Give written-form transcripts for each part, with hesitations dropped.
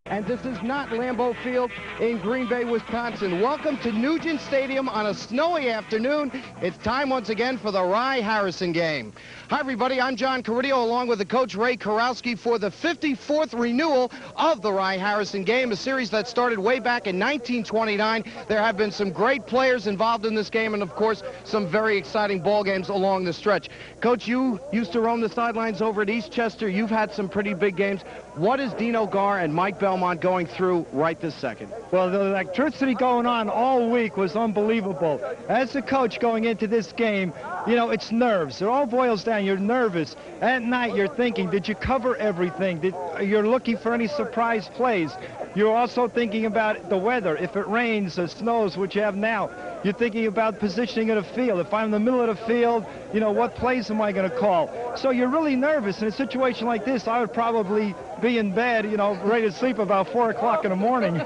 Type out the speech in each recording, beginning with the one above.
And this is not Lambeau Field in Green Bay, Wisconsin. Welcome to Nugent Stadium on a snowy afternoon. It's time once again for the Rye-Harrison game. Hi, everybody. I'm John Caridio, along with the coach Ray Karowski, for the 54th renewal of the Rye-Harrison game, a series that started way back in 1929. There have been some great players involved in this game and, of course, some very exciting ball games along the stretch. Coach, you used to roam the sidelines over at Eastchester. You've had some pretty big games. What is Dino Gar and Mike Belmont going through right this second? Well, the electricity going on all week was unbelievable. As a coach going into this game, you know, it's nerves. It all boils down. You're nervous. At night, you're thinking, did you cover everything? You're looking for any surprise plays. You're also thinking about the weather. If it rains or snows, which you have now, you're thinking about positioning of the field. If I'm in the middle of the field, you know, what plays am I going to call? So you're really nervous. In a situation like this, I would probably be in bed, you know, ready to sleep about 4 o'clock in the morning.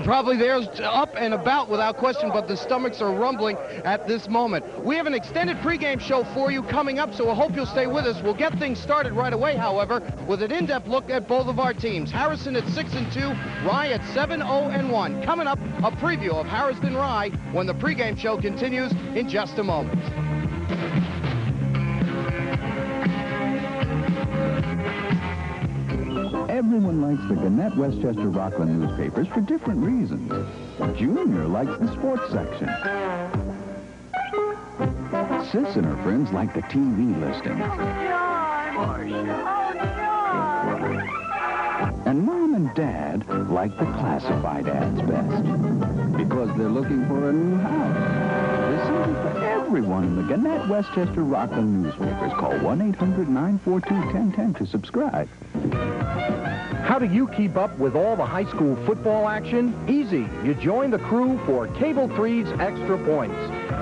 Probably there's up and about without question, but the stomachs are rumbling at this moment. We have an extended pregame show for you coming up, so I hope you'll stay with us. We'll get things started right away, however, with an in-depth look at both of our teams. Harrison at 6-2, Rye at 7-0-1. Coming up, a preview of Harrison Rye when the pregame show continues in just a moment. Everyone likes the Garnet Westchester Rockland newspapers for different reasons. Junior likes the sports section. Sis and her friends like the TV listings. And Mom and Dad like the classified ads best because they're looking for a new house. There's something for everyone in the Garnet Westchester Rockland newspapers. Call 1-800-942-1010 to subscribe. How do you keep up with all the high school football action? Easy. You join the crew for Cable 3's Extra Points.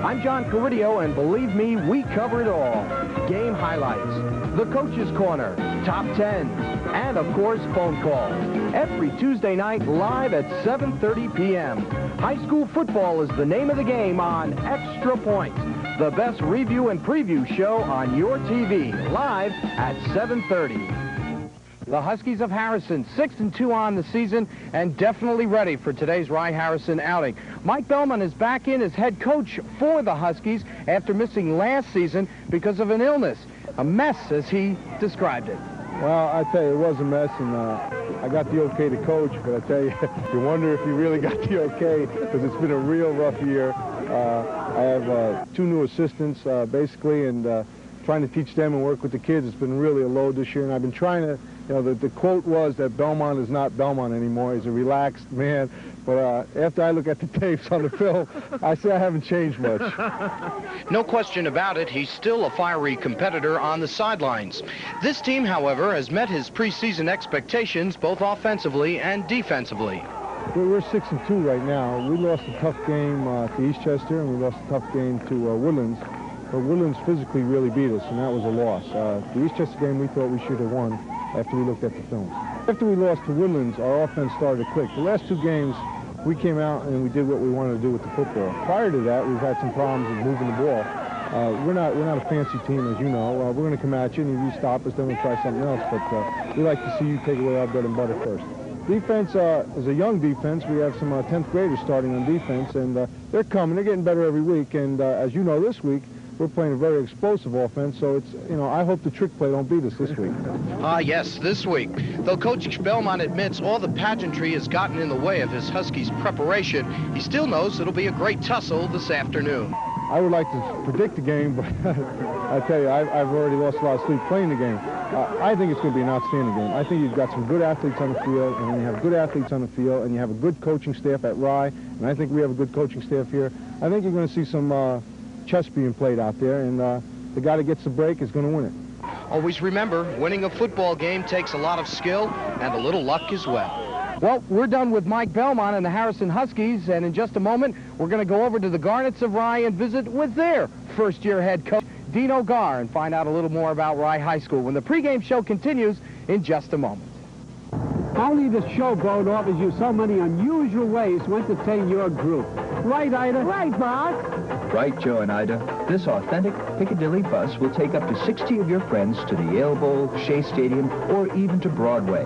I'm John Caridio, and believe me, we cover it all. Game highlights, the Coach's Corner, top 10s, and, of course, phone calls. Every Tuesday night, live at 7:30 p.m. High school football is the name of the game on Extra Points, the best review and preview show on your TV, live at 7:30. The Huskies of Harrison, 6-2 on the season, and definitely ready for today's Rye-Harrison outing. Mike Belmont is back in as head coach for the Huskies after missing last season because of an illness. A mess, as he described it. Well, I tell you, it was a mess, and I got the okay to coach, but I tell you, you wonder if you really got the okay, because it's been a real rough year. I have 2 new assistants, basically, and trying to teach them and work with the kids. It's been really a load this year, and I've been trying to, you know, the quote was that Belmont is not Belmont anymore. He's a relaxed man. But after I look at the tapes on the film, I say I haven't changed much. No question about it, he's still a fiery competitor on the sidelines. This team, however, has met his preseason expectations both offensively and defensively. We're 6-2 right now. We lost a tough game to Eastchester, and we lost a tough game to Woodlands. But Woodlands physically really beat us, and that was a loss. The Eastchester game we thought we should have won after we looked at the films. After we lost to Woodlands, our offense started to click. The last 2 games, we came out and we did what we wanted to do with the football. Prior to that, we've had some problems with moving the ball. We're not a fancy team, as you know. We're going to come at you, and if you stop us, then we'll try something else. But we like to see you take away our bread and butter first. Defense is a young defense. We have some 10th graders starting on defense, and they're coming. They're getting better every week. And as you know, this week, we're playing a very explosive offense, so it's, you know, I hope the trick play don't beat us this week. Yes, this week. Though Coach Belmont admits all the pageantry has gotten in the way of his Huskies' preparation, he still knows it'll be a great tussle this afternoon. I would like to predict the game, but I tell you, I've already lost a lot of sleep playing the game. I think it's going to be an outstanding game. I think you've got some good athletes on the field, and when you have good athletes on the field, and you have a good coaching staff at Rye, and I think we have a good coaching staff here, I think you're going to see some chess being played out there, and the guy that gets the break is going to win it. Always remember, winning a football game takes a lot of skill and a little luck as well. Well, we're done with Mike Belmont and the Harrison Huskies, and in just a moment, we're going to go over to the Garnets of Rye and visit with their first-year head coach, Dino Gar, and find out a little more about Rye High School when the pregame show continues in just a moment. Only the showboat offers you so many unusual ways to entertain your group. Right, Ida? Right, Boss. Right, Joe and Ida. This authentic Piccadilly bus will take up to 60 of your friends to the Yale Bowl, Shea Stadium, or even to Broadway.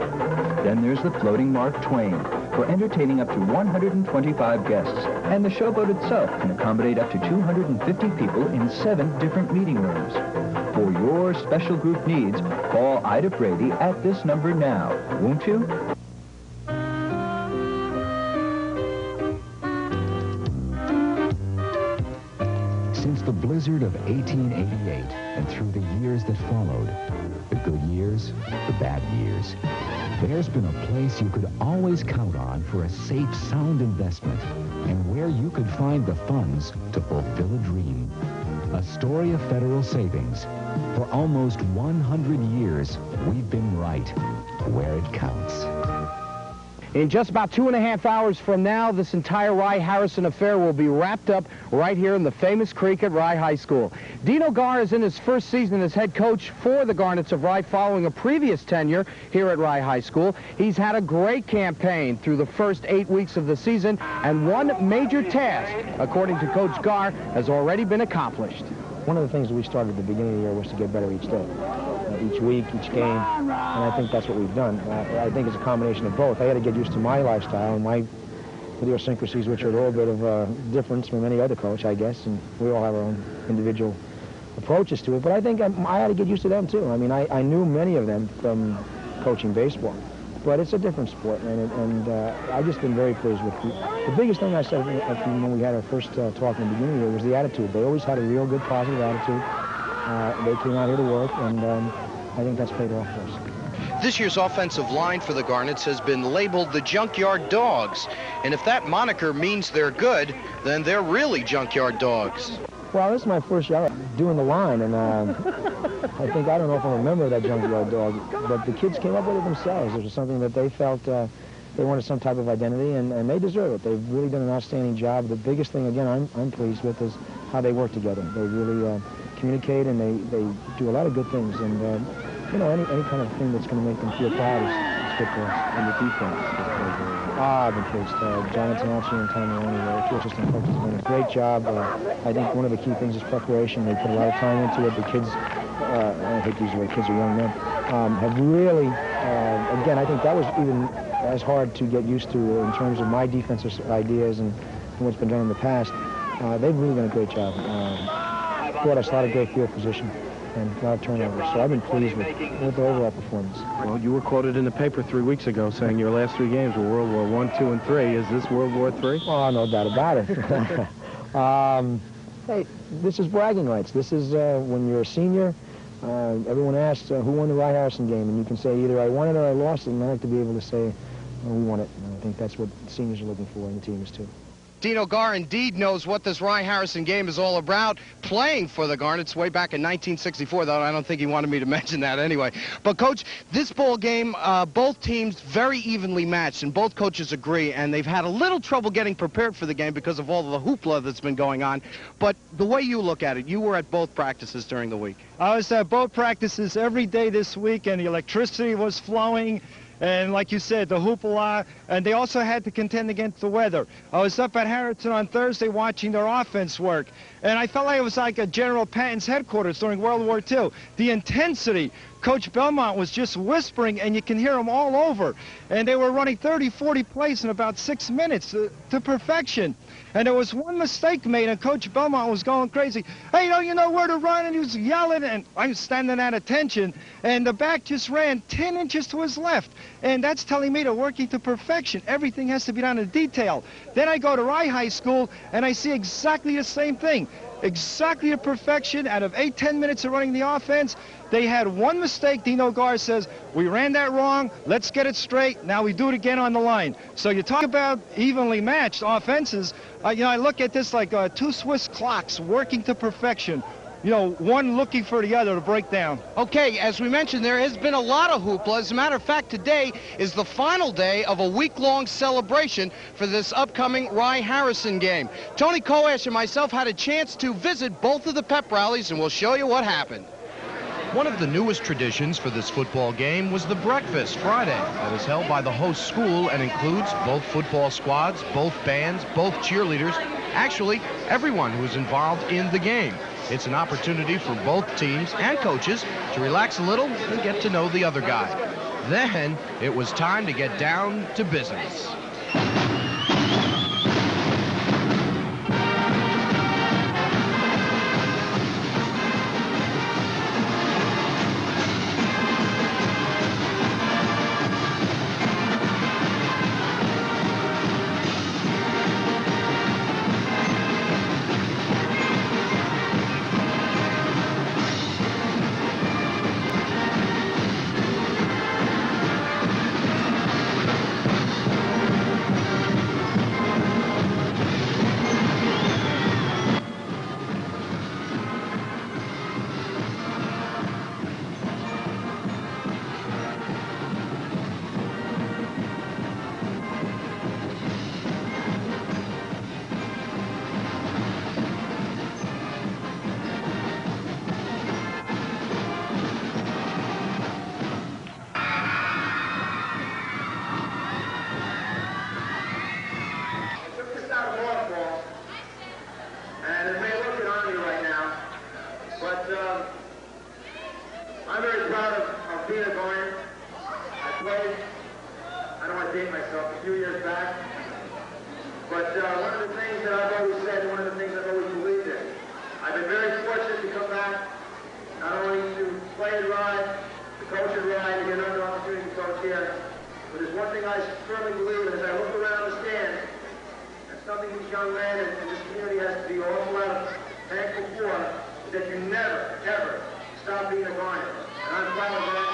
Then there's the floating Mark Twain for entertaining up to 125 guests. And the showboat itself can accommodate up to 250 people in 7 different meeting rooms. For your special group needs, call Ida Brady at this number now, won't you? Since the blizzard of 1888 and through the years that followed, the good years, the bad years, there's been a place you could always count on for a safe, sound investment and where you could find the funds to fulfill a dream. Astoria Federal Savings. For almost 100 years, we've been right where it counts. In just about 2.5 hours from now, this entire Rye Harrison affair will be wrapped up right here in the famous creek at Rye High School. Dino Gar is in his first season as head coach for the Garnets of Rye following a previous tenure here at Rye High School. He's had a great campaign through the first 8 weeks of the season, and one major task, according to Coach Gar, has already been accomplished. One of the things that we started at the beginning of the year was to get better each day, each week, each game, and I think that's what we've done. I think it's a combination of both. I had to get used to my lifestyle and my idiosyncrasies, which are a little bit of a difference from any other coach, I guess, and we all have our own individual approaches to it, but I think I had to get used to them, too. I mean, I knew many of them from coaching baseball, but it's a different sport, and I've just been very pleased with it. The biggest thing I said when we had our first talk in the beginning of the year was the attitude. They always had a real good, positive attitude. They came out here to work, and I think that's paid off for us. This year's offensive line for the Garnets has been labeled the Junkyard Dogs, and if that moniker means they're good, then they're really Junkyard Dogs. Well, this is my first year doing the line, and I don't know if I remember that Junkyard Dog, but the kids came up with it themselves. It was something that they felt they wanted some type of identity, and they deserve it. They've really done an outstanding job. The biggest thing, again, I'm pleased with is how they work together. They really communicate, and they do a lot of good things, and you know, any kind of thing that's going to make them feel proud is football. And the defense. I've been pleased. John Antonacci and Tom Maloney, the two assistant coaches, have done a great job. I think one of the key things is preparation. They put a lot of time into it. The kids, I hate to use the word kids are young men, have really, again, I think that was even as hard to get used to in terms of my defensive ideas and what's been done in the past. They've really done a great job. Brought us a lot of great field position and a lot of turnovers. So I've been pleased with the overall performance. Well, you were quoted in the paper 3 weeks ago saying your last 3 games were World War I, II, and III. Is this World War III? Oh, no doubt about it. Hey, this is bragging rights. This is when you're a senior, everyone asks who won the Rye Harrison game, and you can say either I won it or I lost it, and I like to be able to say we won it. And I think that's what seniors are looking for, and the team is too. Dino Gar indeed knows what this Rye Harrison game is all about, playing for the Garnets way back in 1964, though I don't think he wanted me to mention that anyway. But, Coach, this ball game, both teams very evenly matched, and both coaches agree, and they've had a little trouble getting prepared for the game because of all the hoopla that's been going on. But the way you look at it, you were at both practices during the week. I was at both practices every day this week, and the electricity was flowing. And like you said, the hoopla, and they also had to contend against the weather. I was up at Harrison on Thursday watching their offense work, and I felt like it was like a General Patton's headquarters during World War II. The intensity, Coach Belmont was just whispering, and you can hear him all over. And they were running 30, 40 plays in about 6 minutes to perfection. And there was one mistake made, and Coach Belmont was going crazy. Hey, don't you know where to run? And he was yelling, and I'm standing at attention. And the back just ran 10 inches to his left. And that's telling me they're working to perfection. Everything has to be done in detail. Then I go to Rye High School, and I see exactly the same thing. Exactly to perfection. Out of 8-10 minutes of running the offense, they had one mistake. Dino Gar says, we ran that wrong, let's get it straight, now we do it again on the line. So you talk about evenly matched offenses. You know, I look at this like 2 Swiss clocks working to perfection. You know, one looking for the other to break down. Okay, as we mentioned, there has been a lot of hoopla. As a matter of fact, today is the final day of a week-long celebration for this upcoming Rye Harrison game. Tony Koash and myself had a chance to visit both of the pep rallies, and we'll show you what happened. One of the newest traditions for this football game was the Breakfast Friday that is held by the host school and includes both football squads, both bands, both cheerleaders, actually everyone who is involved in the game. It's an opportunity for both teams and coaches to relax a little and get to know the other guy. Then it was time to get down to business. I'm very proud of being a Garnet. I played, I don't want to date myself, a few years back. But one of the things that I've always said, one of the things I've always believed in, I've been very fortunate to come back, not only to play at Rye, to coach at Rye, to get another opportunity to coach here. But there's one thing I firmly believe in, as I look around the stands, and something these young men and this community has to be an awful lot thankful for, is that you never, ever stop being a Garnet. And I'm proud of that.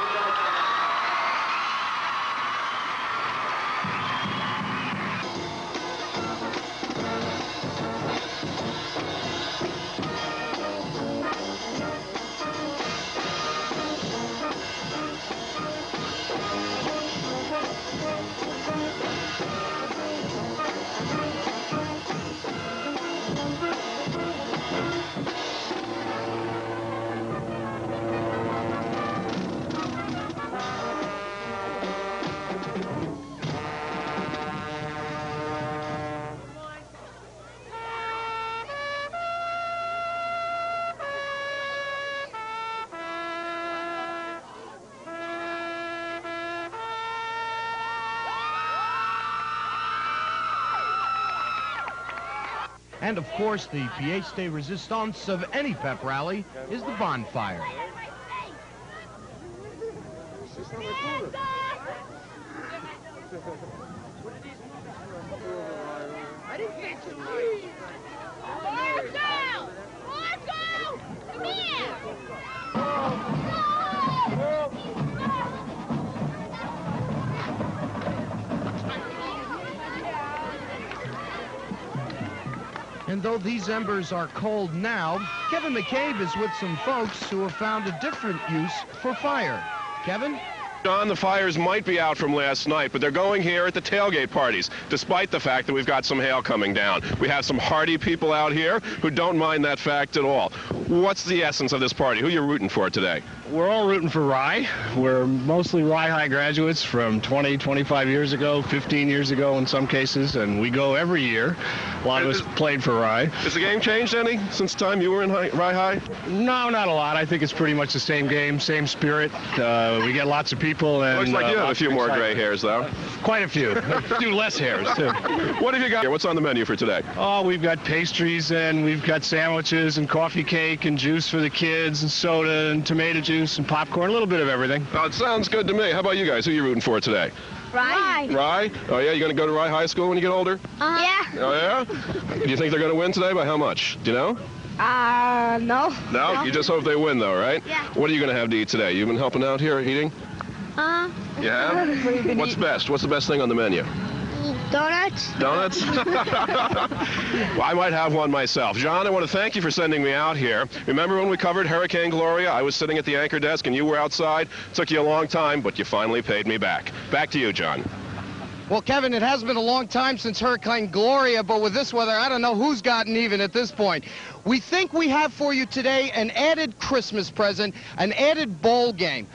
And of course, the pièce de résistance of any pep rally is the bonfire. I didn't get you. Marco! Marco! Come here! And though these embers are cold now, Kevin McCabe is with some folks who have found a different use for fire. Kevin? John, the fires might be out from last night, but they're going here at the tailgate parties, despite the fact that we've got some hail coming down. We have some hardy people out here who don't mind that fact at all. What's the essence of this party? Who are you rooting for today? We're all rooting for Rye. We're mostly Rye High graduates from 20, 25 years ago, 15 years ago in some cases, and we go every year. A lot of us played for Rye. Has the game changed any since the time you were in Rye High? No, not a lot. I think it's pretty much the same game, same spirit. We get lots of people. And, looks like you have a few more gray hairs, though. Quite a few. A few less hairs, too. What have you got here? What's on the menu for today? Oh, we've got pastries, and we've got sandwiches, and coffee cake, and juice for the kids, and soda, and tomato juice, and popcorn, a little bit of everything. Oh, it sounds good to me. How about you guys? Who are you rooting for today? Rye. Rye? Oh, yeah? You going to go to Rye High School when you get older? Yeah. Oh, yeah? Do you think they're going to win today? By how much? Do you know? No. No? You just hope they win, though, right? Yeah. What are you going to have to eat today? You been helping out here eating? You have? What's best? What's the best thing on the menu? Donuts. Donuts? Well, I might have one myself. John, I want to thank you for sending me out here. Remember when we covered Hurricane Gloria? I was sitting at the anchor desk and you were outside. Took you a long time, but you finally paid me back. Back to you, John. Well, Kevin, it has been a long time since Hurricane Gloria, but with this weather, I don't know who's gotten even at this point. We think we have for you today an added Christmas present, an added bowl game.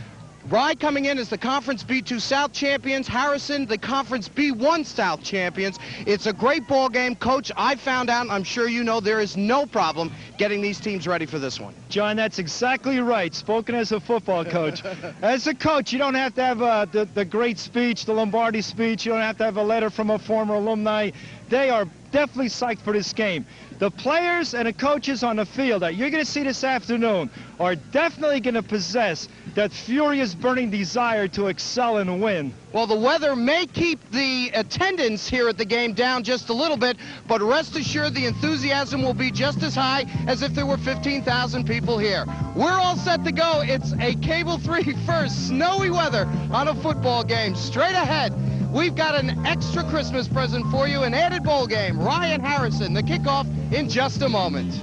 Rye coming in as the Conference B2 South champions, Harrison the Conference B1 South champions. It's a great ball game. Coach, I found out, I'm sure you know, there is no problem getting these teams ready for this one. John, that's exactly right, spoken as a football coach. As a coach, you don't have to have the great speech, the Lombardi speech. You don't have to have a letter from a former alumni. They are definitely psyched for this game. The players and the coaches on the field that you're going to see this afternoon are definitely going to possess that furious, burning desire to excel and win. Well, the weather may keep the attendance here at the game down just a little bit, but rest assured the enthusiasm will be just as high as if there were 15,000 people here. We're all set to go. It's a Cable 3 first snowy weather on a football game. Straight ahead, we've got an extra Christmas present for you, an added bowl game. Rye and Harrison, the kickoff in just a moment.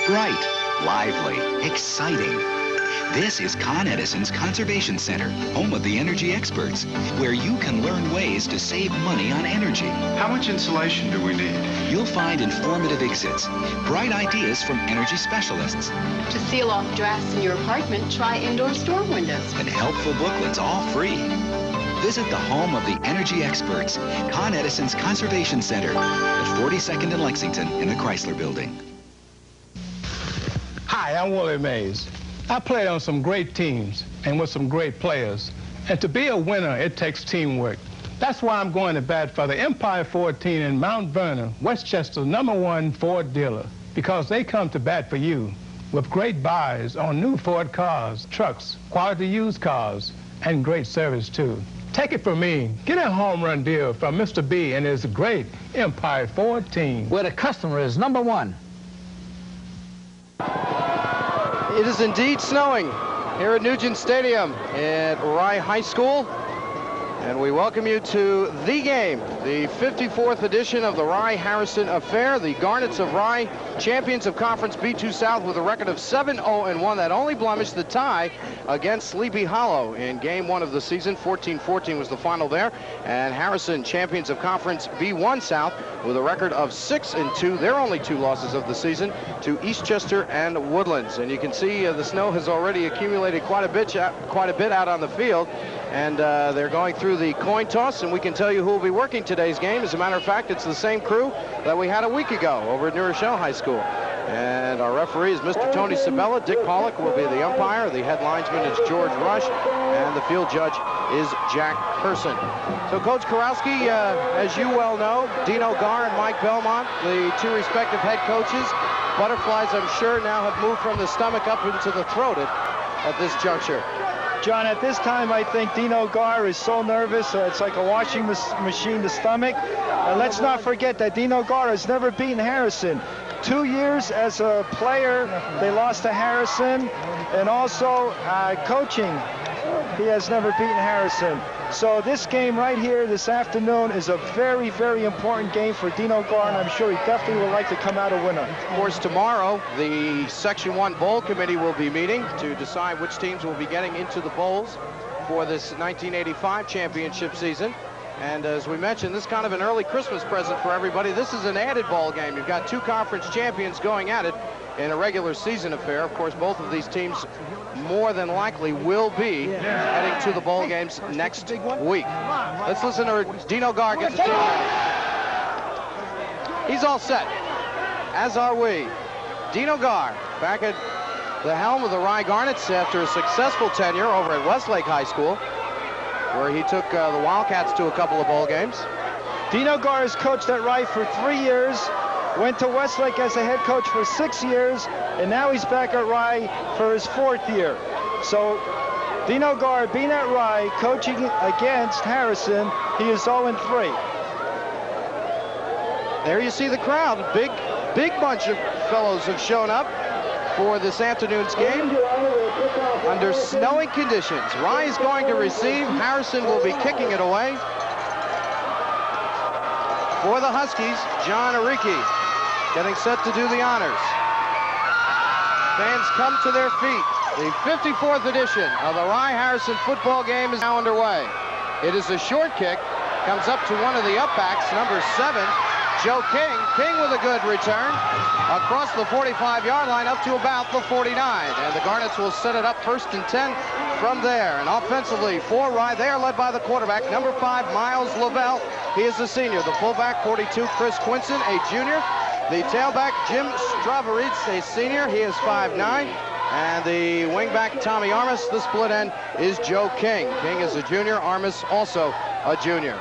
Bright, lively, exciting. This is Con Edison's Conservation Center, home of the energy experts, where you can learn ways to save money on energy. How much insulation do we need? You'll find informative exits, bright ideas from energy specialists. To seal off drafts in your apartment, try indoor storm windows. And helpful booklets, all free. Visit the home of the energy experts, Con Edison's Conservation Center at 42nd and Lexington in the Chrysler Building. Hi, I'm Willie Mays. I played on some great teams and with some great players. And to be a winner, it takes teamwork. That's why I'm going to bat for the Empire 14 in Mount Vernon, Westchester's #1 Ford dealer, because they come to bat for you with great buys on new Ford cars, trucks, quality used cars, and great service too. Take it from me. Get a home run deal from Mr. B and his great Empire 14. Where the customer is #1. It is indeed snowing here at Nugent Stadium at Rye High School. And we welcome you to the game, the 54th edition of the Rye-Harrison Affair. The Garnets of Rye, champions of Conference B2 South with a record of 7-0-1. That only blemished the tie against Sleepy Hollow in game 1 of the season. 14-14 was the final there. And Harrison, champions of Conference B1 South with a record of 6-2. Their only 2 losses of the season to Eastchester and Woodlands. And you can see the snow has already accumulated quite a bit out on the field. And they're going through the coin toss, and we can tell you who will be working today's game. As a matter of fact, it's the same crew that we had a week ago over at New Rochelle High School. And our referee is Mr. Tony Sabella. Dick Pollock will be the umpire. The head linesman is George Rush, and the field judge is Jack Person. So Coach Karowski, as you well know, Dino Gar and Mike Belmont, the 2 respective head coaches. Butterflies, I'm sure, now have moved from the stomach up into the throat at this juncture. John, at this time, I think Dino Gar is so nervous, it's like a washing machine, the stomach. And let's not forget that Dino Gar has never beaten Harrison. 2 years as a player, they lost to Harrison, and also coaching, he has never beaten Harrison. So this game right here this afternoon is a very, very important game for Dino Gar, and I'm sure he definitely would like to come out a winner. Of course, tomorrow, the Section 1 Bowl Committee will be meeting to decide which teams will be getting into the bowls for this 1985 championship season. And as we mentioned, this is kind of an early Christmas present for everybody. This is an added ball game. You've got 2 conference champions going at it in a regular season affair. Of course, both of these teams more than likely will be heading to the bowl games next week. Let's listen to Dino Gar get the team ready. He's all set, as are we. Dino Gar back at the helm of the Rye Garnets after a successful tenure over at Westlake High School, where he took the Wildcats to a couple of bowl games. Dino Gar has coached at Rye for 3 years, went to Westlake as a head coach for 6 years, and now he's back at Rye for his 4th year. So Dino Gar being at Rye, coaching against Harrison, he is 0-3. There you see the crowd. Big bunch of fellows have shown up for this afternoon's game under snowing conditions. Rye is going to receive. Harrison will be kicking it away. For the Huskies, John Ariki getting set to do the honors. Fans come to their feet. The 54th edition of the Rye-Harrison football game is now underway. It is a short kick, comes up to one of the upbacks, number 7, Joe King. King with a good return across the 45-yard line up to about the 49. And the Garnets will set it up 1st and 10 from there. And offensively for Rye, they are led by the quarterback, number 5, Miles Lavelle. He is the senior. The fullback, 42, Chris Quinson, a junior. The tailback, Jim Straverides, a senior. He is 5'9". And the wingback, Tommy Armas, the split end, is Joe King. King is a junior. Armas also a junior.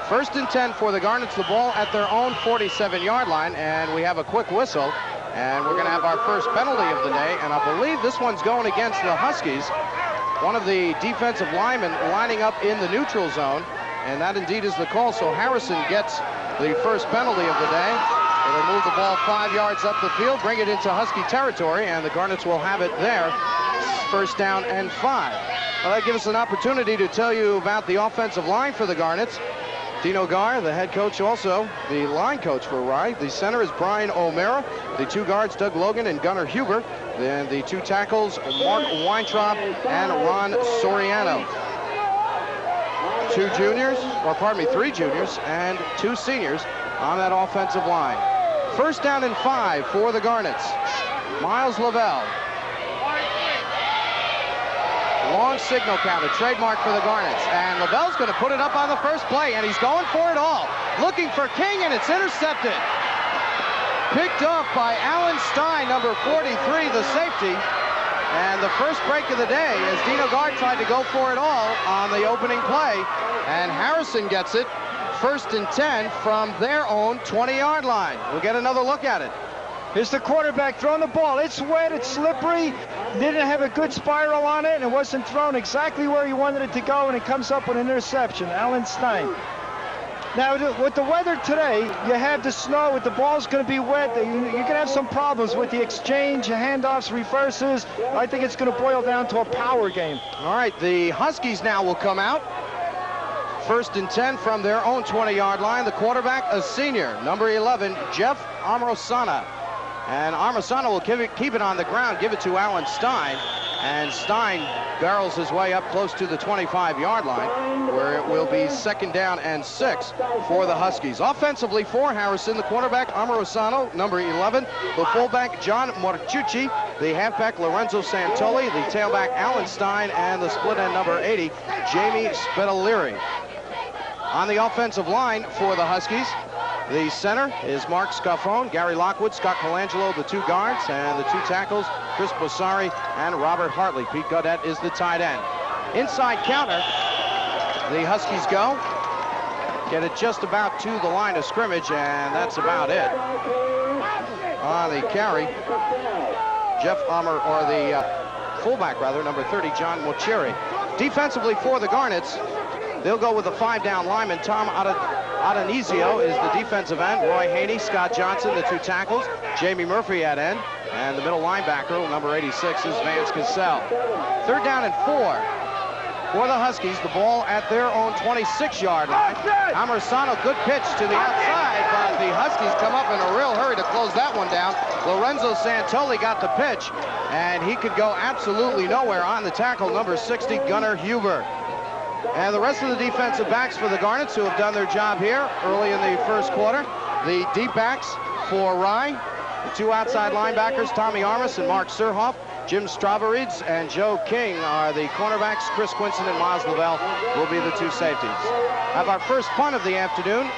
1st and 10 for the Garnets, the ball at their own 47-yard line, and we have a quick whistle, and we're going to have our first penalty of the day, and I believe this one's going against the Huskies. One of the defensive linemen lining up in the neutral zone, and that indeed is the call, so Harrison gets the first penalty of the day. They'll move the ball 5 yards up the field, bring it into Husky territory, and the Garnets will have it there. 1st down and 5. Well, that gives us an opportunity to tell you about the offensive line for the Garnets. Dino Gar, the head coach, also the line coach for Rye. The center is Brian O'Mara. The 2 guards, Doug Logan and Gunnar Huber. Then the 2 tackles, Mark Weintraub and Ron Soriano. 3 juniors and 2 seniors on that offensive line. 1st down and 5 for the Garnets. Miles Lavelle. Long signal counter, trademark for the Garnets. And Lavelle's going to put it up on the first play, and he's going for it all. Looking for King, and it's intercepted. Picked off by Alan Stein, number 43, the safety. And the first break of the day as Dino Gar tried to go for it all on the opening play. And Harrison gets it. 1st and 10 from their own 20-yard line. We'll get another look at it. Here's the quarterback throwing the ball. It's wet, it's slippery, didn't have a good spiral on it, and it wasn't thrown exactly where he wanted it to go, and it comes up with an interception. Alan Stein. Now, with the weather today, you have the snow, with the ball's going to be wet. You're going to have some problems with the exchange, handoffs, reverses. I think it's going to boil down to a power game. All right, the Huskies now will come out. 1st and 10 from their own 20-yard line. The quarterback, a senior, number 11, Jeff Amrosana. And Armasano will keep it on the ground, give it to Alan Stein. And Stein barrels his way up close to the 25-yard line, where it will be 2nd down and 6 for the Huskies. Offensively for Harrison, the quarterback, Amrosano, number 11. The fullback, John Morchucci. The halfback, Lorenzo Santoli. The tailback, Alan Stein. And the split end, number 80, Jamie Spedalieri. On the offensive line for the Huskies, the center is Mark Scaffone, Gary Lockwood, Scott Colangelo, the 2 guards, and the 2 tackles, Chris Bossari and Robert Hartley. Pete Gaudette is the tight end. Inside counter, the Huskies go. Get it just about to the line of scrimmage, and that's about it. On the carry, Jeff Ammer, or the fullback rather, number 30, John Mocheri. Defensively for the Garnets, they'll go with a 5-down lineman. Tom Adonisio is the defensive end. Roy Haney, Scott Johnson, the 2 tackles. Jamie Murphy at end. And the middle linebacker, number 86, is Vance Cassell. 3rd down and 4 for the Huskies. The ball at their own 26-yard line. Amrosano, good pitch to the outside, but the Huskies come up in a real hurry to close that one down. Lorenzo Santoli got the pitch, and he could go absolutely nowhere on the tackle, number 60, Gunnar Huber. And the rest of the defensive backs for the Garnets, who have done their job here early in the first quarter. The deep backs for Rye, the 2 outside linebackers, Tommy Armas and Mark Surhoff. Jim Straverides and Joe King are the cornerbacks. Chris Quinson and Miles Lavelle will be the 2 safeties. Have our first punt of the afternoon.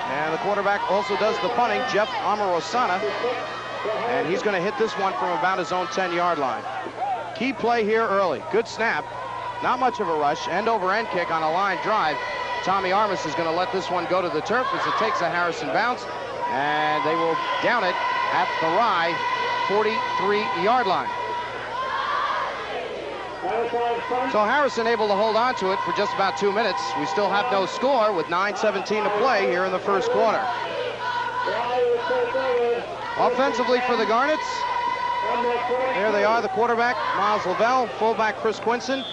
And the quarterback also does the punting, Jeff Amorosana. And he's going to hit this one from about his own 10-yard line. Key play here early. Good snap. Not much of a rush. End-over-end kick on a line drive. Tommy Armas is going to let this one go to the turf as it takes a Harrison bounce. And they will down it at the Rye 43-yard line. So Harrison able to hold on to it for just about 2 minutes. We still have no score with 9:17 to play here in the first quarter. Offensively for the Garnets, there they are, the quarterback, Miles Lavelle, fullback, Chris Quinson.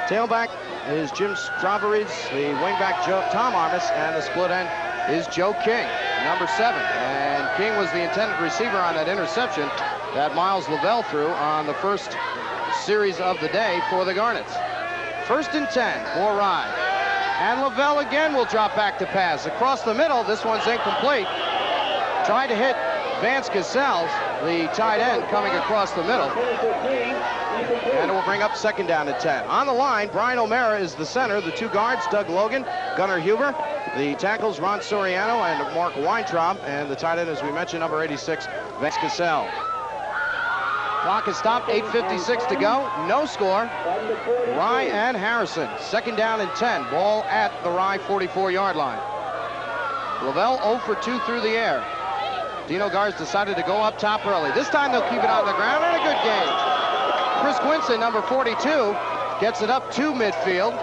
Tailback is Jim Straverides, the wingback, Tom Armas, and the split end is Joe King, number 7. And King was the intended receiver on that interception that Miles Lavelle threw on the first series of the day for the Garnets. 1st and 10 for Rye. And Lavelle again will drop back to pass. Across the middle, this one's incomplete. Tried to hit Vance Casals, the tight end, coming across the middle. And it will bring up second down and 10. On the line, Brian O'Mara is the center. The two guards, Doug Logan, Gunnar Huber. The tackles, Ron Soriano and Mark Weintraub. And the tight end, as we mentioned, number 86, Vance Casals. Clock is stopped, 8:56 to go. No score. Rye and Harrison. Second down and 10. Ball at the Rye 44-yard line. Lavelle 0 for 2 through the air. Dino Gars decided to go up top early. This time they'll keep it on the ground, and a good game. Chris Quincy, number 42, gets it up to midfield.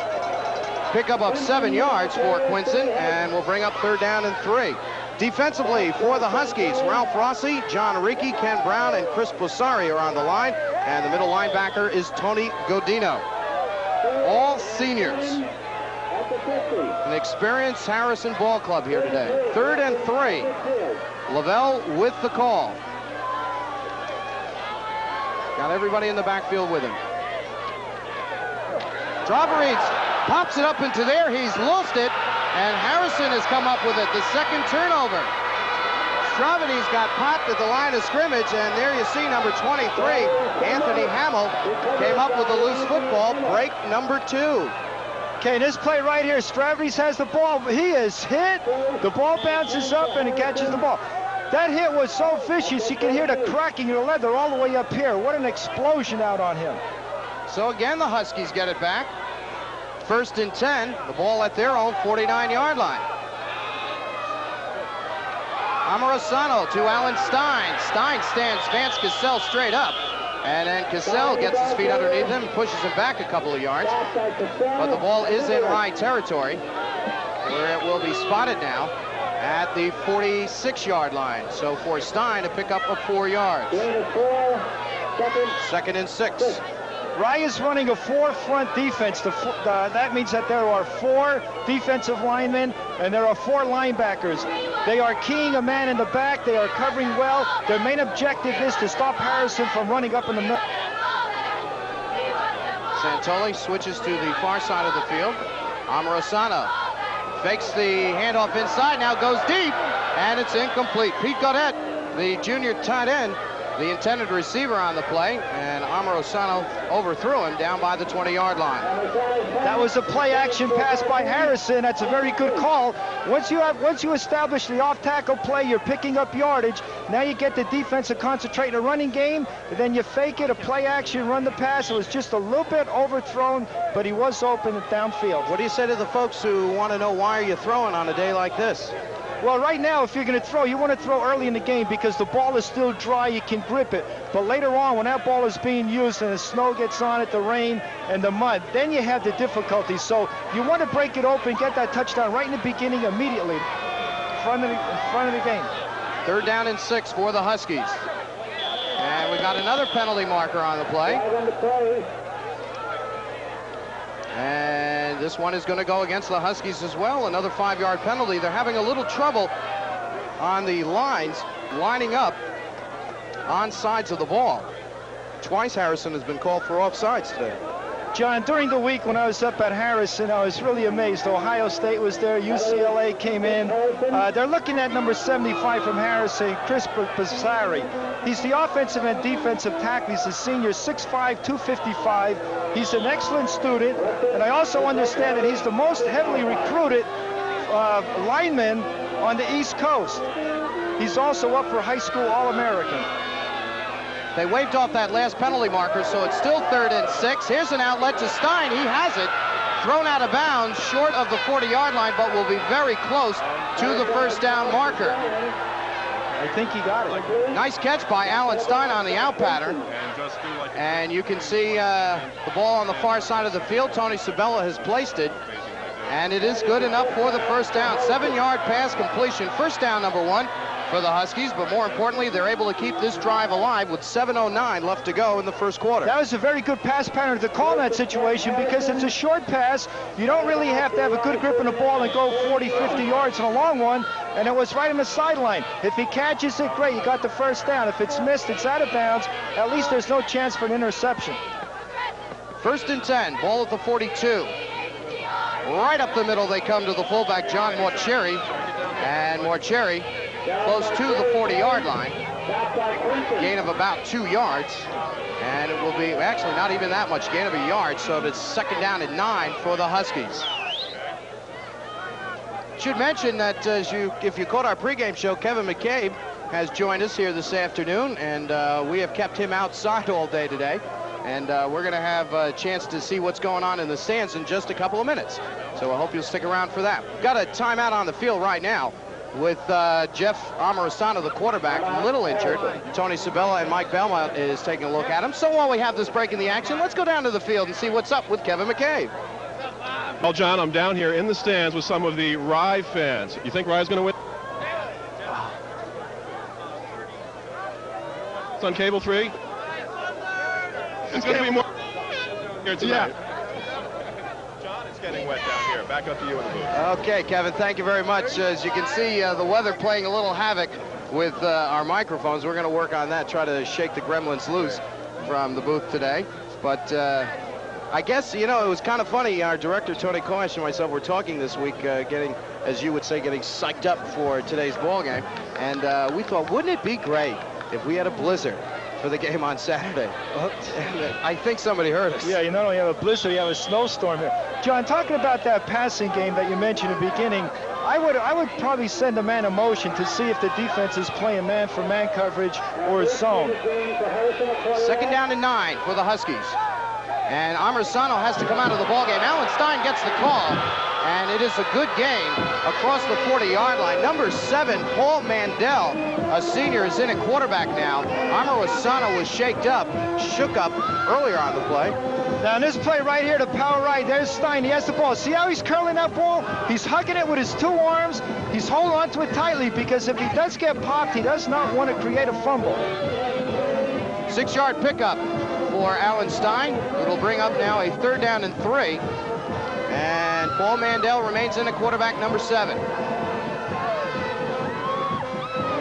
Pickup of 7 yards for Quincy, and will bring up third down and 3. Defensively for the Huskies, Ralph Rossi, John Ricci, Ken Brown, and Chris Bossari are on the line. And the middle linebacker is Tony Godino. All seniors. An experienced Harrison ball club here today. Third and 3. Lavelle with the call. Got everybody in the backfield with him. Drawbreeds pops it up into there. He's lost it. And Harrison has come up with it. The second turnover. Stravady's got popped at the line of scrimmage. And there you see number 23, Anthony Hamill, came up with a loose football. Break number 2. Okay, this play right here, Stravady's has the ball. He is hit. The ball bounces up and he catches the ball. That hit was so vicious, you can hear the cracking of the leather all the way up here. What an explosion out on him. So again, the Huskies get it back. First and 10, the ball at their own 49-yard line. Amorosano to Alan Stein. Stein stands Vance Cassell straight up. And then Cassell gets his feet underneath him, pushes him back a couple of yards. But the ball is in Rye territory, where it will be spotted now at the 46-yard line. So for Stein to pick up of 4 yards. Second and 6. Rye is running a 4-front defense. That means that there are 4 defensive linemen and there are 4 linebackers. They are keying a man in the back. They are covering well. Their main objective is to stop Harrison from running up in the middle. Santoli switches to the far side of the field. Amorosano fakes the handoff inside, now goes deep, and it's incomplete. Pete Gaudette, the junior tight end, the intended receiver on the play, and Amorosano overthrew him down by the 20-yard line. That was a play-action pass by Harrison. That's a very good call. Once you establish the off-tackle play, you're picking up yardage. Now you get the defense to concentrate in a running game, and then you fake it, a play-action, run the pass. It was just a little bit overthrown, but he was open at downfield. What do you say to the folks who want to know why are you throwing on a day like this? Well, right now, if you're going to throw, you want to throw early in the game because the ball is still dry, you can grip it. But later on, when that ball is being used and the snow gets on it, the rain and the mud, then you have the difficulty. So you want to break it open, get that touchdown right in the beginning immediately, in front of the game. Third down and 6 for the Huskies. And we got another penalty marker on the play. And this one is going to go against the Huskies as well. Another 5-yard penalty. They're having a little trouble on the lines, lining up on sides of the ball. Twice Harrison has been called for offsides today. John, during the week when I was up at Harrison, I was really amazed. Ohio State was there, UCLA came in. They're looking at number 75 from Harrison, Chris Bossari. He's the offensive and defensive tackle. He's a senior, 6'5", 255. He's an excellent student, and I also understand that he's the most heavily recruited lineman on the East Coast. He's also up for high school All-American. They waved off that last penalty marker, so it's still third and 6. Here's an outlet to Stein. He has it. Thrown out of bounds, short of the 40-yard line, but will be very close to the first down marker. I think he got it. Nice catch by Alan Stein on the out pattern. And you can see the ball on the far side of the field. Tony Sabella has placed it. And it is good enough for the first down. 7-yard pass completion. First down, number 1. For the Huskies, but more importantly, they're able to keep this drive alive with 7:09 left to go in the first quarter. That was a very good pass pattern to call in that situation because it's a short pass. You don't really have to have a good grip on the ball and go 40, 50 yards in a long one, and it was right on the sideline. If he catches it, great, you got the first down. If it's missed, it's out of bounds. At least there's no chance for an interception. First and 10, ball at the 42. Right up the middle they come to the fullback, John Morcheri. And Morcheri close to the 40-yard line. Gain of about 2 yards. And it will be actually not even that much, gain of a yard. So it's second down and 9 for the Huskies. Should mention that if you caught our pregame show, Kevin McCabe has joined us here this afternoon, and we have kept him outside all day today. And we're going to have a chance to see what's going on in the stands in just a couple of minutes. So I hope you'll stick around for that. Got a timeout on the field right now with Jeff Amarosano, the quarterback, a little injured. Tony Sabella and Mike Belmont is taking a look at him. So while we have this break in the action, let's go down to the field and see what's up with Kevin McCabe. Well, John, I'm down here in the stands with some of the Rye fans. You think Rye's going to win? It's on Cable 3. It's going to be more here tonight. Yeah. John, it's getting wet down here. Back up to you in the booth. Okay, Kevin, thank you very much. As you can see, the weather playing a little havoc with our microphones. We're going to work on that, try to shake the gremlins loose from the booth today. But I guess, you know, it was kind of funny. Our director, Tony Koesch, and myself were talking this week, getting, as you would say, getting psyched up for today's ball game. And we thought, wouldn't it be great if we had a blizzard for the game on Saturday? I think somebody heard us. Yeah, you not only have a blizzard, you have a snowstorm here. John, talking about that passing game that you mentioned in the beginning, I would probably send a man in motion to see if the defense is playing man-for-man coverage or zone. Second down and 9 for the Huskies. And Amarosano has to come out of the ball game. Alan Stein gets the call, and it is a good gain across the 40-yard line. Number 7, Paul Mandel, a senior, is in at quarterback now. Amarosano was shook up earlier on the play. Now, in this play right here, the power right, there's Stein. He has the ball. See how he's curling that ball? He's hugging it with his 2 arms. He's holding on to it tightly because if he does get popped, he does not want to create a fumble. 6-yard pickup for Alan Stein. It'll bring up now a third down and 3. And Paul Mandel remains in at quarterback, number 7.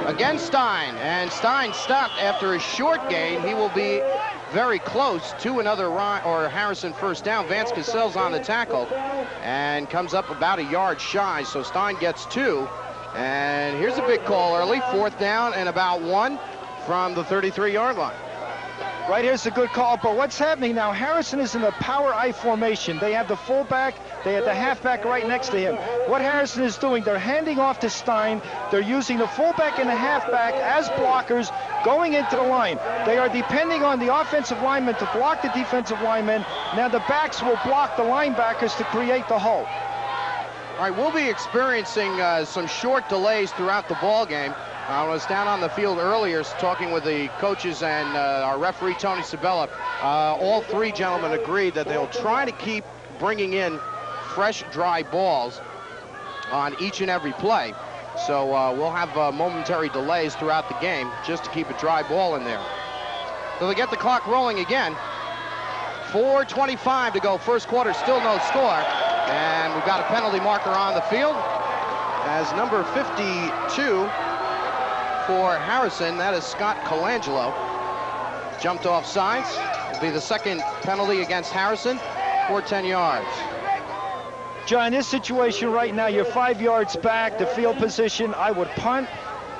Again, Stein. And Stein stopped after a short gain. He will be very close to another Harrison first down. Vance Cassell's on the tackle and comes up about a yard shy. So Stein gets 2. And here's a big call early. 4th down and about 1 from the 33-yard line. Right here's a good call, but what's happening now, Harrison is in a power I formation. They have the fullback, they have the halfback right next to him. What Harrison is doing, they're handing off to Stein. They're using the fullback and the halfback as blockers going into the line. They are depending on the offensive linemen to block the defensive linemen. Now the backs will block the linebackers to create the hole. All right, we'll be experiencing some short delays throughout the ball game. I was down on the field earlier talking with the coaches and our referee, Tony Sabella. All 3 gentlemen agreed that they'll try to keep bringing in fresh, dry balls on each and every play. So we'll have momentary delays throughout the game just to keep a dry ball in there. So they get the clock rolling again. 4:25 to go. First quarter, still no score. And we've got a penalty marker on the field as number 52 for Harrison, that is Scott Colangelo, jumped off sides. It'll be the second penalty against Harrison for 10 yards. John, in this situation right now, you're 5 yards back, the field position, I would punt,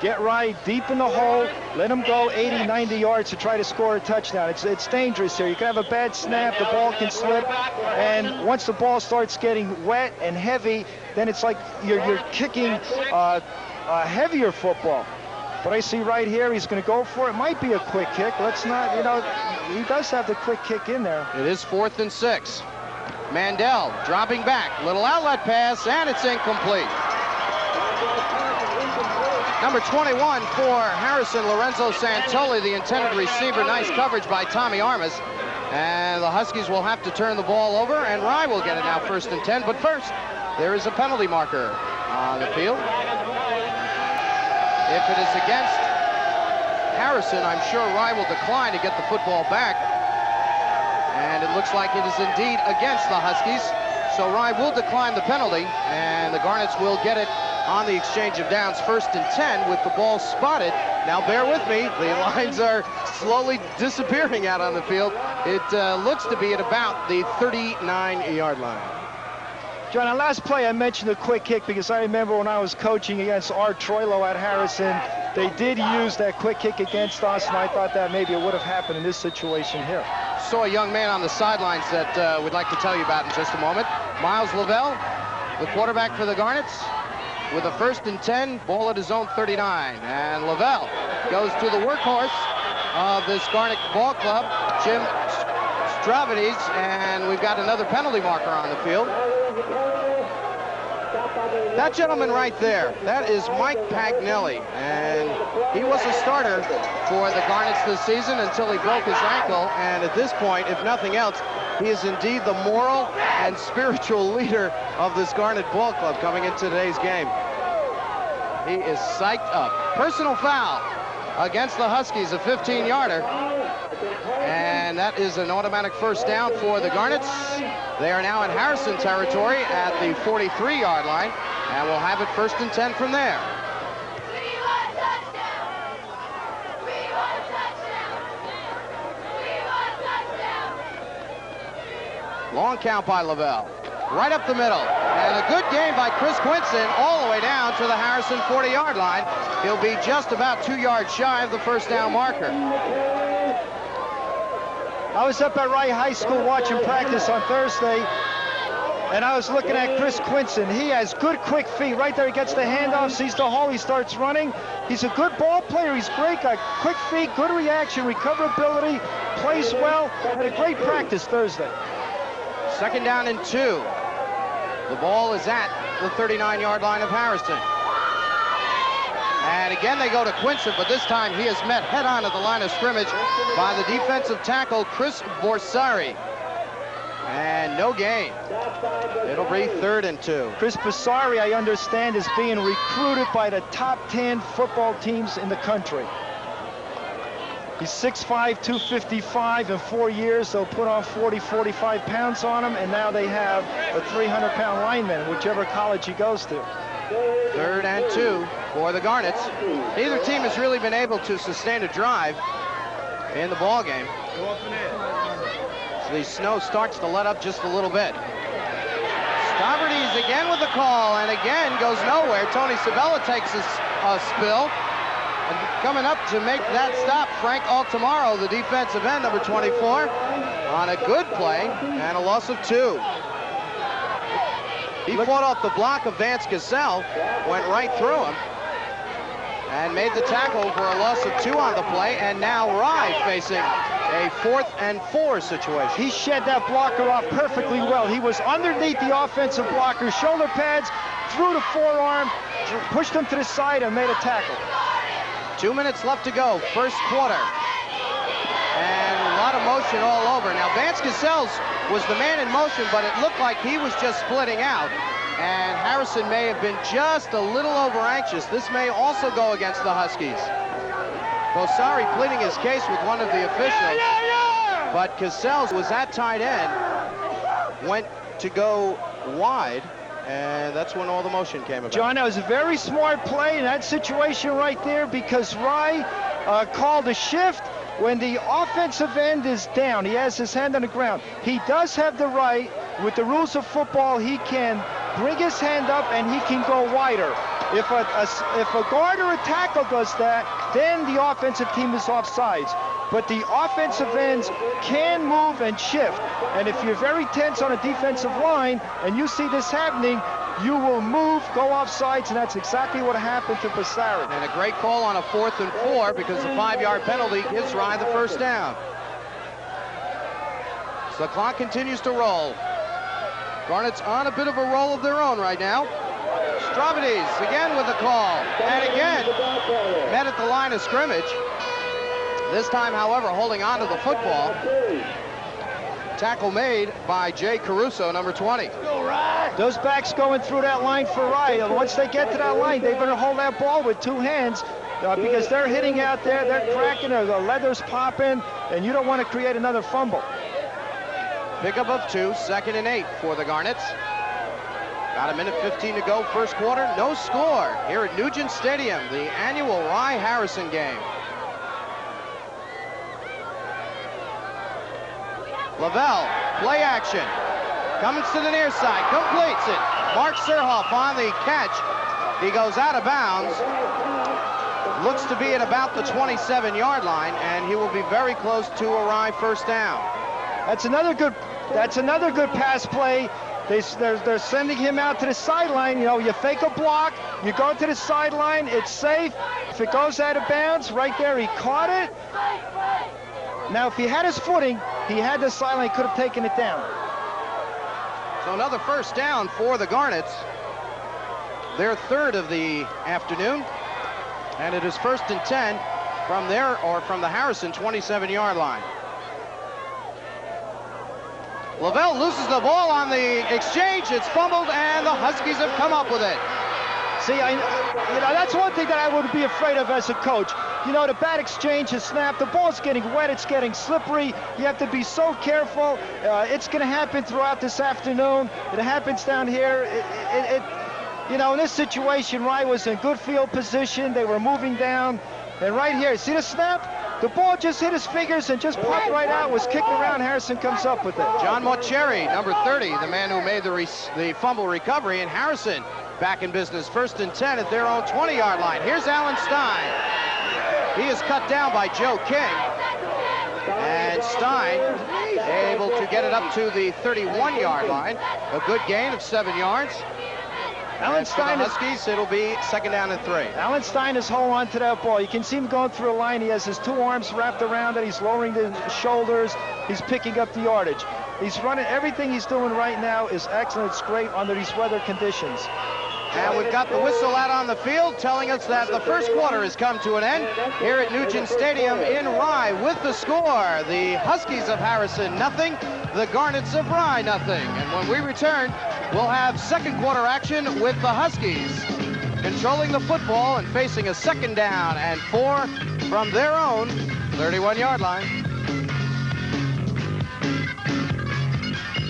get right deep in the hole, let him go 80, 90 yards to try to score a touchdown. It's dangerous here. You can have a bad snap, the ball can slip, and once the ball starts getting wet and heavy, then it's like you're kicking a heavier football. But I see right here, he's going to go for it. Might be a quick kick. Let's not, you know, he does have the quick kick in there. It is 4th and 6. Mandel dropping back. Little outlet pass, and it's incomplete. Number 21 for Harrison, Lorenzo Santoli, the intended receiver. Nice coverage by Tommy Armas. And the Huskies will have to turn the ball over, and Rye will get it now 1st and 10. But first, there is a penalty marker on the field. If it is against Harrison, I'm sure Rye will decline to get the football back. And it looks like it is indeed against the Huskies. So Rye will decline the penalty, and the Garnets will get it on the exchange of downs. 1st and 10 with the ball spotted. Now bear with me, the lines are slowly disappearing out on the field. It looks to be at about the 39-yard line. John, on last play I mentioned a quick kick because I remember when I was coaching against Art Troilo at Harrison, they did use that quick kick against us, and I thought that maybe it would have happened in this situation here. Saw a young man on the sidelines that we'd like to tell you about in just a moment. Miles Lavelle, the quarterback for the Garnets, with a 1st and 10, ball at his own 39. And Lavelle goes to the workhorse of this Garnet ball club, Jim Stravides, and we've got another penalty marker on the field. That gentleman right there, that is Mike Pagnelli, and he was a starter for the Garnets this season until he broke his ankle, and at this point, if nothing else, he is indeed the moral and spiritual leader of this Garnet ball club coming into today's game. He is psyched up. Personal foul against the Huskies, a 15-yarder. And that is an automatic first down for the Garnets. They are now in Harrison territory at the 43-yard line, and we'll have it 1st and 10 from there. Long count by Lavelle. Right up the middle. And a good game by Chris Quinson all the way down to the Harrison 40-yard line. He'll be just about 2 yards shy of the first down marker. I was up at Rye High School watching practice on Thursday, and I was looking at Chris Quinson. He has good quick feet. Right there, he gets the handoff, sees the hole, he starts running. He's a good ball player. He's great, got quick feet, good reaction, recoverability, plays well. Had a great practice Thursday. 2nd down and 2. The ball is at the 39-yard line of Harrison. And again, they go to Quinson, but this time he is met head-on at the line of scrimmage by the defensive tackle, Chris Borsari. And no gain. It'll be 3rd and 2. Chris Borsari, I understand, is being recruited by the top 10 football teams in the country. He's 6'5", 255. In 4 years, they'll put on 40, 45 pounds on him, and now they have a 300-pound lineman, whichever college he goes to. 3rd and 2 for the Garnets. Neither team has really been able to sustain a drive in the ball game. So the snow starts to let up just a little bit. Stavrdes again with the call, and again goes nowhere. Tony Sabella takes a spill. And coming up to make that stop, Frank Altamaro, the defensive end, number 24, on a good play and a loss of 2. He fought off the block of Vance Cassell, went right through him, and made the tackle for a loss of 2 on the play, and now Rye facing a 4th and 4 situation. He shed that blocker off perfectly well. He was underneath the offensive blocker, shoulder pads, threw the forearm, pushed him to the side, and made a tackle. 2 minutes left to go, first quarter. And a lot of motion all over. Now, Vance Cassell was the man in motion, but it looked like he was just splitting out. And Harrison may have been just a little over anxious. This may also go against the Huskies. Borsari pleading his case with one of the officials. But Cassell was at tight end, went to go wide, and that's when all the motion came about. John, that was a very smart play in that situation right there, because Rye called a shift when the offensive end is down. He has his hand on the ground. He does have the right, with the rules of football, he can bring his hand up and he can go wider. If a guard or a tackle does that, then the offensive team is offsides. But the offensive ends can move and shift. And if you're very tense on a defensive line and you see this happening, you will move, go offsides, and that's exactly what happened to Borsari. And a great call on a 4th and 4, because the 5-yard penalty gives Rye the first down. So the clock continues to roll. Garnet's on a bit of a roll of their own right now. Stravides again with the call, and again met at the line of scrimmage. This time, however, holding on to the football. Tackle made by Jay Caruso, number 20. Those backs going through that line for Rye. Once they get to that line, they better hold that ball with 2 hands because they're hitting out there, they're cracking, the leather's popping, and you don't want to create another fumble. Pickup of 2, 2nd and 8 for the Garnets. About 1:15 to go, first quarter. No score here at Nugent Stadium, the annual Rye-Harrison game. Lavelle, play action. Cummins to the near side, completes it. Mark Surhoff on the catch. He goes out of bounds. Looks to be at about the 27-yard line, and he will be very close to a Rye first down. That's another good pass play. They're sending him out to the sideline. You know, you fake a block, you go to the sideline, it's safe. If it goes out of bounds, right there, he caught it. Now, if he had his footing, he had the sideline, he could have taken it down. So another first down for the Garnets. Their third of the afternoon. And it is 1st and 10 from the Harrison 27-yard line. Lavelle loses the ball on the exchange. It's fumbled, and the Huskies have come up with it. See, that's one thing that I would be afraid of as a coach. You know, the bad exchange is snapped. The ball's getting wet. It's getting slippery. You have to be so careful. It's going to happen throughout this afternoon. It happens down here. You know, in this situation, Rye was in good field position. They were moving down. And right here, see the snap? The ball just hit his fingers and just popped right out, was kicked around. Harrison comes up with it. John Morcherry, number 30, the man who made the fumble recovery, and Harrison back in business. 1st and 10 at their own 20-yard line. Here's Alan Stein. He is cut down by Joe King. And Stein able to get it up to the 31-yard line. A good gain of 7 yards. Alan Stein, for the Huskies, it'll be 2nd down and 3. Alan Stein is holding on to that ball. You can see him going through a line. He has his 2 arms wrapped around it. He's lowering the shoulders. He's picking up the yardage. He's running. Everything he's doing right now is excellent. It's great under these weather conditions. And we've got the whistle out on the field telling us that the first quarter has come to an end here at Nugent Stadium in Rye. With the score, the Huskies of Harrison, 0. The Garnets of Rye, 0. And when we return, we'll have second quarter action with the Huskies controlling the football and facing a 2nd down and 4 from their own 31-yard line.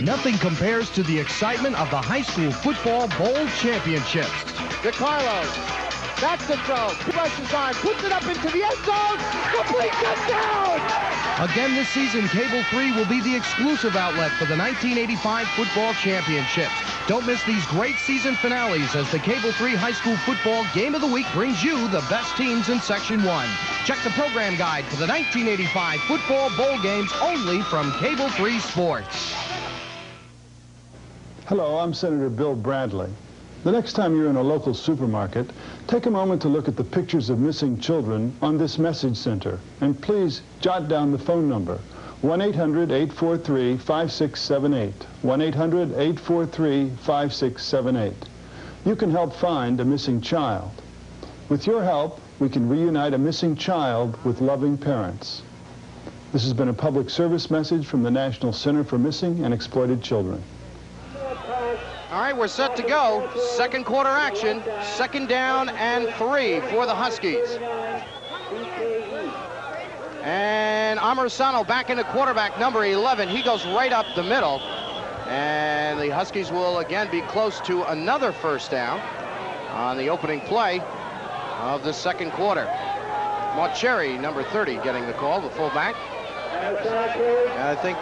Nothing compares to the excitement of the high school football bowl championships. DeCarlo, that's the throw. He rushes on, puts it up into the end zone. Complete touchdown! Again this season, Cable 3 will be the exclusive outlet for the 1985 football championships. Don't miss these great season finales as the Cable 3 High School Football Game of the Week brings you the best teams in Section 1. Check the program guide for the 1985 football bowl games only from Cable 3 Sports. Hello, I'm Senator Bill Bradley. The next time you're in a local supermarket, take a moment to look at the pictures of missing children on this message center. And please jot down the phone number, 1-800-843-5678, 1-800-843-5678. You can help find a missing child. With your help, we can reunite a missing child with loving parents. This has been a public service message from the National Center for Missing and Exploited Children. All right, we're set to go. Second quarter action. 2nd down and 3 for the Huskies. And Amarsano back into quarterback number 11. He goes right up the middle. And the Huskies will again be close to another first down on the opening play of the second quarter. Morcherry, number 30, getting the call, the fullback. And I think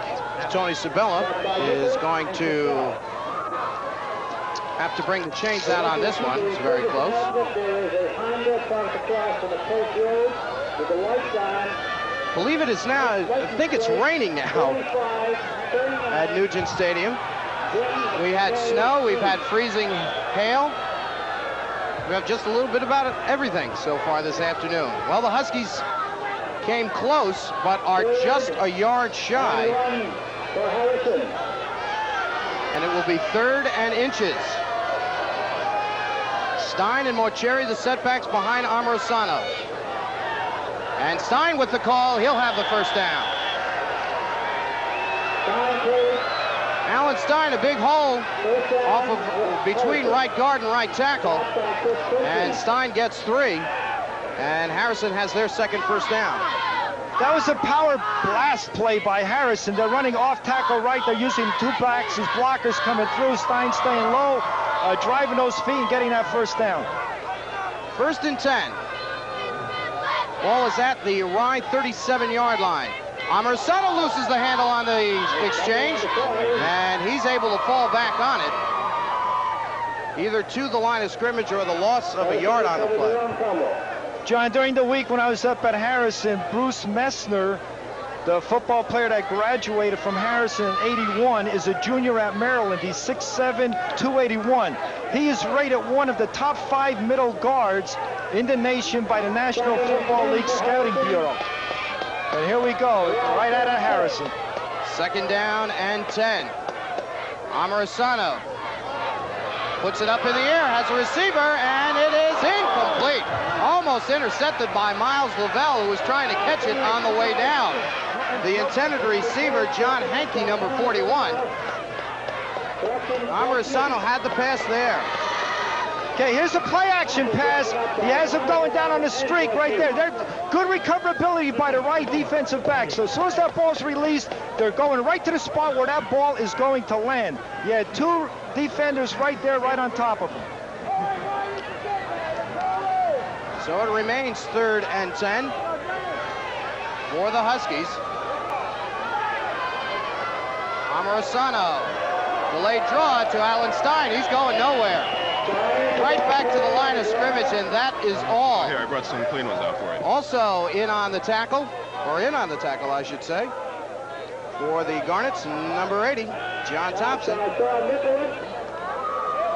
Tony Sabella is going to have to bring the chains out on this one. It's very close. Believe it is now, I think it's raining now at Nugent Stadium. We had snow, we've had freezing hail. We have just a little bit about everything so far this afternoon. Well, the Huskies came close, but are just a yard shy. And it will be 3rd and inches. Stein and Morcherry, the setbacks behind Amorosano. And Stein with the call. He'll have the first down. Alan Stein, a big hole off of between right guard and right tackle. And Stein gets 3. And Harrison has their second first down. That was a power blast play by Harrison. They're running off tackle right. They're using 2 backs. His blockers coming through. Stein staying low, driving those feet and getting that first down. 1st and 10. Ball is at the Rye 37-yard line. Amarsano loses the handle on the exchange, and he's able to fall back on it, either to the line of scrimmage or the loss of a yard on the play. John, during the week when I was up at Harrison, Bruce Messner, the football player that graduated from Harrison in '81, is a junior at Maryland. He's 6'7", 281. He is rated one of the top 5 middle guards in the nation by the National Football League Scouting Bureau. And here we go, right out of Harrison. 2nd down and 10. Amarsano puts it up in the air, has a receiver, and it is incomplete. Almost intercepted by Miles Lavelle, who was trying to catch it on the way down. The intended receiver, John Hankey, number 41. Amarsano had the pass there. Okay, here's a play-action pass. He has him going down on the streak right there. Good recoverability by the right defensive back. So as soon as that ball's released, they're going right to the spot where that ball is going to land. You had 2 defenders right there, right on top of him. So it remains 3rd and 10 for the Huskies. Amarsano, delayed draw to Alan Stein. He's going nowhere. Right back to the line of scrimmage, and that is all. Here, I brought some clean ones out for you. Also in on the tackle, I should say, for the Garnets, number 80, John Thompson.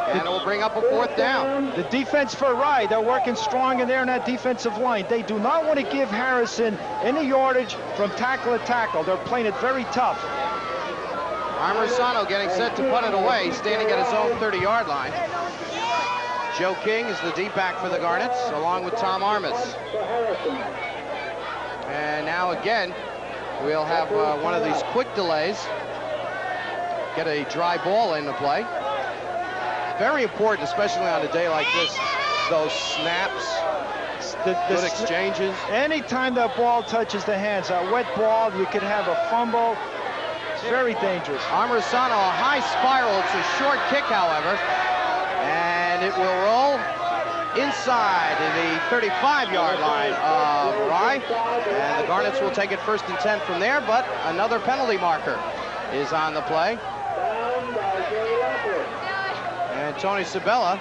And it will bring up a 4th down. The defense for Rye, they're working strong in there in that defensive line. They do not want to give Harrison any yardage from tackle to tackle. They're playing it very tough. Amarsano getting set to punt it away, standing at his own 30-yard line. Joe King is the deep back for the Garnets, along with Tom Armas. And now again, we'll have one of these quick delays. Get a dry ball into play. Very important, especially on a day like this. Those snaps, good exchanges. Anytime that ball touches the hands, a wet ball, you could have a fumble. It's very dangerous. Amarsano, a high spiral. It's a short kick, however. And it will roll inside the 35-yard line of Rye. And the Garnets will take it 1st and 10 from there, but another penalty marker is on the play. And Tony Sabella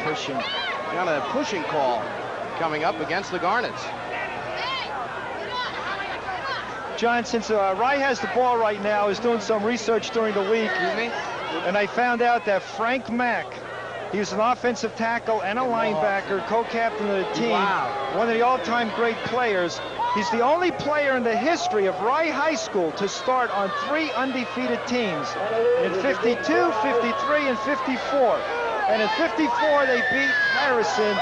got a pushing call coming up against the Garnets. John, since Rye has the ball right now, is doing some research during the week. Excuse me? And I found out that Frank Mack, he was an offensive tackle and a linebacker, co-captain of the team, one of the all-time great players. He's the only player in the history of Rye High School to start on 3 undefeated teams, in 52, 53, and 54. And in 54, they beat Harrison.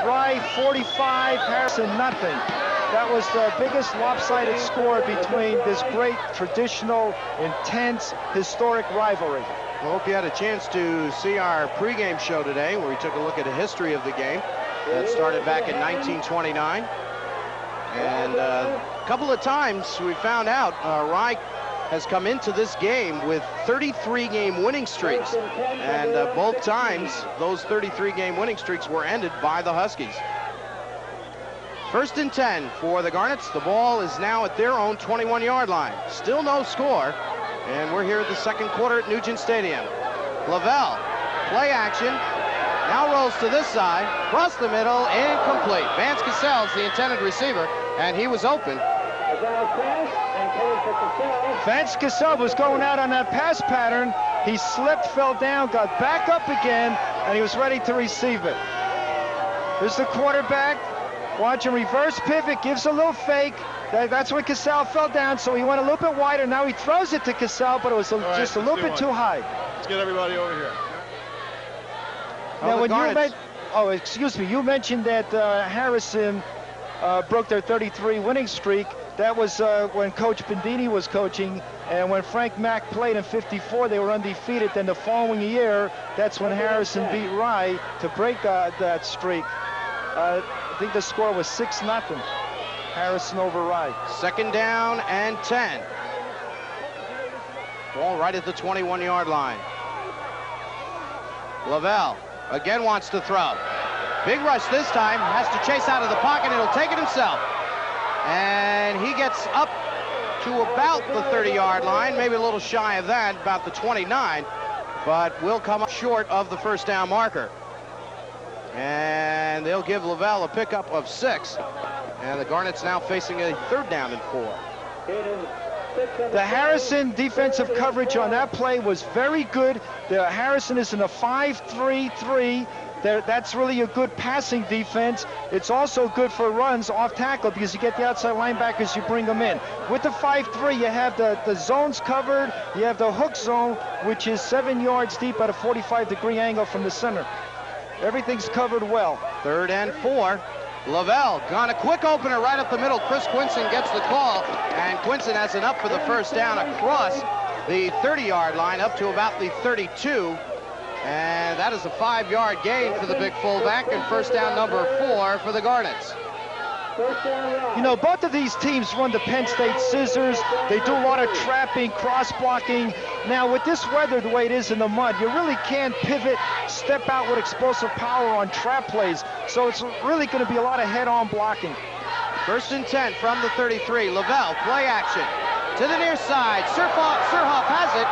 Rye 45, Harrison nothing. That was the biggest lopsided score between this great, traditional, intense, historic rivalry. I hope you had a chance to see our pregame show today, where we took a look at the history of the game that started back in 1929. And a couple of times we found out Rye has come into this game with 33-game winning streaks. And both times, those 33-game winning streaks were ended by the Huskies. 1st and 10 for the Garnets. The ball is now at their own 21-yard line. Still no score. And we're here at the 2nd quarter at Nugent Stadium. Lavelle, play action. Now rolls to this side. Across the middle, incomplete. Vance Cassell's the intended receiver, and he was open. Vance Cassell was going out on that pass pattern. He slipped, fell down, got back up again, and he was ready to receive it. There's the quarterback. Watch him reverse pivot, gives a little fake. That's when Cassell fell down, so he went a little bit wider. Now he throws it to Cassell, but it was just a little bit too high. Let's get everybody over here. Now, when you mentioned that Harrison broke their 33 winning streak. That was when Coach Bendini was coaching, and when Frank Mack played in 54, they were undefeated. Then the following year, that's when Harrison beat Rye to break that streak. I think the score was 6-0. Harrison over Rye. 2nd down and 10. Ball right at the 21-yard line. Lavelle again wants to throw. Big rush this time. Has to chase out of the pocket. He'll take it himself. And he gets up to about the 30-yard line, maybe a little shy of that, about the 29, but will come up short of the first down marker. And they'll give Lavelle a pickup of 6. And the Garnets now facing a 3rd down and 4. The Harrison defensive coverage on that play was very good. The Harrison is in a 5-3-3. That's really a good passing defense. It's also good for runs off tackle because you get the outside linebackers, you bring them in. With the 5-3, you have the zones covered. You have the hook zone, which is 7 yards deep at a 45-degree angle from the center. Everything's covered well. 3rd and 4. Lavelle got a quick opener right up the middle. Chris Quinson gets the call, and Quinson has enough for the first down across the 30-yard line up to about the 32. And that is a 5-yard gain for the big fullback, and first down number 4 for the Garnets. You know, both of these teams run the Penn State scissors. They do a lot of trapping, cross-blocking. Now, with this weather the way it is in the mud, you really can't pivot, step out with explosive power on trap plays. So it's really going to be a lot of head-on blocking. 1st and 10 from the 33. Lavelle, play action to the near side. Surhoff has it.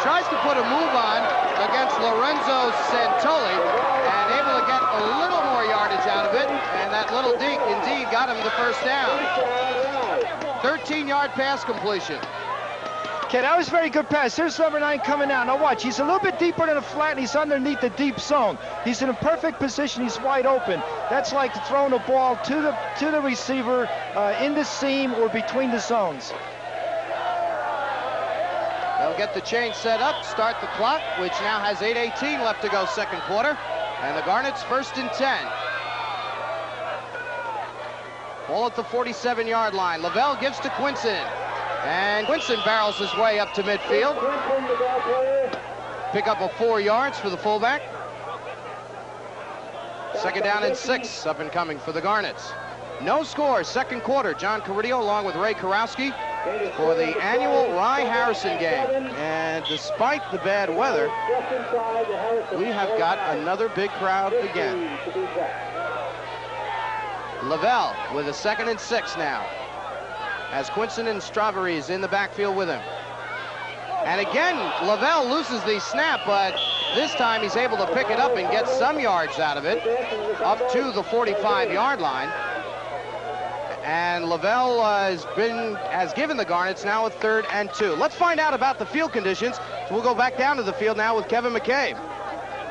Tries to put a move on against Lorenzo Santoli and able to get a little more yardage out of it, and that little deke indeed got him the first down. 13-yard pass completion. Okay, that was a very good pass. Here's number 9 coming out. Now watch, he's a little bit deeper than a flat, and he's underneath the deep zone. He's in a perfect position. He's wide open. That's like throwing a ball to the receiver in the seam or between the zones. They'll get the chain set up, start the clock, which now has 8:18 left to go, 2nd quarter. And the Garnets 1st and 10. Ball at the 47-yard line. Lavelle gives to Quinson. And Quinson barrels his way up to midfield. Pick up of 4 yards for the fullback. 2nd down and 6 up and coming for the Garnets. No score, 2nd quarter. John Caridio along with Ray Karowski for the annual Rye Harrison game. And despite the bad weather, we have got another big crowd again. Lavelle with a 2nd and 6 now, as Quinson and Strawberry is in the backfield with him. And again, Lavelle loses the snap, but this time he's able to pick it up and get some yards out of it, up to the 45-yard line. And Lavelle has given the Garnets now a 3rd and 2. Let's find out about the field conditions. So we'll go back down to the field now with Kevin McCabe.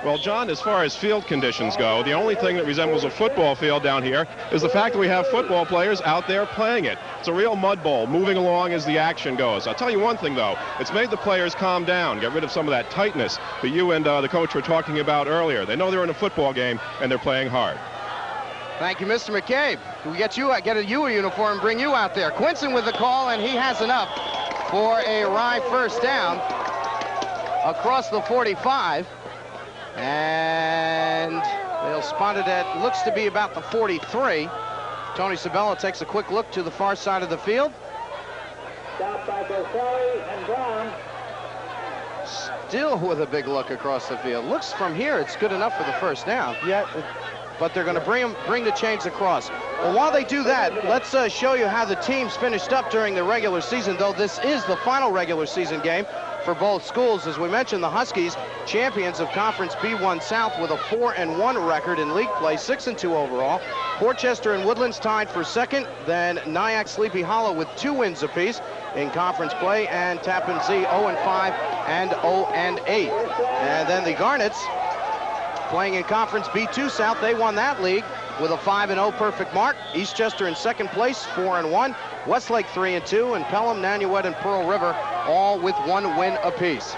Well, John, as far as field conditions go, the only thing that resembles a football field down here is the fact that we have football players out there playing it. It's a real mud bowl, moving along as the action goes. I'll tell you one thing, though. It's made the players calm down, get rid of some of that tightness that you and the coach were talking about earlier. They know they're in a football game, and they're playing hard. Thank you, Mr. McCabe. We get a uniform and bring you out there. Quinson with the call, and he has enough for a Rye first down across the 45. And they'll spot it at, looks to be about the 43. Tony Sabella takes a quick look to the far side of the field. Stopped by Boselli and Brown. Still with a big look across the field. Looks from here, it's good enough for the first down. Yeah. But they're going to bring the chains across. Well, while they do that, let's show you how the teams finished up during the regular season, though this is the final regular season game for both schools. As we mentioned, the Huskies, champions of Conference B1 South with a 4-1 record in league play, 6-2 overall. Portchester and Woodlands tied for 2nd, then Nyack Sleepy Hollow with 2 wins apiece in conference play, and Tappan Zee 0-5 and 0-8. And then the Garnets, playing in Conference B2 South, they won that league with a 5-0 perfect mark. Eastchester in 2nd place, 4-1. Westlake 3-2, and Pelham, Nanuet, and Pearl River all with 1 win apiece.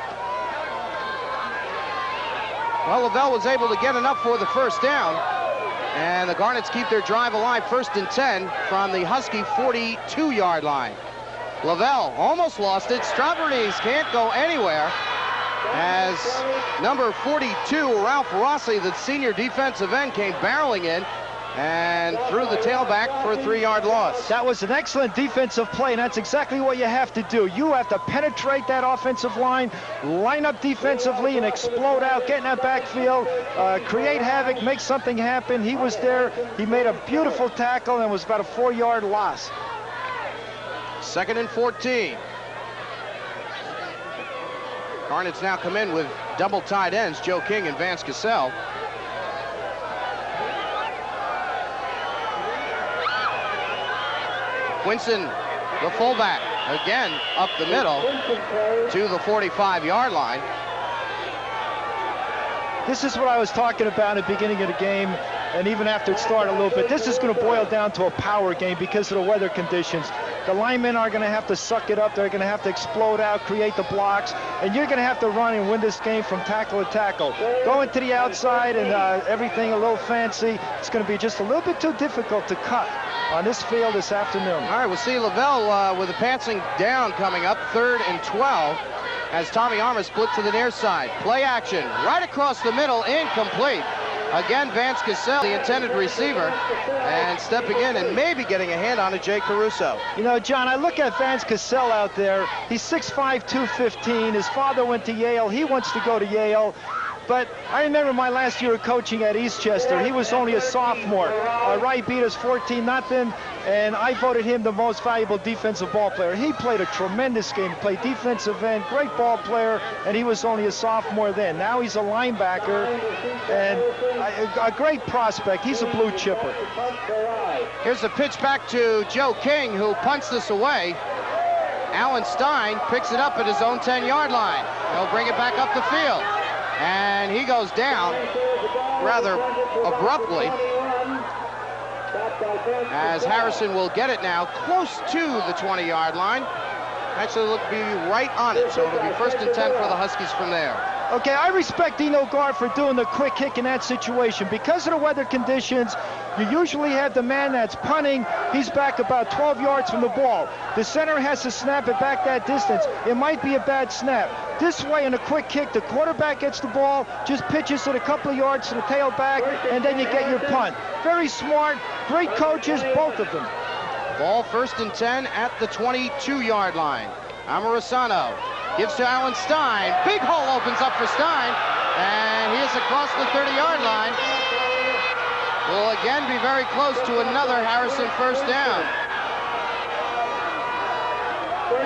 Well, Lavelle was able to get enough for the first down, and the Garnets keep their drive alive, 1st and 10 from the Husky 42-yard line. Lavelle almost lost it. Strawberries can't go anywhere, as number 42, Ralph Rossi, the senior defensive end, came barreling in and threw the tailback for a 3-yard loss. That was an excellent defensive play, and that's exactly what you have to do. You have to penetrate that offensive line, line up defensively, and explode out, get in that backfield, create havoc, make something happen. He was there. He made a beautiful tackle, and it was about a 4-yard loss. 2nd and 14. Garnets now come in with double tight ends, Joe King and Vance Cassell. Quinson, the fullback, again up the middle to the 45-yard line. This is what I was talking about at the beginning of the game, and even after it started a little bit. This is going to boil down to a power game because of the weather conditions. The linemen are going to have to suck it up. They're going to have to explode out, create the blocks, and you're going to have to run and win this game from tackle to tackle. Going to the outside and everything a little fancy, it's going to be just a little bit too difficult to cut on this field this afternoon. All right, we'll see Lavelle with a passing down coming up, 3rd and 12, as Tommy Armour split to the near side. Play action, right across the middle, incomplete. Again, Vance Cassell, the intended receiver, and stepping in and maybe getting a hand on it, Jay Caruso. You know, John, I look at Vance Cassell out there. He's 6'5", 215. His father went to Yale. He wants to go to Yale. But I remember my last year of coaching at Eastchester. He was only a sophomore. Wright beat us 14-0, and I voted him the most valuable defensive ball player. He played a tremendous game, played defensive end, great ball player, and he was only a sophomore then. Now he's a linebacker and a great prospect. He's a blue chipper. Here's the pitch back to Joe King, who punts this away. Alan Stein picks it up at his own 10-yard line. He'll bring it back up the field. And he goes down rather abruptly, as Harrison will get it now close to the 20-yard line. Actually, look, be right on it, so it'll be 1st and 10 for the Huskies from there. Okay, I respect Dino Gar for doing the quick kick in that situation. Because of the weather conditions, you usually have the man that's punting. He's back about 12 yards from the ball. The center has to snap it back that distance. It might be a bad snap. This way, in a quick kick, the quarterback gets the ball, just pitches it a couple of yards to the tailback, and then you get your punt. Very smart, great coaches, both of them. Ball 1st and 10 at the 22-yard line. Amorosano gives to Alan Stein. Big hole opens up for Stein, and he is across the 30-yard line. Will again be very close to another Harrison 1st down.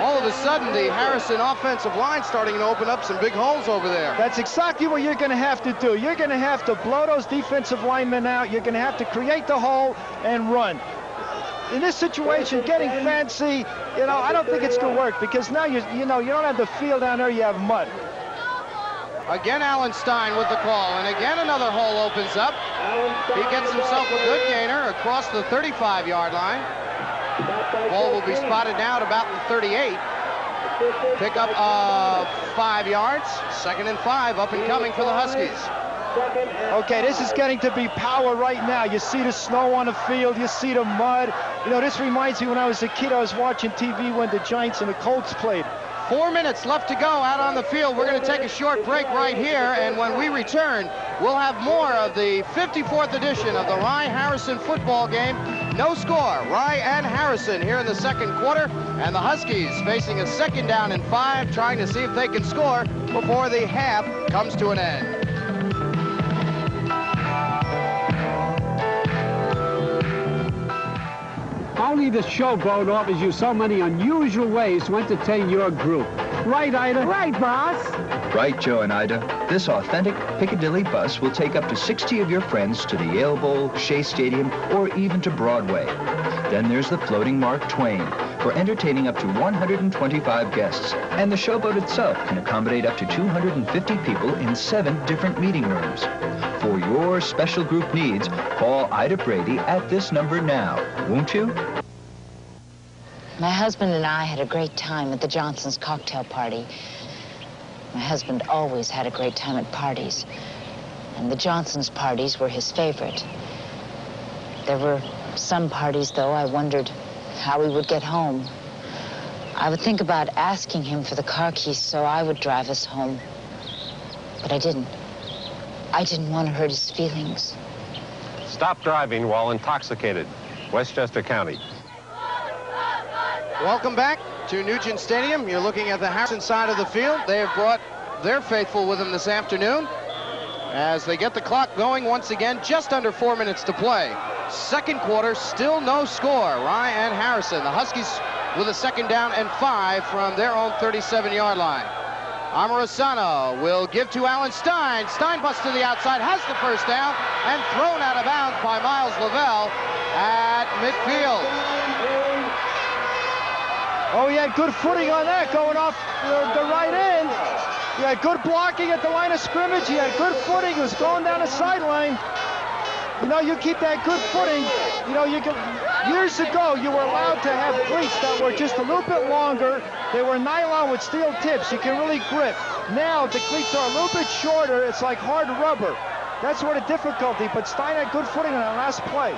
All of a sudden, the Harrison offensive line starting to open up some big holes over there. That's exactly what you're going to have to do. You're going to have to blow those defensive linemen out. You're going to have to create the hole and run. In this situation, getting fancy, you know, I don't think it's going to work, because now you don't have the field down there, you have mud. Again, Alan Stein with the call, and again another hole opens up. He gets himself a good gainer across the 35-yard line. Ball will be spotted now at about the 38. Pick up 5 yards. 2nd and 5, up and coming for the Huskies. Okay, this is getting to be power right now. You see the snow on the field, you see the mud. You know, this reminds me when I was a kid, I was watching TV when the Giants and the Colts played. 4 minutes left to go out on the field. We're going to take a short break right here, and when we return, we'll have more of the 54th edition of the Rye-Harrison football game. No score, Rye and Harrison here in the 2nd quarter, and the Huskies facing a 2nd down and 5, trying to see if they can score before the half comes to an end. Only the showboat offers you so many unusual ways to entertain your group. Right, Ida? Right, boss. Right, Joe and Ida. This authentic Piccadilly bus will take up to 60 of your friends to the Yale Bowl, Shea Stadium, or even to Broadway. Then there's the floating Mark Twain for entertaining up to 125 guests. And the showboat itself can accommodate up to 250 people in 7 different meeting rooms. For your special group needs, call Ida Brady at this number now, won't you? My husband and I had a great time at the Johnsons' cocktail party. My husband always had a great time at parties, and the Johnsons' parties were his favorite. There were some parties, though, I wondered how we would get home. I would think about asking him for the car keys so I would drive us home, but I didn't. I didn't want to hurt his feelings. Stop driving while intoxicated. Westchester County. Welcome back to Nugent Stadium. You're looking at the Harrison side of the field. They have brought their faithful with them this afternoon as they get the clock going once again. Just under 4 minutes to play. 2nd quarter, still no score. Rye and Harrison. The Huskies with a 2nd down and 5 from their own 37-yard line. Amorosano will give to Alan Stein. Stein busts to the outside, has the 1st down, and thrown out of bounds by Miles Lavelle at midfield. Oh, he had good footing on that, going off the right end. He had good blocking at the line of scrimmage. He had good footing. He was going down the sideline. You know, you keep that good footing. You know, years ago, you were allowed to have cleats that were just a little bit longer. They were nylon with steel tips. You can really grip. Now, the cleats are a little bit shorter. It's like hard rubber. That's where the difficulty, but Stein had good footing on that last play.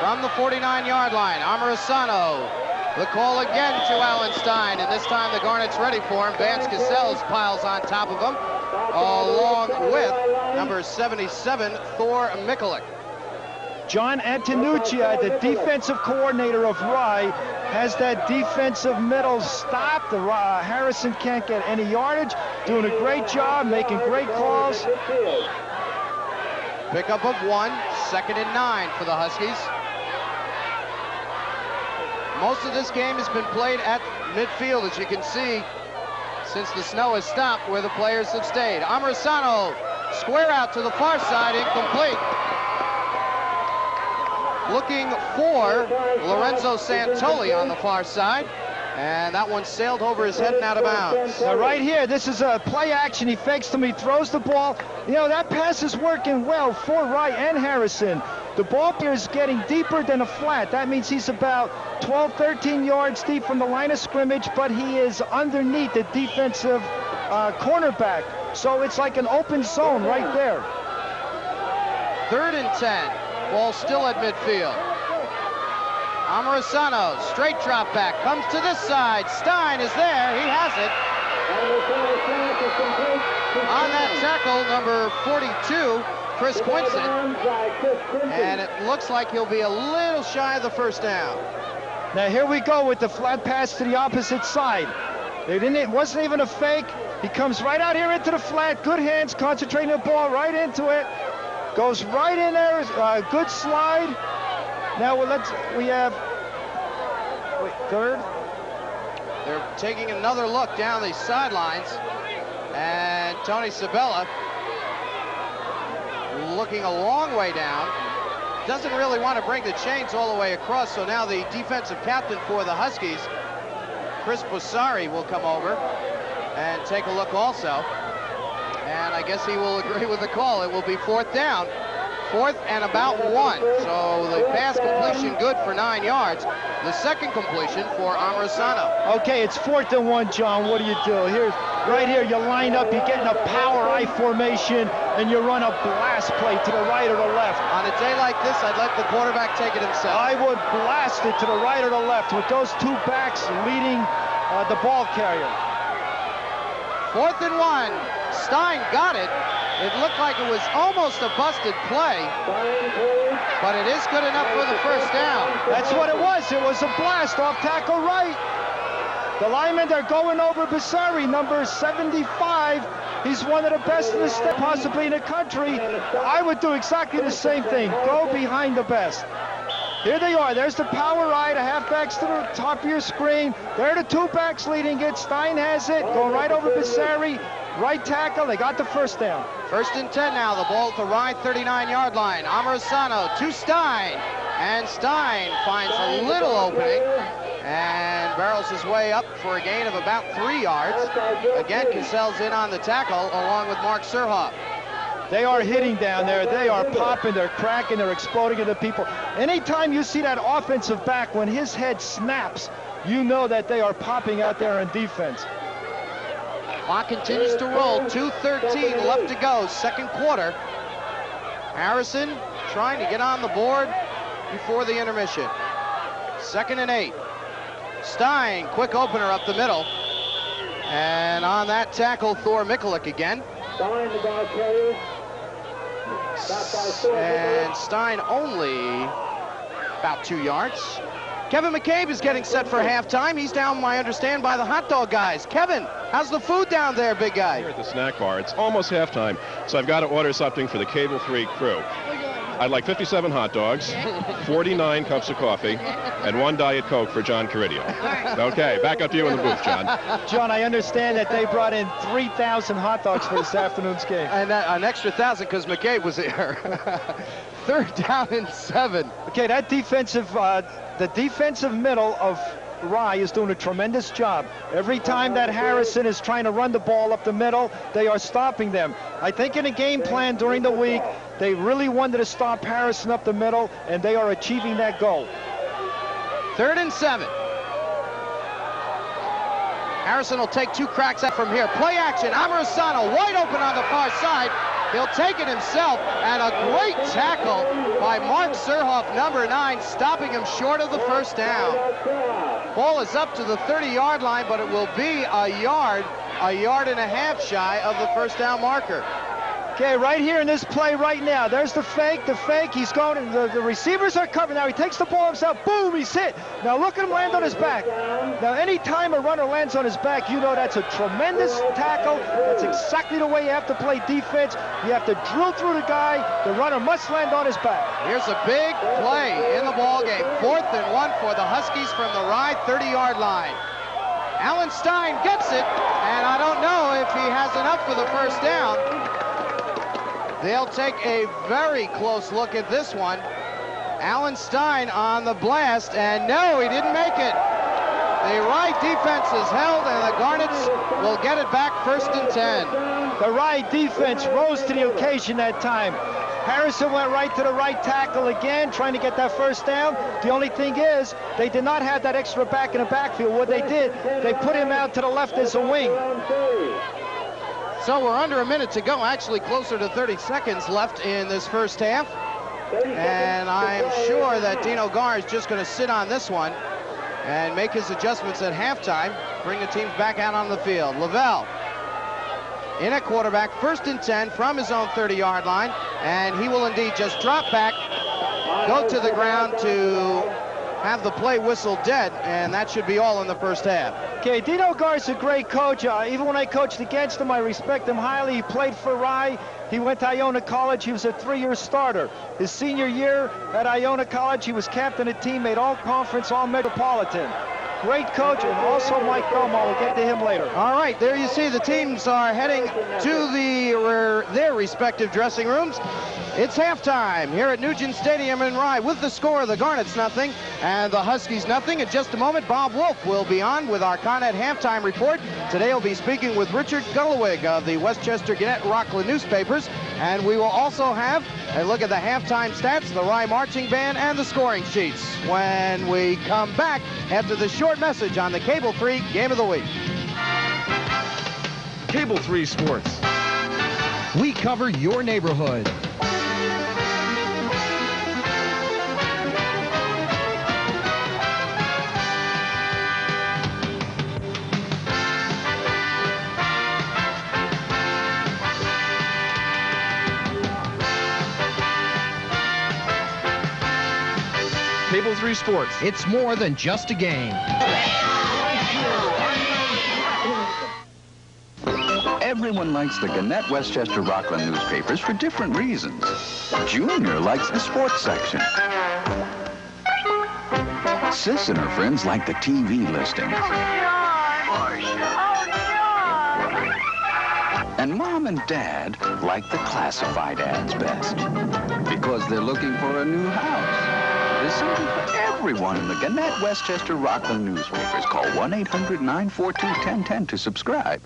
From the 49-yard line, Amorosano. The call again to Alan Stein, and this time the Garnets ready for him. Vance Cassels piles on top of him, along with number 77, Thor Mikulik. John Antonucci, the defensive coordinator of Rye, has that defensive middle stopped. Harrison can't get any yardage. Doing a great job, making great calls. Pickup of 1, 2nd and 9 for the Huskies. Most of this game has been played at midfield, as you can see, since the snow has stopped where the players have stayed. Amorosano, square out to the far side, incomplete. Looking for Lorenzo Santoli on the far side, and that one sailed over his head and out of bounds. Now right here, this is a play action. He fakes to me, throws the ball. You know, that pass is working well for Rye and Harrison. The ball here is getting deeper than a flat. That means he's about 12, 13 yards deep from the line of scrimmage, but he is underneath the defensive cornerback. So it's like an open zone right there. 3rd and 10. Ball still at midfield. Amorosano, straight drop back, comes to this side. Stein is there, he has it. On that tackle, number 42, Chris Quinson. And it looks like he'll be a little shy of the 1st down. Now here we go with the flat pass to the opposite side. It wasn't even a fake. He comes right out here into the flat. Good hands, concentrating the ball right into it. Goes right in there, good slide. Now we have 3rd. They're taking another look down the sidelines. And Tony Sabella, looking a long way down, doesn't really want to bring the chains all the way across. So now the defensive captain for the Huskies, Chris Bossari, will come over and take a look also. And I guess he will agree with the call. It will be 4th down. 4th and about 1. So the pass completion good for 9 yards. The 2nd completion for Amorosano. Okay, it's 4th and 1, John. What do you do? Right here, you line up, you get in a power I formation, and you run a blast play to the right or the left. On a day like this, I'd let the quarterback take it himself. I would blast it to the right or the left with those 2 backs leading the ball carrier. 4th and 1. Stein got it. It looked like it was almost a busted play, but it is good enough for the 1st down. That's what it was. It was a blast off tackle right. The linemen, they're going over Bossari, number 75. He's one of the best in the state, possibly in the country. I would do exactly the same thing. Go behind the best. Here they are. There's the power right, a halfbacks to the top of your screen. There are the 2 backs leading it. Stein has it. Going right over Bossari. Right tackle. They got the 1st down. 1st and 10 now. The ball at the Rye 39-yard line. Amorosano to Stein. And Stein finds a little opening and barrels his way up for a gain of about 3 yards. Again, Cassell's in on the tackle along with Mark Surhoff. They are hitting down there. They are popping, they're cracking, they're exploding into people. Anytime you see that offensive back, when his head snaps, you know that they are popping out there in defense. Clock continues to roll. 2:13 left to go, 2nd quarter. Harrison trying to get on the board before the intermission. 2nd and 8. Stein, quick opener up the middle. And on that tackle, Thor Mikulik again. Stein, the ball carrier. And Stein only about 2 yards. Kevin McCabe is getting set for halftime. He's down, I understand, by the hot dog guys. Kevin, how's the food down there, big guy? Here at the snack bar. It's almost halftime, so I've got to order something for the Cable 3 crew. I'd like 57 hot dogs, 49 cups of coffee, and 1 Diet Coke for John Caridio. Okay, back up to you in the booth, John. John, I understand that they brought in 3,000 hot dogs for this afternoon's game. And an extra 1,000 because McCabe was here. 3rd down and 7. Okay, that defensive, the defensive middle of Rye is doing a tremendous job. Every time that Harrison is trying to run the ball up the middle, they are stopping them. I think in a game plan during the week, they really wanted to stop Harrison up the middle, and they are achieving that goal. 3rd and 7. Harrison will take 2 cracks out from here. Play action. Amarasano wide open on the far side. He'll take it himself, and a great tackle by Mark Surhoff, number 9, stopping him short of the first down. Ball is up to the 30-yard line, but it will be a yard and a half shy of the first down marker. Okay, right here in this play right now, there's the fake, he's going, the receivers are covered. Now he takes the ball himself, boom, he's hit. Now look at him land on his back. Now any time a runner lands on his back, you know that's a tremendous tackle. That's exactly the way you have to play defense. You have to drill through the guy. The runner must land on his back. Here's a big play in the ball game. 4th and 1 for the Huskies from the Rye 30-yard line. Alan Stein gets it, and I don't know if he has enough for the first down. They'll take a very close look at this one. Alan Stein on the blast, and no, he didn't make it. The Rye defense is held, and the Garnets will get it back 1st and 10. The Rye defense rose to the occasion that time. Harrison went right to the right tackle again, trying to get that first down. The only thing is, they did not have that extra back in the backfield. What they did, they put him out to the left as a wing. So we're under a minute to go, actually closer to 30 seconds left in this first half. And I'm sure that Dino Gar is just going to sit on this one and make his adjustments at halftime, bring the teams back out on the field. Lavelle in at quarterback, 1st and 10 from his own 30-yard line, and he will indeed just drop back, go to the ground to have the play whistle dead, and that should be all in the first half. Okay, Dino Gar's a great coach. Even when I coached against him, I respect him highly. He played for Rye. He went to Iona College. He was a 3-year starter. His senior year at Iona College, he was captain of the team, made all-conference, all-metropolitan. Great coach, and also Mike Belmo. We'll get to him later. All right, there you see the teams are heading to their respective dressing rooms. It's halftime here at Nugent Stadium in Rye with the score, the Garnets nothing and the Huskies nothing. In just a moment, Bob Wolf will be on with our Con Ed halftime report. Today he'll be speaking with Richard Gullowig of the Westchester Gannett Rockland newspapers, and we will also have a look at the halftime stats, the Rye marching band, and the scoring sheets when we come back after the short message on the Cable 3 Game of the Week. Cable 3 Sports. We cover your neighborhood. Cable 3 Sports. It's more than just a game. Everyone likes the Gannett Westchester Rockland newspapers for different reasons. Junior likes the sports section. Sis and her friends like the TV listings. And Mom and Dad like the classified ads best because they're looking for a new house. There's something for everyone in the Gannett Westchester Rockland newspapers. Call 1-800-942-1010 to subscribe.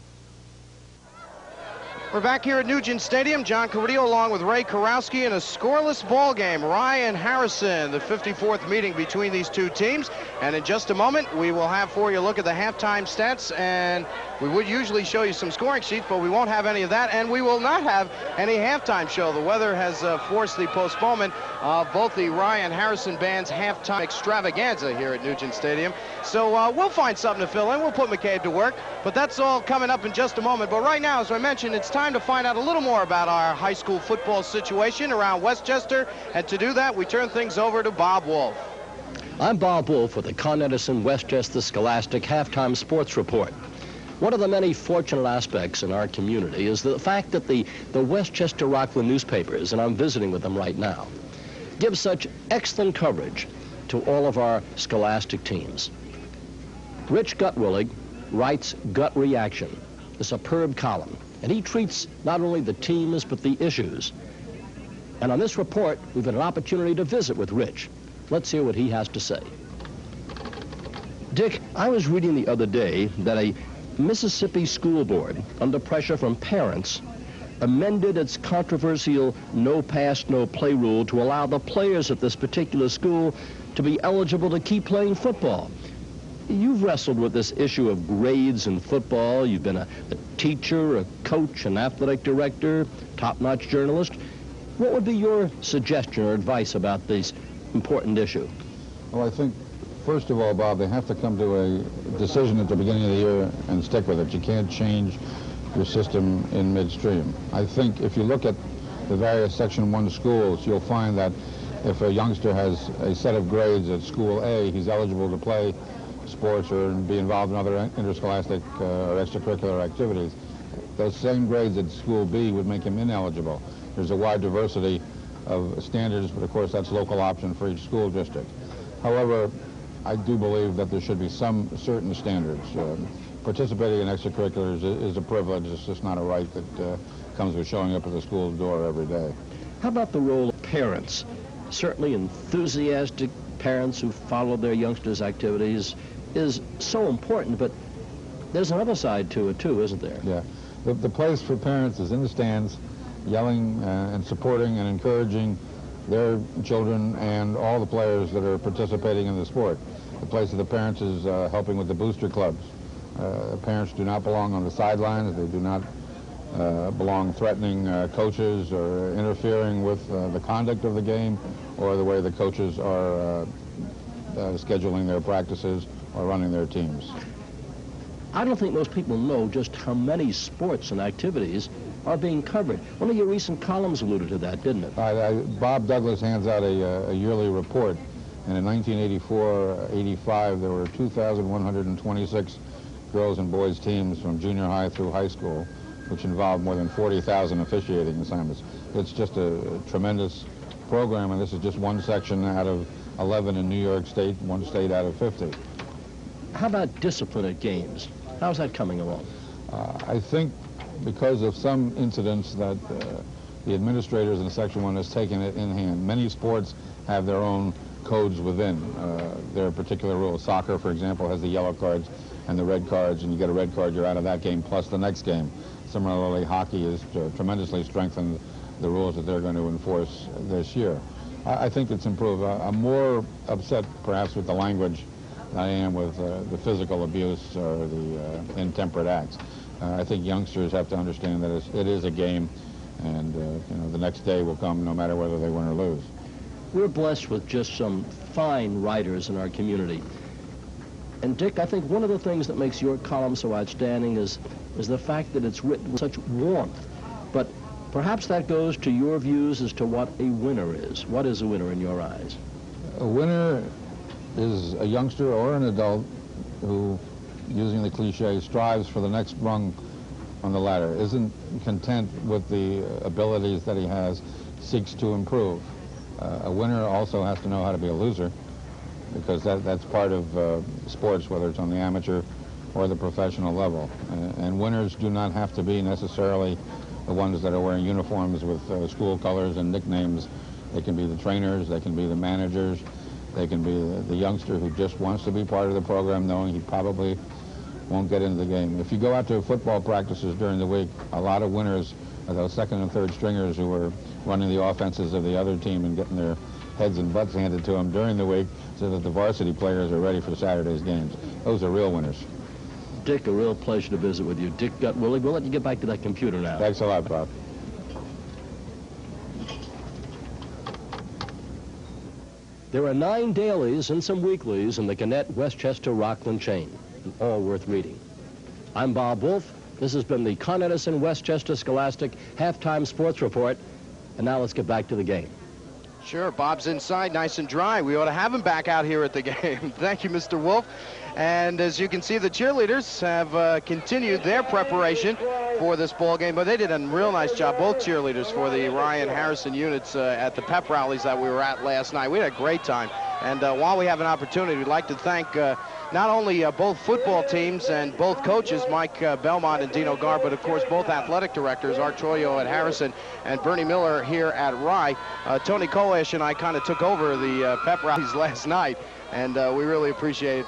We're back here at Nugent Stadium. John Caridio along with Ray Karowski in a scoreless ball game. Rye and Harrison, the 54th meeting between these two teams. And in just a moment, we will have for you a look at the halftime stats. And we would usually show you some scoring sheets, but we won't have any of that. And we will not have any halftime show. The weather has forced the postponement of both the Rye and Harrison band's halftime extravaganza here at Nugent Stadium. So we'll find something to fill in. We'll put McCabe to work. But that's all coming up in just a moment. But right now, as I mentioned, it's time to find out a little more about our high school football situation around Westchester. And to do that, we turn things over to Bob Wolf. I'm Bob Wolf with the Con Edison Westchester Scholastic Halftime Sports Report. One of the many fortunate aspects in our community is the fact that the Westchester Rockland newspapers, and I'm visiting with them right now, give such excellent coverage to all of our scholastic teams. Rich Gutwillig writes Gut Reaction, a superb column, and he treats not only the teams but the issues. And on this report, we've had an opportunity to visit with Rich. Let's hear what he has to say. Dick, I was reading the other day that a Mississippi school board, under pressure from parents, amended its controversial no pass, no play rule to allow the players at this particular school to be eligible to keep playing football. You've wrestled with this issue of grades in football. You've been a teacher, a coach, an athletic director, top-notch journalist. What would be your suggestion or advice about this important issue? Well, I think, first of all, Bob, they have to come to a decision at the beginning of the year and stick with it. You can't change your system in midstream. I think if you look at the various Section 1 schools, you'll find that if a youngster has a set of grades at School A, he's eligible to play sports or be involved in other interscholastic or extracurricular activities. Those same grades at School B would make him ineligible. There's a wide diversity of standards, but of course that's local option for each school district. However, I do believe that there should be some certain standards. Participating in extracurriculars is a privilege. It's just not a right that comes with showing up at the school door every day. How about the role of parents? Certainly enthusiastic parents who follow their youngsters' activities is so important, but there's another side to it too, isn't there? Yeah. The place for parents is in the stands, yelling and supporting and encouraging their children and all the players that are participating in the sport. The place of the parents is helping with the booster clubs. Parents do not belong on the sidelines. They do not belong threatening coaches or interfering with the conduct of the game or the way the coaches are scheduling their practices or running their teams. I don't think most people know just how many sports and activities are being covered. One of your recent columns alluded to that, didn't it? Bob Douglas hands out a yearly report, and in 1984-85 there were 2,126 girls and boys teams from junior high through high school, which involved more than 40,000 officiating assignments. It's just a tremendous program, and this is just one section out of 11 in New York State, one state out of 50. How about discipline at games? How's that coming along? I think because of some incidents that the administrators in Section 1 has taken it in hand. Many sports have their own codes within their particular rules. Soccer, for example, has the yellow cards and the red cards, and you get a red card, you're out of that game, plus the next game. Similarly, hockey has tremendously strengthened the rules that they're going to enforce this year. I think it's improved. I'm more upset, perhaps, with the language than I am with the physical abuse or the intemperate acts. I think youngsters have to understand that it is a game, and you know, the next day will come no matter whether they win or lose. We're blessed with just some fine writers in our community. And Dick, I think one of the things that makes your column so outstanding is the fact that it's written with such warmth. But perhaps that goes to your views as to what a winner is. What is a winner in your eyes? A winner is a youngster or an adult who, using the cliche, strives for the next rung on the ladder, isn't content with the abilities that he has, seeks to improve. A winner also has to know how to be a loser, because that's part of sports, whether it's on the amateur or the professional level. And winners do not have to be necessarily the ones that are wearing uniforms with school colors and nicknames. They can be the trainers, they can be the managers, they can be the youngster who just wants to be part of the program, knowing he probably won't get into the game. If you go out to football practices during the week, a lot of winners are those second and third stringers who are running the offenses of the other team and getting their heads and butts handed to them during the week so that the varsity players are ready for Saturday's games. Those are real winners. Dick, a real pleasure to visit with you. Dick Gutwillig, we'll let you get back to that computer now. Thanks a lot, Bob. There are 9 dailies and some weeklies in the Gannett Westchester Rockland chain, all worth reading. I'm Bob Wolf. This has been the Con Edison Westchester Scholastic Halftime Sports Report. And now let's get back to the game. Sure, Bob's inside, nice and dry. We ought to have him back out here at the game. Thank you, Mr. Wolf. And as you can see, the cheerleaders have continued their preparation for this ball game, but they did a real nice job, both cheerleaders for the Rye and Harrison units at the pep rallies that we were at last night. We had a great time. And while we have an opportunity, we'd like to thank not only both football teams and both coaches, Mike Belmont and Dino Gar, but of course both athletic directors, Art Troyo at Harrison and Bernie Miller here at Rye. Tony Koash and I kind of took over the pep rallies last night, and we really appreciate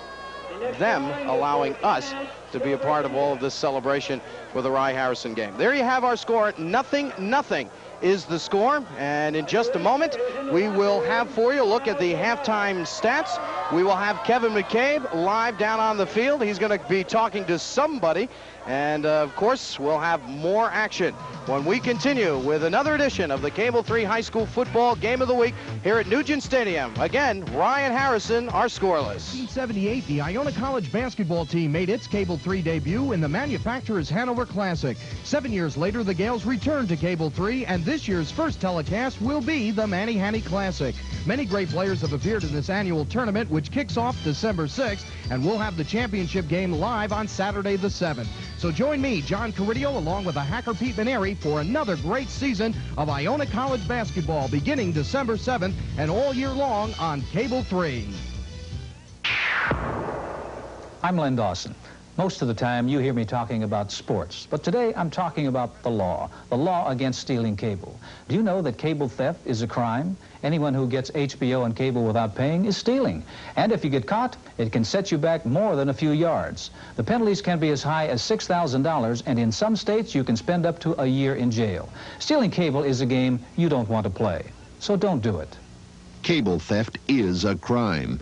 them allowing us to be a part of all of this celebration for the Rye-Harrison game. There you have our score. 0-0 is the score, and in just a moment we will have for you a look at the halftime stats. We will have Kevin McCabe live down on the field. He's going to be talking to somebody, and of course we'll have more action when we continue with another edition of the Cable 3 High School Football Game of the Week here at Nugent Stadium. Again, Rye and Harrison are scoreless. 1978, the Iona College basketball team made its Cable 3 debut in the manufacturer's Hanover Classic. 7 years later, the Gales returned to Cable 3, and this year's first telecast will be the Manny Hanny Classic. Many great players have appeared in this annual tournament, which kicks off December 6th, and we'll have the championship game live on Saturday the 7th. So join me, John Caridio, along with the hacker Pete Maneri, for another great season of Iona College basketball beginning December 7th and all year long on Cable 3. I'm Len Dawson. Most of the time you hear me talking about sports, but today I'm talking about the law against stealing cable. Do you know that cable theft is a crime? Anyone who gets HBO and cable without paying is stealing. And if you get caught, it can set you back more than a few yards. The penalties can be as high as $6,000, and in some states you can spend up to a year in jail. Stealing cable is a game you don't want to play, so don't do it. Cable theft is a crime.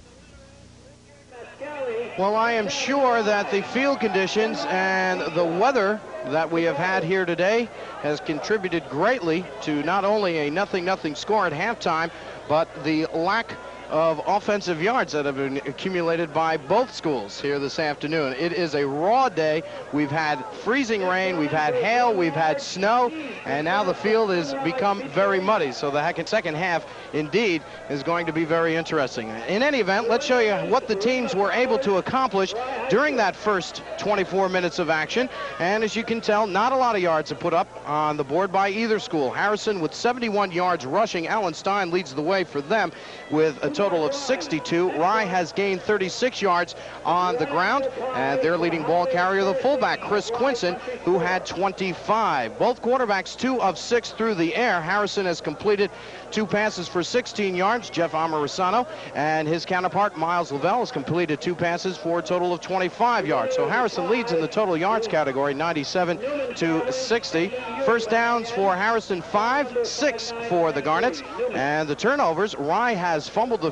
Well, I am sure that the field conditions and the weather that we have had here today has contributed greatly to not only a 0-0 score at halftime, but the lack of offensive yards that have been accumulated by both schools here this afternoon. It is a raw day. We've had freezing rain, we've had hail, we've had snow, and now the field has become very muddy. So the second half, indeed, is going to be very interesting. In any event, let's show you what the teams were able to accomplish during that first 24 minutes of action. And as you can tell, not a lot of yards are put up on the board by either school. Harrison with 71 yards rushing. Alan Stein leads the way for them with a total of 62. Rye has gained 36 yards on the ground, and their leading ball carrier, the fullback, Chris Quinson, who had 25. Both quarterbacks 2 of 6 through the air. Harrison has completed 2 passes for 16 yards. Jeff Amorisano and his counterpart, Miles Lavelle, has completed 2 passes for a total of 25 yards. So Harrison leads in the total yards category, 97-60. First downs for Harrison, 5, 6 for the Garnets. And the turnovers, Rye has fumbled the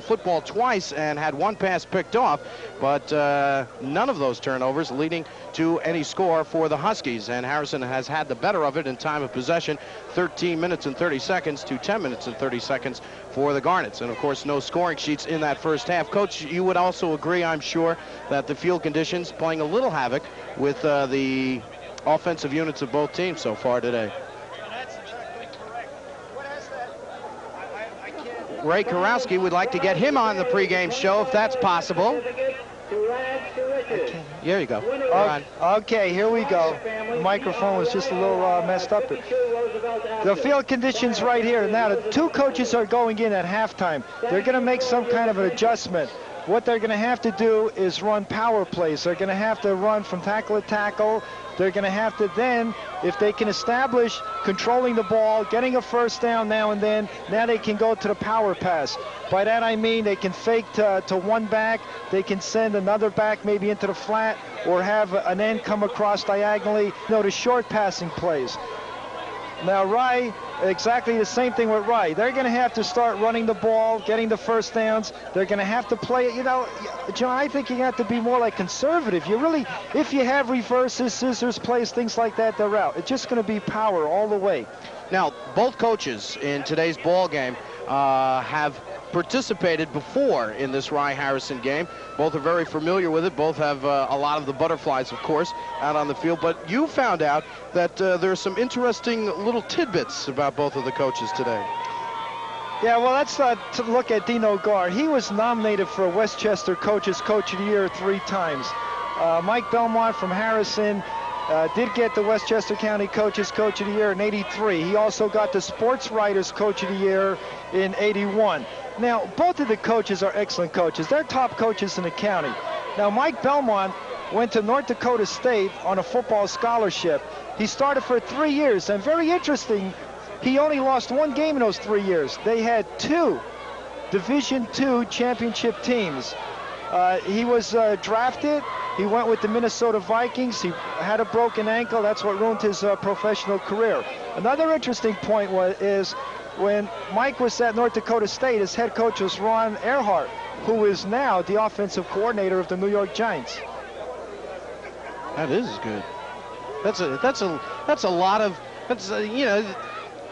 football twice and had 1 pass picked off, but none of those turnovers leading to any score for the Huskies. And Harrison has had the better of it in time of possession, 13 minutes and 30 seconds to 10 minutes and 30 seconds for the Garnets. And of course, no scoring sheets in that first half. Coach, you would also agree, I'm sure, that the field conditions playing a little havoc with the offensive units of both teams so far today. Ray Karowski would like to get him on the pregame show if that's possible. Here you go. Okay, here we go. The microphone was just a little messed up. The field conditions right here. Now, the 2 coaches are going in at halftime. They're going to make some kind of an adjustment. What they're going to have to do is run power plays. They're going to have to run from tackle to tackle. They're going to have to then, if they can establish controlling the ball, getting a first down now and then, now they can go to the power pass. By that I mean they can fake to one back, they can send another back maybe into the flat, or have an end come across diagonally, the short passing plays. Now Rye, exactly the same thing with Rye. They're going to have to start running the ball, getting the first downs. They're going to have to play it. John, I think you have to be more like conservative. If you have reverses, scissors plays, things like that, they're out. It's just going to be power all the way. Now, both coaches in today's ball game have participated before in this Rye-Harrison game. Both are very familiar with it. Both have a lot of the butterflies, of course, out on the field. But you found out that there are some interesting little tidbits about both of the coaches today. Yeah, well, let's to look at Dino Gar. He was nominated for Westchester Coaches Coach of the Year 3 times. Mike Belmont from Harrison did get the Westchester County Coaches Coach of the Year in '83. He also got the Sports Writers Coach of the Year in '81. Now, both of the coaches are excellent coaches. They're top coaches in the county. Now, Mike Belmont went to North Dakota State on a football scholarship. He started for 3 years, and very interesting, he only lost one game in those 3 years. They had 2 Division II championship teams. He was drafted. He went with the Minnesota Vikings. He had a broken ankle. That's what ruined his professional career. Another interesting point is when Mike was at North Dakota State, his head coach was Ron Earhart, who is now the offensive coordinator of the New York Giants. That is good. That's a lot of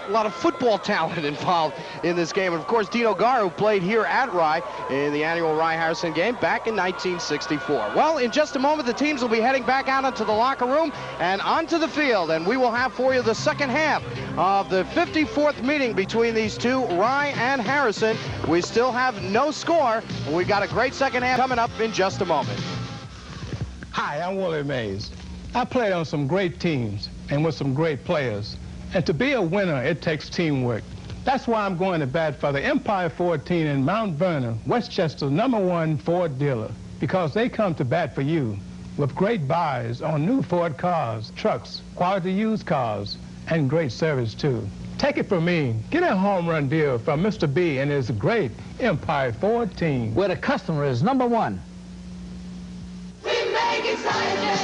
a lot of football talent involved in this game. And of course, Dino Gar, who played here at Rye in the annual Rye-Harrison game back in 1964. Well, in just a moment, the teams will be heading back out into the locker room and onto the field, and we will have for you the second half of the 54th meeting between these two, Rye and Harrison. We still have no score. We've got a great second half coming up in just a moment. Hi, I'm Willie Mays. I played on some great teams and with some great players. And to be a winner, it takes teamwork. That's why I'm going to bat for the Empire 14 in Mount Vernon, Westchester's #1 Ford dealer, because they come to bat for you with great buys on new Ford cars, trucks, quality used cars, and great service too. Take it from me. Get a home run deal from Mr. B and his great Empire 14. Where the customer is #1. We make excitement.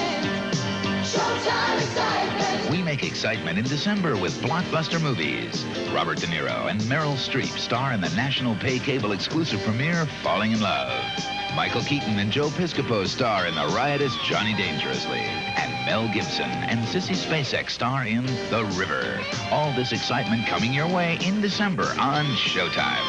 Showtime excitement. We make excitement in December with blockbuster movies. Robert De Niro and Meryl Streep star in the national pay cable exclusive premiere, Falling in Love. Michael Keaton and Joe Piscopo star in the riotous Johnny Dangerously. And Mel Gibson and Sissy Spacek star in The River. All this excitement coming your way in December on Showtime.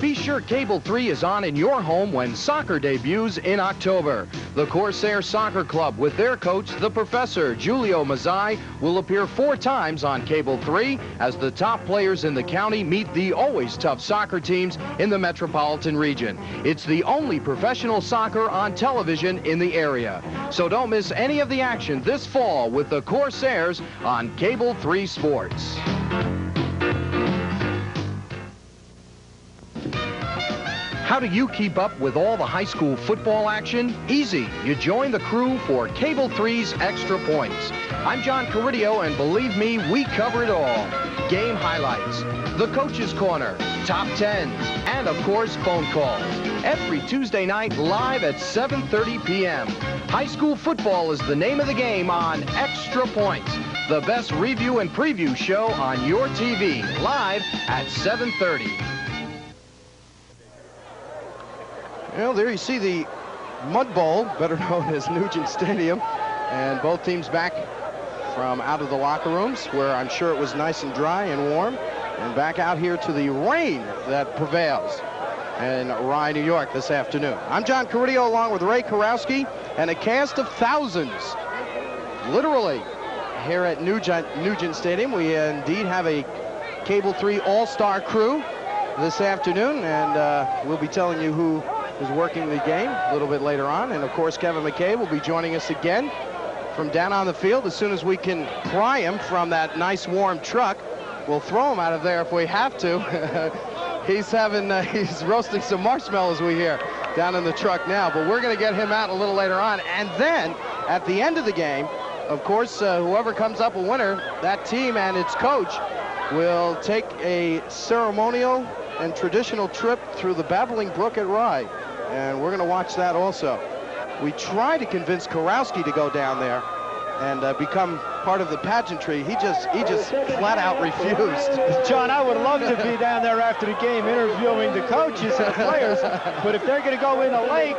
Be sure Cable 3 is on in your home when soccer debuts in October. The Corsair Soccer Club with their coach, the Professor, Giulio Mazzai, will appear 4 times on Cable 3 as the top players in the county meet the always tough soccer teams in the metropolitan region. It's the only professional soccer on television in the area. So don't miss any of the action this fall with the Corsairs on Cable 3 Sports. How do you keep up with all the high school football action? Easy. You join the crew for Cable 3's Extra Points. I'm John Caridio, and believe me, we cover it all. Game highlights, the Coach's Corner, top 10s, and of course, phone calls. Every Tuesday night live at 7:30 p.m. High school football is the name of the game on Extra Points, the best review and preview show on your TV, live at 7:30. Well, there you see the Mud Bowl, better known as Nugent Stadium, and both teams back from out of the locker rooms, where I'm sure it was nice and dry and warm, and back out here to the rain that prevails in Rye, New York this afternoon. I'm John Caridio along with Ray Karowski and a cast of thousands, literally, here at Nugent Stadium. We indeed have a Cable 3 All-Star crew this afternoon, and we'll be telling you who is working the game a little bit later on. And of course, Kevin McKay will be joining us again from down on the field as soon as we can pry him from that nice warm truck. We'll throw him out of there if we have to. He's roasting some marshmallows, we hear, down in the truck now, but we're going to get him out a little later on. And then at the end of the game, of course, whoever comes up a winner, that team and its coach will take a ceremonial and traditional trip through the Babbling Brook at Rye. And we're going to watch that also. We tried to convince Karowski to go down there and become part of the pageantry. He just flat out refused. John, I would love to be down there after the game interviewing the coaches and the players, but if they're going to go in a lake,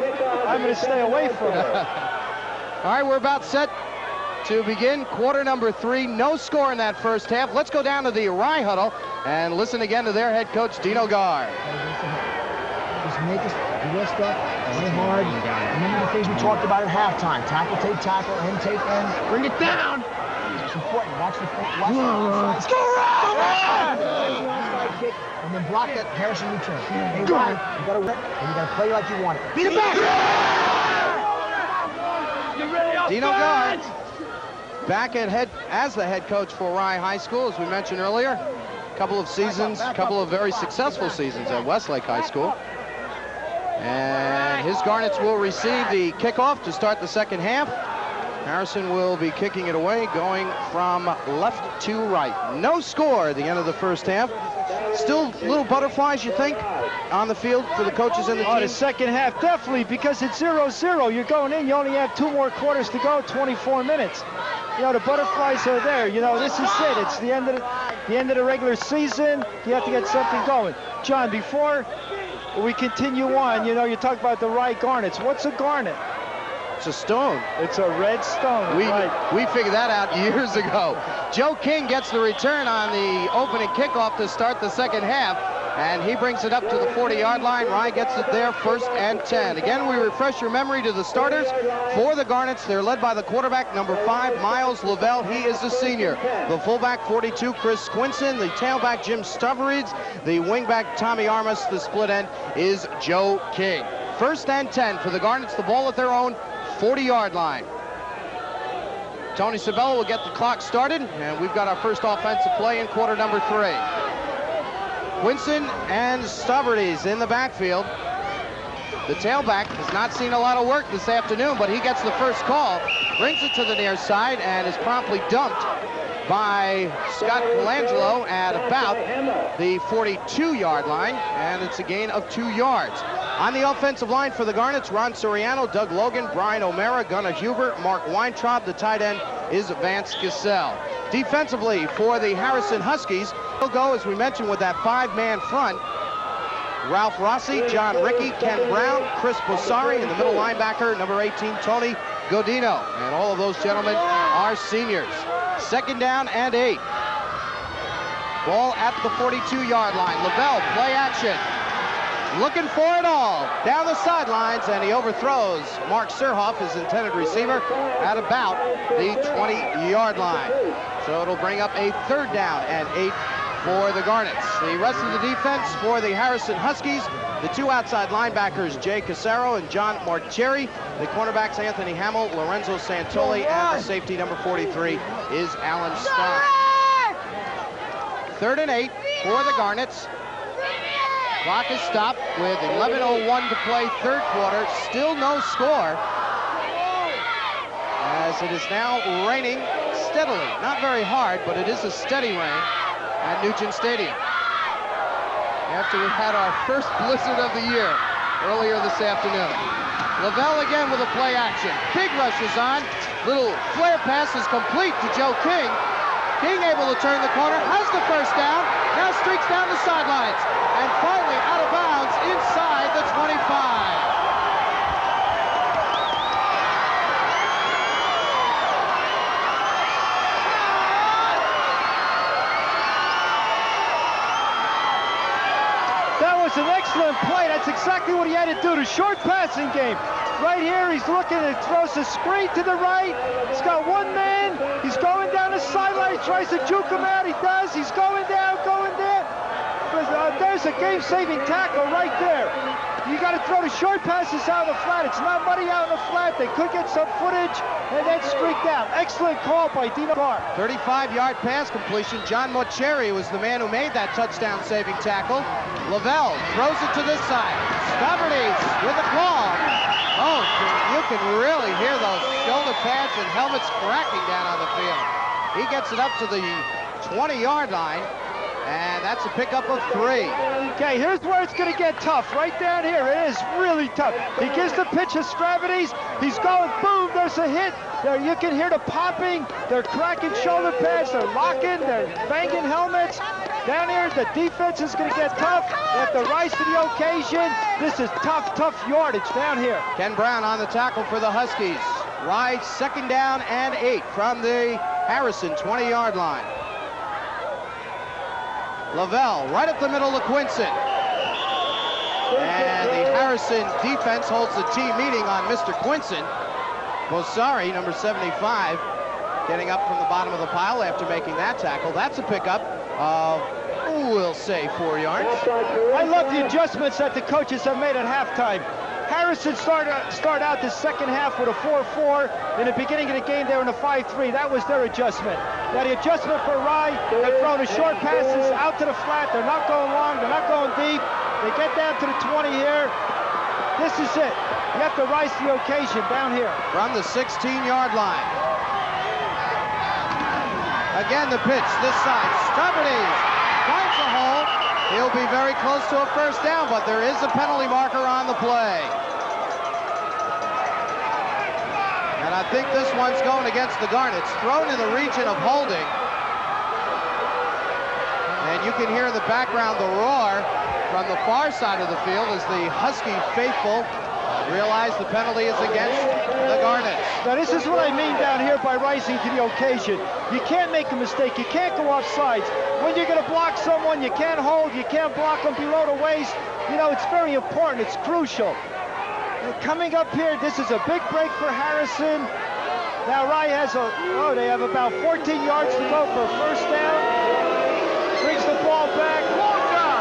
I'm going to stay away from it. All right, we're about set to begin quarter number 3. No score in that first half. Let's go down to the Rye huddle and listen again to their head coach, Dino Gar. Just make us do this stuff, play hard. Remember the things we talked about at halftime. Tackle, take tackle, end, take end. Bring it down. It's important. Watch the... Let's go, Rye! kick, and then block that Harrison return. Hey, Ryan, you gotta win, and you gotta play like you want it. Beat it back! Dino Guard, back as the head coach for Rye High School, as we mentioned earlier. A couple of seasons, a couple of very successful seasons at Westlake High School. And his Garnets will receive the kickoff to start the second half. Harrison will be kicking it away, going from left to right. No score at the end of the first half. Still little butterflies, you think, on the field for the coaches and the team? The second half, definitely, because it's 0-0. You're going in, you only have 2 more quarters to go, 24 minutes. You know, the butterflies are there. You know, this is it. It's the end of the regular season. You have to get something going. John, before we continue on, you know, you talk about the Rye Garnets. What's a garnet? It's a stone. It's a red stone. We figured that out years ago. Joe King gets the return on the opening kickoff to start the second half, and he brings it up to the 40-yard line. Rye gets it there, 1st and 10. Again, we refresh your memory to the starters for the Garnets. They're led by the quarterback, number 5, Miles Lavelle. He is a senior. The fullback, 42, Chris Quinson. The tailback, Jim Stuverids. The wingback, Tommy Armas. The split end is Joe King. 1st and 10 for the Garnets. The ball at their own 40-yard line. Tony Sabella will get the clock started, and we've got our first offensive play in quarter number 3. Quinson and Stuverids in the backfield. The tailback has not seen a lot of work this afternoon, but he gets the first call, brings it to the near side, and is promptly dumped by Scott Colangelo at about the 42-yard line, and it's a gain of 2 yards. On the offensive line for the Garnets, Ron Soriano, Doug Logan, Brian O'Mara, Gunnar Huber, Mark Weintraub. The tight end is Vance Cassell. Defensively for the Harrison Huskies, we'll go, as we mentioned, with that 5-man front. Ralph Rossi, John Rickey, Ken Brown, Chris Bossari, and the middle linebacker, number 18, Tony Godino. And all of those gentlemen are seniors. 2nd down and 8. Ball at the 42-yard line. Lavelle, play action. Looking for it all. Down the sidelines, and he overthrows Mark Surhoff, his intended receiver, at about the 20-yard line. So it'll bring up a 3rd down and 8 for the Garnets. The rest of the defense for the Harrison Huskies, the 2 outside linebackers, Jay Casero and John Marcheri. The cornerbacks, Anthony Hamill, Lorenzo Santoli, and the safety, number 43, is Alan Stein. 3rd and 8 for the Garnets. Clock is stopped with 11:01 to play, 3rd quarter. Still no score, as it is now raining steadily. Not very hard, but it is a steady rain at Nugent Stadium. After we've had our first blizzard of the year earlier this afternoon. Lavelle again with a play action. Big rush is on. Little flare pass is complete to Joe King. King able to turn the corner, has the first down, now streaks down the sidelines, and finally out of bounds inside the 25. That was an excellent play. That's exactly what he had to do. The short passing game. Right here, he's looking and throws a screen to the right. He's got 1 man. He's going down the sideline. He tries to juke him out. He does. He's going down, going there. There's a game-saving tackle right there. You got to throw the short passes out of the flat. It's not muddy out in the flat. They could get some footage and then streak down. Excellent call by Dino Carr. 35-yard pass completion. John Marcheri was the man who made that touchdown-saving tackle. Lavelle throws it to this side. Stuverids with a call. Oh, you can really hear those shoulder pads and helmets cracking down on the field. He gets it up to the 20-yard line, and that's a pickup of 3. Okay, here's where it's going to get tough. Right down here, it is really tough. He gives the pitch to Stravades. He's going, boom, there's a hit. There, you can hear the popping. They're cracking shoulder pads. They're locking. They're banging helmets. Down here, the defense is going to get tough. They have to rise to the occasion. This is tough yardage down here. Ken Brown on the tackle for the Huskies. Rye, 2nd down and 8 from the Harrison 20-yard line. Lavelle right up the middle to Quinson. And the Harrison defense holds the team meeting on Mr. Quinson. Bossari, number 75, getting up from the bottom of the pile after making that tackle. That's a pickup of We'll say 4 yards. I love the adjustments that the coaches have made at halftime. Harrison started out the second half with a 4-4. In the beginning of the game, they were in a 5-3. That was their adjustment. Now the adjustment for Rye, they're throwing the short passes out to the flat. They're not going long. They're not going deep. They get down to the 20 here. This is it. You have to rise to the occasion down here. From the 16-yard line. Again, the pitch this side. Stubberties finds a hole. He'll be very close to a first down, but there is a penalty marker on the play. And I think this one's going against the Garnets. Thrown in the region of holding. And you can hear in the background the roar from the far side of the field as the Husky faithful realize the penalty is against the Garnets. Now this is what I mean down here by rising to the occasion. You can't make a mistake. You can't go off sides. When you're going to block someone, you can't hold. You can't block them below the waist. You know, it's very important. It's crucial. And coming up here, this is a big break for Harrison. Now Rye has they have about 14 yards to go for a first down. Brings the ball back.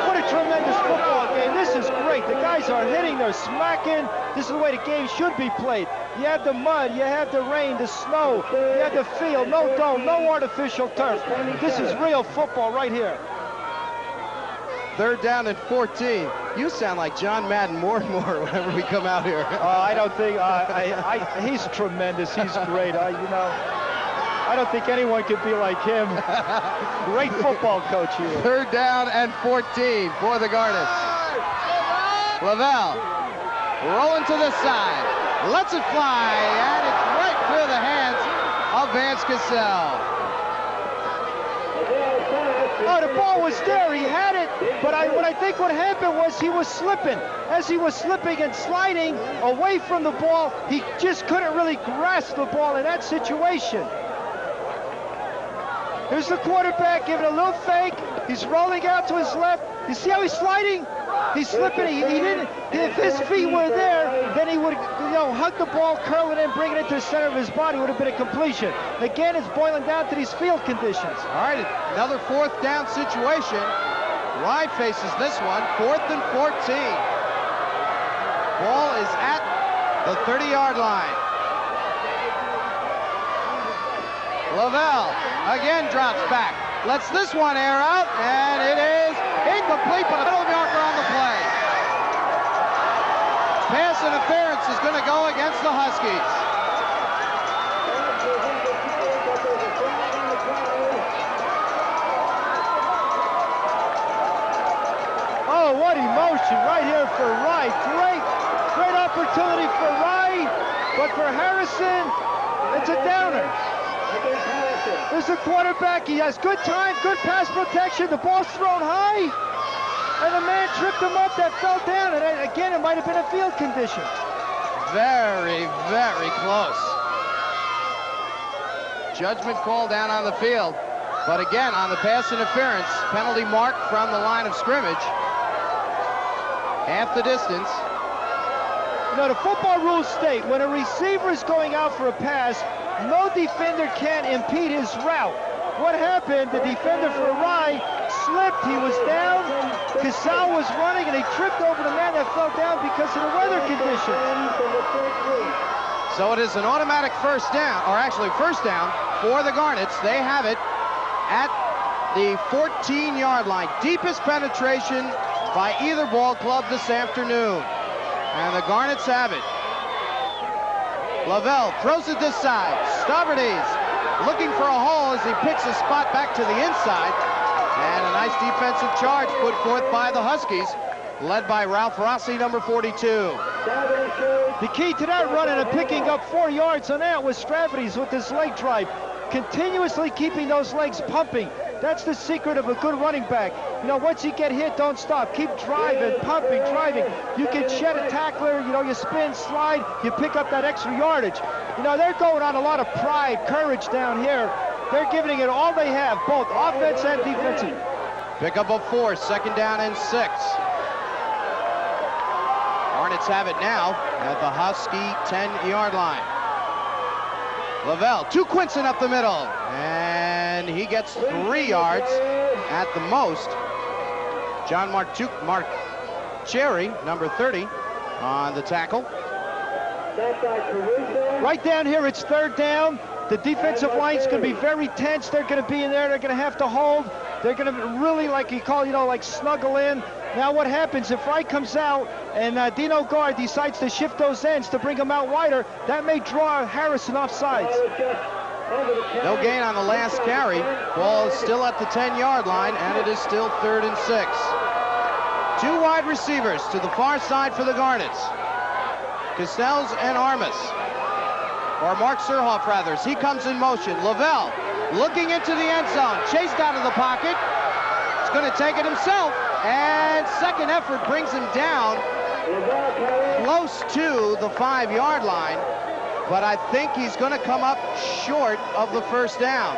What a tremendous football game. This is great. The guys are hitting, they're smacking. This is the way the game should be played. You have the mud, you have the rain, the snow, you have the field, no dome, no artificial turf. This is real football right here. Third down and 14. You sound like John Madden more and more whenever we come out here. I don't think, he's tremendous. He's great. I don't think anyone could be like him. Great football coach here. Third down and 14 for the Garnets. Lavelle rolling to the side. Lets it fly, and it's right through the hands of Vance Cassell. Oh, the ball was there. He had it. But I think what happened was he was slipping. As he was slipping and sliding away from the ball, he just couldn't really grasp the ball in that situation. Here's the quarterback giving a little fake. He's rolling out to his left. You see how he's sliding? He's slipping. He didn't. If his feet were there, then he would, hug the ball, curl it in, bring it into the center of his body. Would have been a completion. Again, it's boiling down to these field conditions. All right, another fourth down situation. Rye faces this one, 4th and 14. Ball is at the 30-yard line. Lavelle again drops back, lets this one air out, and it is incomplete, but a penalty marker on the play. Pass interference is going to go against the Huskies. Oh, what emotion right here for Rye. Great opportunity for Rye, but for Harrison, it's a downer. There's the quarterback. He has good time, good pass protection. The ball's thrown high, and the man tripped him up that fell down. And again, it might have been a field condition. Very, very close. Judgment call down on the field. But again, on the pass interference, penalty mark from the line of scrimmage. Half the distance. The football rules state when a receiver is going out for a pass, no defender can impede his route. What happened, the defender for Rye slipped, he was down, Cassell was running, and he tripped over the man that fell down because of the weather conditions. So it is an automatic first down, or actually first down for the Garnets. They have it at the 14-yard line. Deepest penetration by either ball club this afternoon. And the Garnets have it. Lavelle throws it this side. Stauberdes looking for a hole as he picks a spot back to the inside. And a nice defensive charge put forth by the Huskies, led by Ralph Rossi, number 42. The key to that run and picking up 4 yards on that was Stauberdes with his leg drive, continuously keeping those legs pumping. That's the secret of a good running back. Once you get hit, don't stop. Keep driving, pumping, driving. You can shed a tackler, you spin, slide, you pick up that extra yardage. They're going on a lot of pride, courage down here. They're giving it all they have, both offense and defensive. Pick up of 4, second down and 6. Garnets have it now at the Husky 10-yard line. Lavelle to Quinson up the middle, and he gets 3 yards at the most. John Mark Cherry, number 30, on the tackle. Right down here, it's third down. The defensive line's going to be very tense. They're going to be in there. They're going to have to hold. They're going to really, like you call, like snuggle in. Now what happens if Wright comes out and Dino Guard decides to shift those ends to bring them out wider, that may draw Harrison off sides. No gain on the last carry. Ball is still at the 10-yard line, and it is still 3rd and 6. 2 wide receivers to the far side for the Garnets. Castells and Armas. Or Mark Surhoff, rather. He comes in motion. Lavelle looking into the end zone. Chased out of the pocket. He's going to take it himself. And second effort brings him down close to the 5-yard line. But I think he's going to come up short of the first down.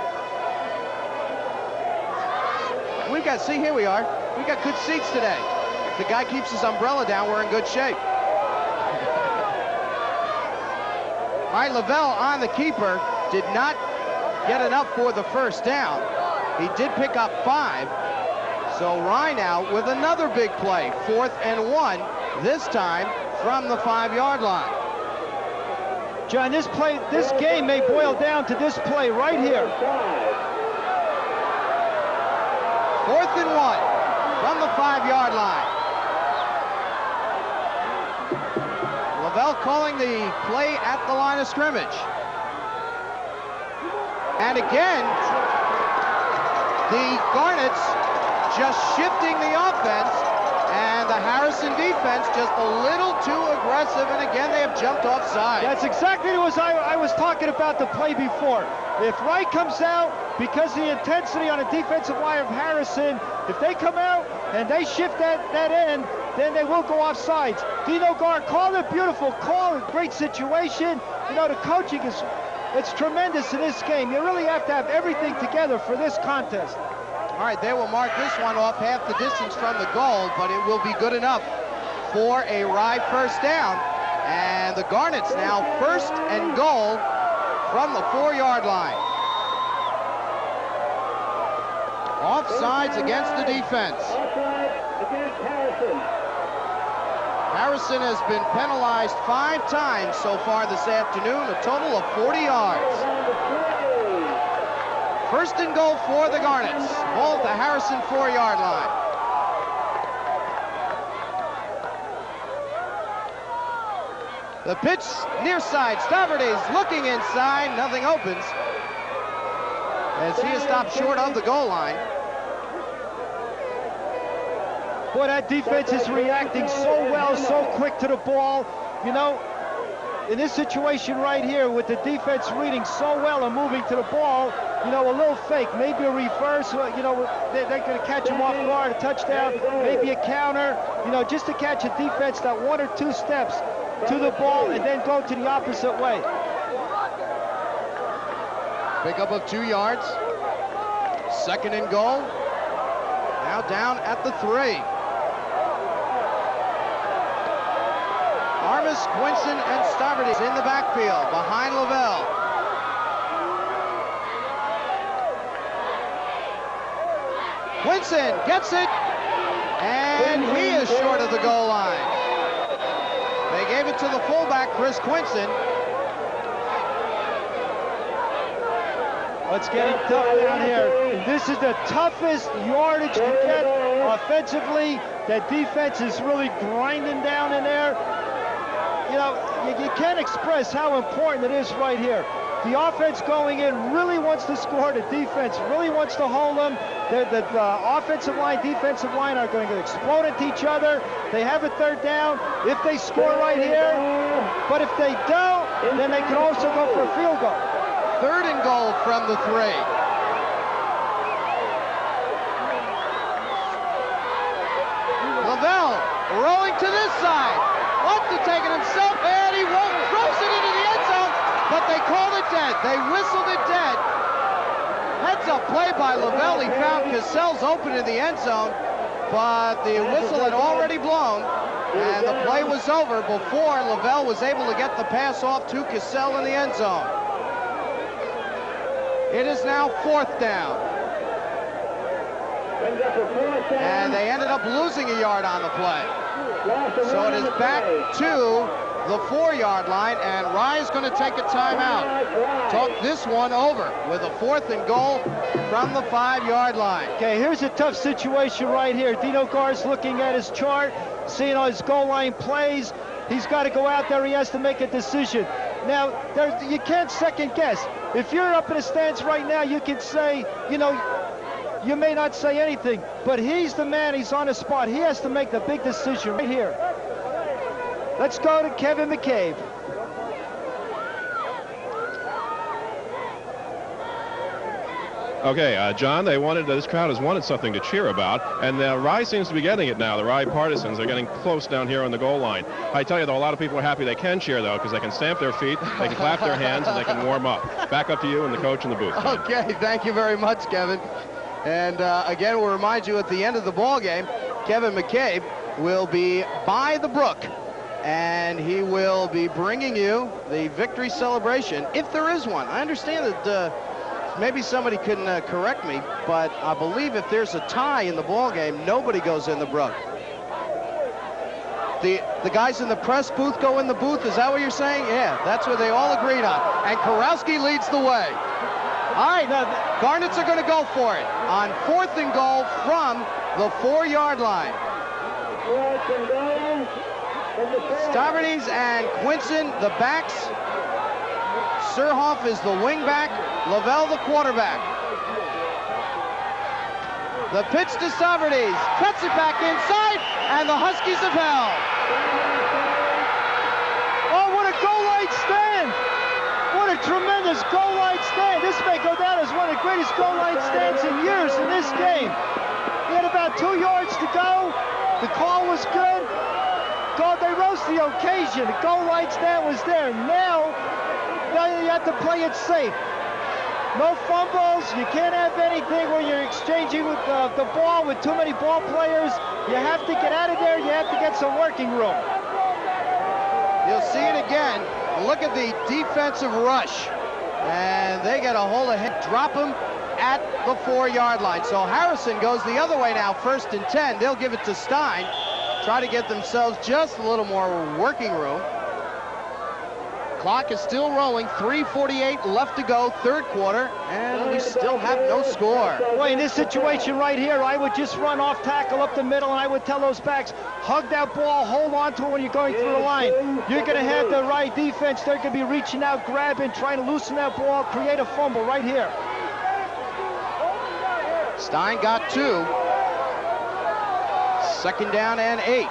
We've got, see, here we are. We got good seats today. If the guy keeps his umbrella down, we're in good shape. All right, Lavelle on the keeper did not get enough for the first down. He did pick up 5. So Rye now with another big play, 4th and 1, this time from the 5-yard line. John, this game may boil down to this play right here. 4th and 1 from the 5-yard line. Lavelle calling the play at the line of scrimmage. And again, the Garnets just shifting the offense, and the Harrison defense just a little too aggressive, and again they have jumped offside. That's exactly what I was talking about the play before. If Wright comes out, because of the intensity on the defensive line of Harrison, if they come out and they shift that end, then they will go off sides. Dino Guard called a beautiful call, a great situation. You know, the coaching it's tremendous in this game. You really have to have everything together for this contest. All right, they will mark this one off half the distance from the goal, but it will be good enough for a Rye first down. And the Garnets now 1st and goal from the 4-yard line. Offsides against the defense. Harrison has been penalized 5 times so far this afternoon, a total of 40 yards. 1st and goal for the Garnets. Ball at the Harrison 4-yard line. The pitch near side. Staverdes looking inside. Nothing opens as he is stopped short of the goal line. Boy, that defense is reacting so well, so quick to the ball. You know, in this situation right here, with the defense reading so well and moving to the ball, you know, a little fake, maybe a reverse, you know, they're going to catch him off guard, a touchdown, maybe a counter, you know, just to catch a defense that 1 or 2 steps to the ball and then go to the opposite way. Pickup of 2 yards. 2nd and goal. Now down at the 3. Armas, Quinson, and Staverdes in the backfield behind Lavelle. Quinson gets it, and he is short of the goal line. They gave it to the fullback, Chris Quinson. Let's get it tough down here. This is the toughest yardage to get offensively. That defense is really grinding down in there. You know, you can't express how important it is right here. The offense going in really wants to score. The defense really wants to hold them. The offensive line, defensive line are going to explode into each other. They have a 3rd down if they score right here. But if they don't, then they can also go for a field goal. 3rd and goal from the 3. Lavelle rolling to this side. Wants to take it himself, and he won't. Throws it into the end zone, but they called it dead. They whistled it dead. Heads-up play by Lavelle. He found Castells open in the end zone, but the whistle had already blown, and the play was over before Lavelle was able to get the pass off to Cassell in the end zone. It is now 4th down. And they ended up losing a yard on the play. So it is back to the 4-yard line, and Rye is going to take a timeout. Talk this one over with a 4th and goal from the 5-yard line. Okay, here's a tough situation right here. Dino Gar's looking at his chart, seeing all his goal line plays. He's got to go out there. He has to make a decision. Now, you can't second guess. If you're up in the stands right now, you can say, you know, you may not say anything, but he's the man. He's on the spot. He has to make the big decision right here. Let's go to Kevin McCabe. Okay, John, this crowd has wanted something to cheer about, and Rye seems to be getting it now. The Rye partisans are getting close down here on the goal line. I tell you, though, a lot of people are happy they can cheer, though, because they can stamp their feet, they can clap their hands, and they can warm up. Back up to you and the coach in the booth. John. Okay, thank you very much, Kevin. And again, we'll remind you at the end of the ball game, Kevin McCabe will be by the brook, and he will be bringing you the victory celebration, if there is one. I understand that maybe somebody can correct me, but I believe if there's a tie in the ball game, nobody goes in the brook. The guys in the press booth go in the booth. Is that what you're saying? Yeah, that's what they all agreed on. And Kurowski leads the way. All right, now Garnets are going to go for it on 4th and goal from the 4-yard line. Stavardes and Quinson, the backs. Surhoff is the wingback. Lavelle, the quarterback. The pitch to Stavardes. Cuts it back inside, and the Huskies have held. Oh, what a goal line stand! What a tremendous goal line stand. This may go down as one of the greatest goal line stands in years in this game. He had about 2 yards to go. The call was good. They rose to the occasion. The goal line stand was there. Now you have to play it safe. No fumbles. You can't have anything where you're exchanging with the ball with too many ball players. You have to get out of there. You have to get some working room. You'll see it again. Look at the defensive rush. And they get a hold of him, drop him at the 4-yard line. So Harrison goes the other way now, 1st and 10. They'll give it to Stein. Try to get themselves just a little more working room. Clock is still rolling, 3:48 left to go, 3rd quarter, and we still have no score. Boy, in this situation right here, I would just run off tackle up the middle, and I would tell those backs, hug that ball, hold on to it when you're going through the line. You're going to have the right defense. They're going to be reaching out, grabbing, trying to loosen that ball, create a fumble right here. Stein got 2. 2nd down and 8.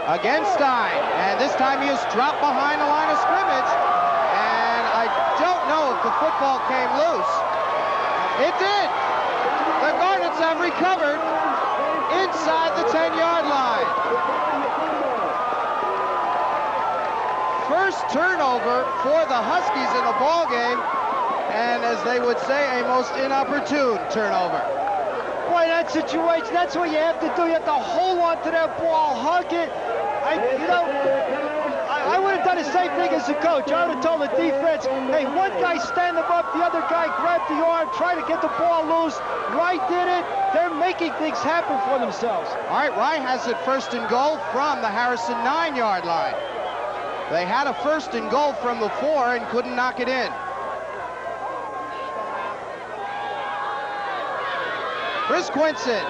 Again, Stein, and this time he is dropped behind the line of scrimmage, and I don't know if the football came loose. It did. The Garnets have recovered inside the 10-yard line. First turnover for the Huskies in the ball game, and as they would say, a most inopportune turnover. Boy, that situation, that's what you have to do. You have to hold on to that ball, hug it. I would have done the same thing as a coach. I would have told the defense, hey, one guy stand them up, the other guy grab the arm, try to get the ball loose. Rye did it. They're making things happen for themselves. All right, Rye has it 1st and goal from the Harrison 9-yard line. They had a 1st and goal from the 4 and couldn't knock it in. Chris Quinson.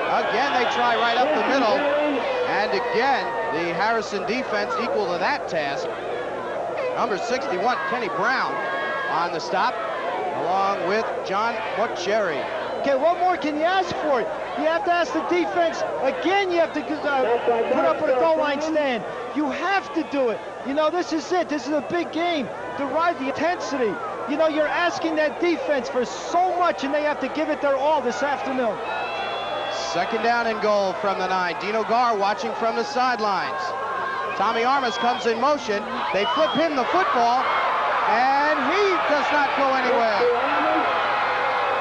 Again, they try right up the middle. And again, the Harrison defense equal to that task. Number 61, Kenny Brown, on the stop, along with John Butcheri. Okay, what more can you ask for? You have to ask the defense. Again, you have to put up with a goal line stand. You have to do it. You know, this is it. This is a big game. To ride the intensity. You know, you're asking that defense for so much, and they have to give it their all this afternoon. 2nd down and goal from the 9. Dino Gar watching from the sidelines. Tommy Armas comes in motion. They flip him the football, and he does not go anywhere.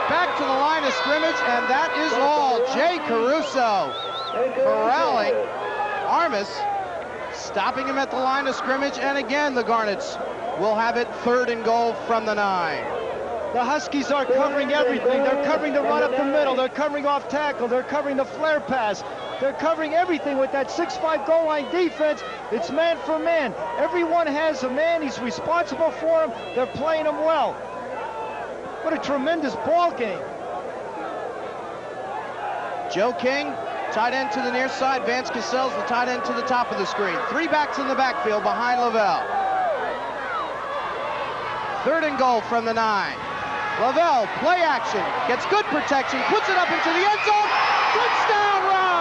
Back to the line of scrimmage, and that is all. Jay Caruso corralling Armas, stopping him at the line of scrimmage, and again the Garnets will have it 3rd and goal from the 9. The Huskies are covering everything. They're covering the run up the middle. They're covering off tackle. They're covering the flare pass. They're covering everything with that 6'5" goal line defense. It's man for man. Everyone has a man. He's responsible for him. They're playing him well. What a tremendous ball game. Joe King, tight end to the near side. Vance Cassell's the tight end to the top of the screen. 3 backs in the backfield behind Lavelle. 3rd and goal from the 9. Lavelle, play action, gets good protection, puts it up into the end zone. Touchdown, Rye!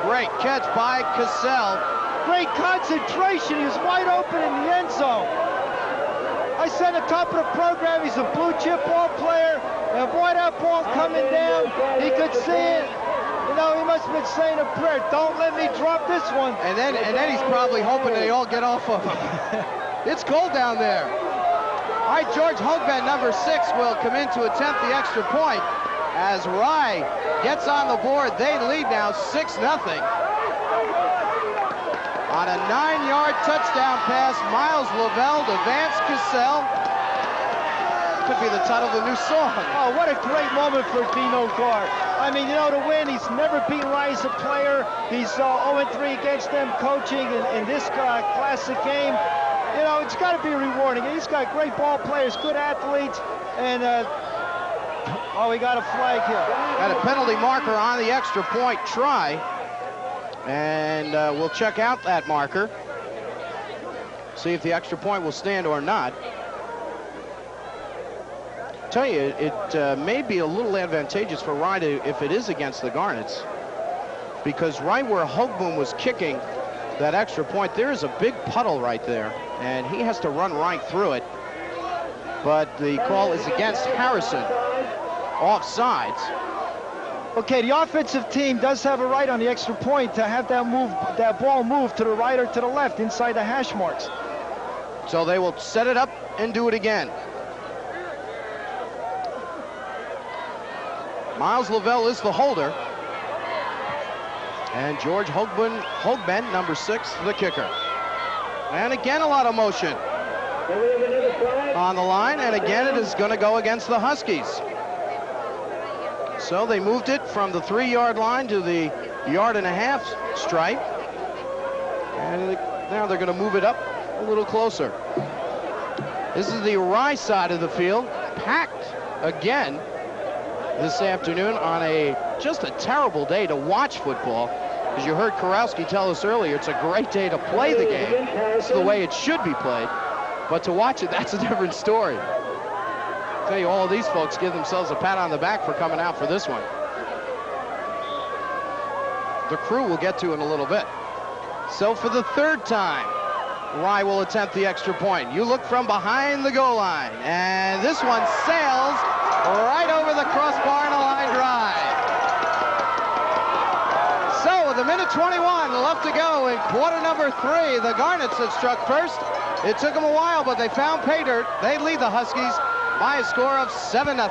Great catch by Cassell. Great concentration. He was wide open in the end zone. I said at the top of the program, he's a blue chip ball player. And boy, that ball coming down, he could see it. You know, he must have been saying a prayer. Don't let me drop this one. And then he's probably hoping they all get off of him. It's cold down there. All right, George Hogbend, number 6, will come in to attempt the extra point. As Rye gets on the board, they lead now 6-0. On a 9-yard touchdown pass, Miles Lavelle to Vance Cassell. Could be the title of the new song. Oh, what a great moment for Dino Gar. I mean, you know, to win, he's never beaten Rye as a player. He's 0-3 against them coaching in this classic game. You know, it's got to be rewarding. He's got great ball players, good athletes, and oh, we got a flag here. Got a penalty marker on the extra point try. And we'll check out that marker. See if the extra point will stand or not. Tell you, it may be a little advantageous for Rye if it is against the Garnets. Because right where Hogbund was kicking that extra point, there is a big puddle right there. And he has to run right through it. But the call is against Harrison. Offsides. Okay, the offensive team does have a right on the extra point to have that ball move to the right or to the left inside the hash marks. So they will set it up and do it again. Miles Lavelle is the holder. And George Hogbend, number 6, the kicker. And again, a lot of motion on the line. And again, it is going to go against the Huskies. So they moved it from the 3-yard line to the 1.5-yard stripe. And now they're going to move it up a little closer. This is the Rye side of the field, packed again this afternoon on just a terrible day to watch football. As you heard Kurowski tell us earlier, it's a great day to play the game. It's the way it should be played. But to watch it, that's a different story. I tell you, all of these folks give themselves a pat on the back for coming out for this one. The crew we'll get to in a little bit. So for the 3rd time, Rye will attempt the extra point. You look from behind the goal line, and this one sails right over the crossbar and a line drive. So with 1:21 left to go in quarter number 3, the Garnets have struck first. It took them a while, but they found pay dirt. They lead the Huskies by a score of 7-0.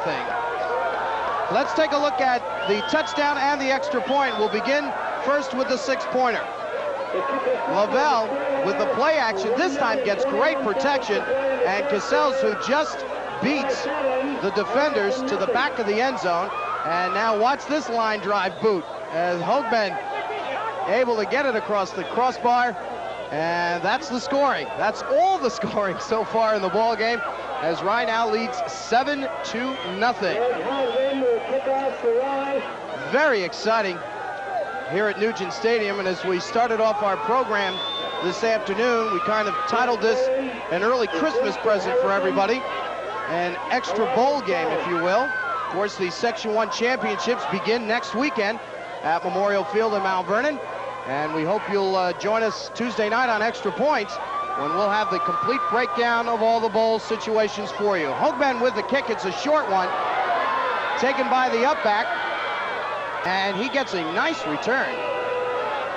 Let's take a look at the touchdown and the extra point. We'll begin first with the 6-pointer. Lavelle with the play action this time gets great protection, and Cassels, who just beats the defenders to the back of the end zone. And now watch this line drive boot as Hogbend able to get it across the crossbar. And that's the scoring. That's all the scoring so far in the ball game, as Rye now leads 7-0. Very exciting here at Nugent Stadium. And as we started off our program this afternoon, we kind of titled this an early Christmas present for everybody, an extra bowl game, if you will. Of course, the Section 1 championships begin next weekend at Memorial Field in Mount Vernon. And we hope you'll join us Tuesday night on Extra Points when we'll have the complete breakdown of all the bowl situations for you. Hoagman with the kick. It's a short one, taken by the up-back. And he gets a nice return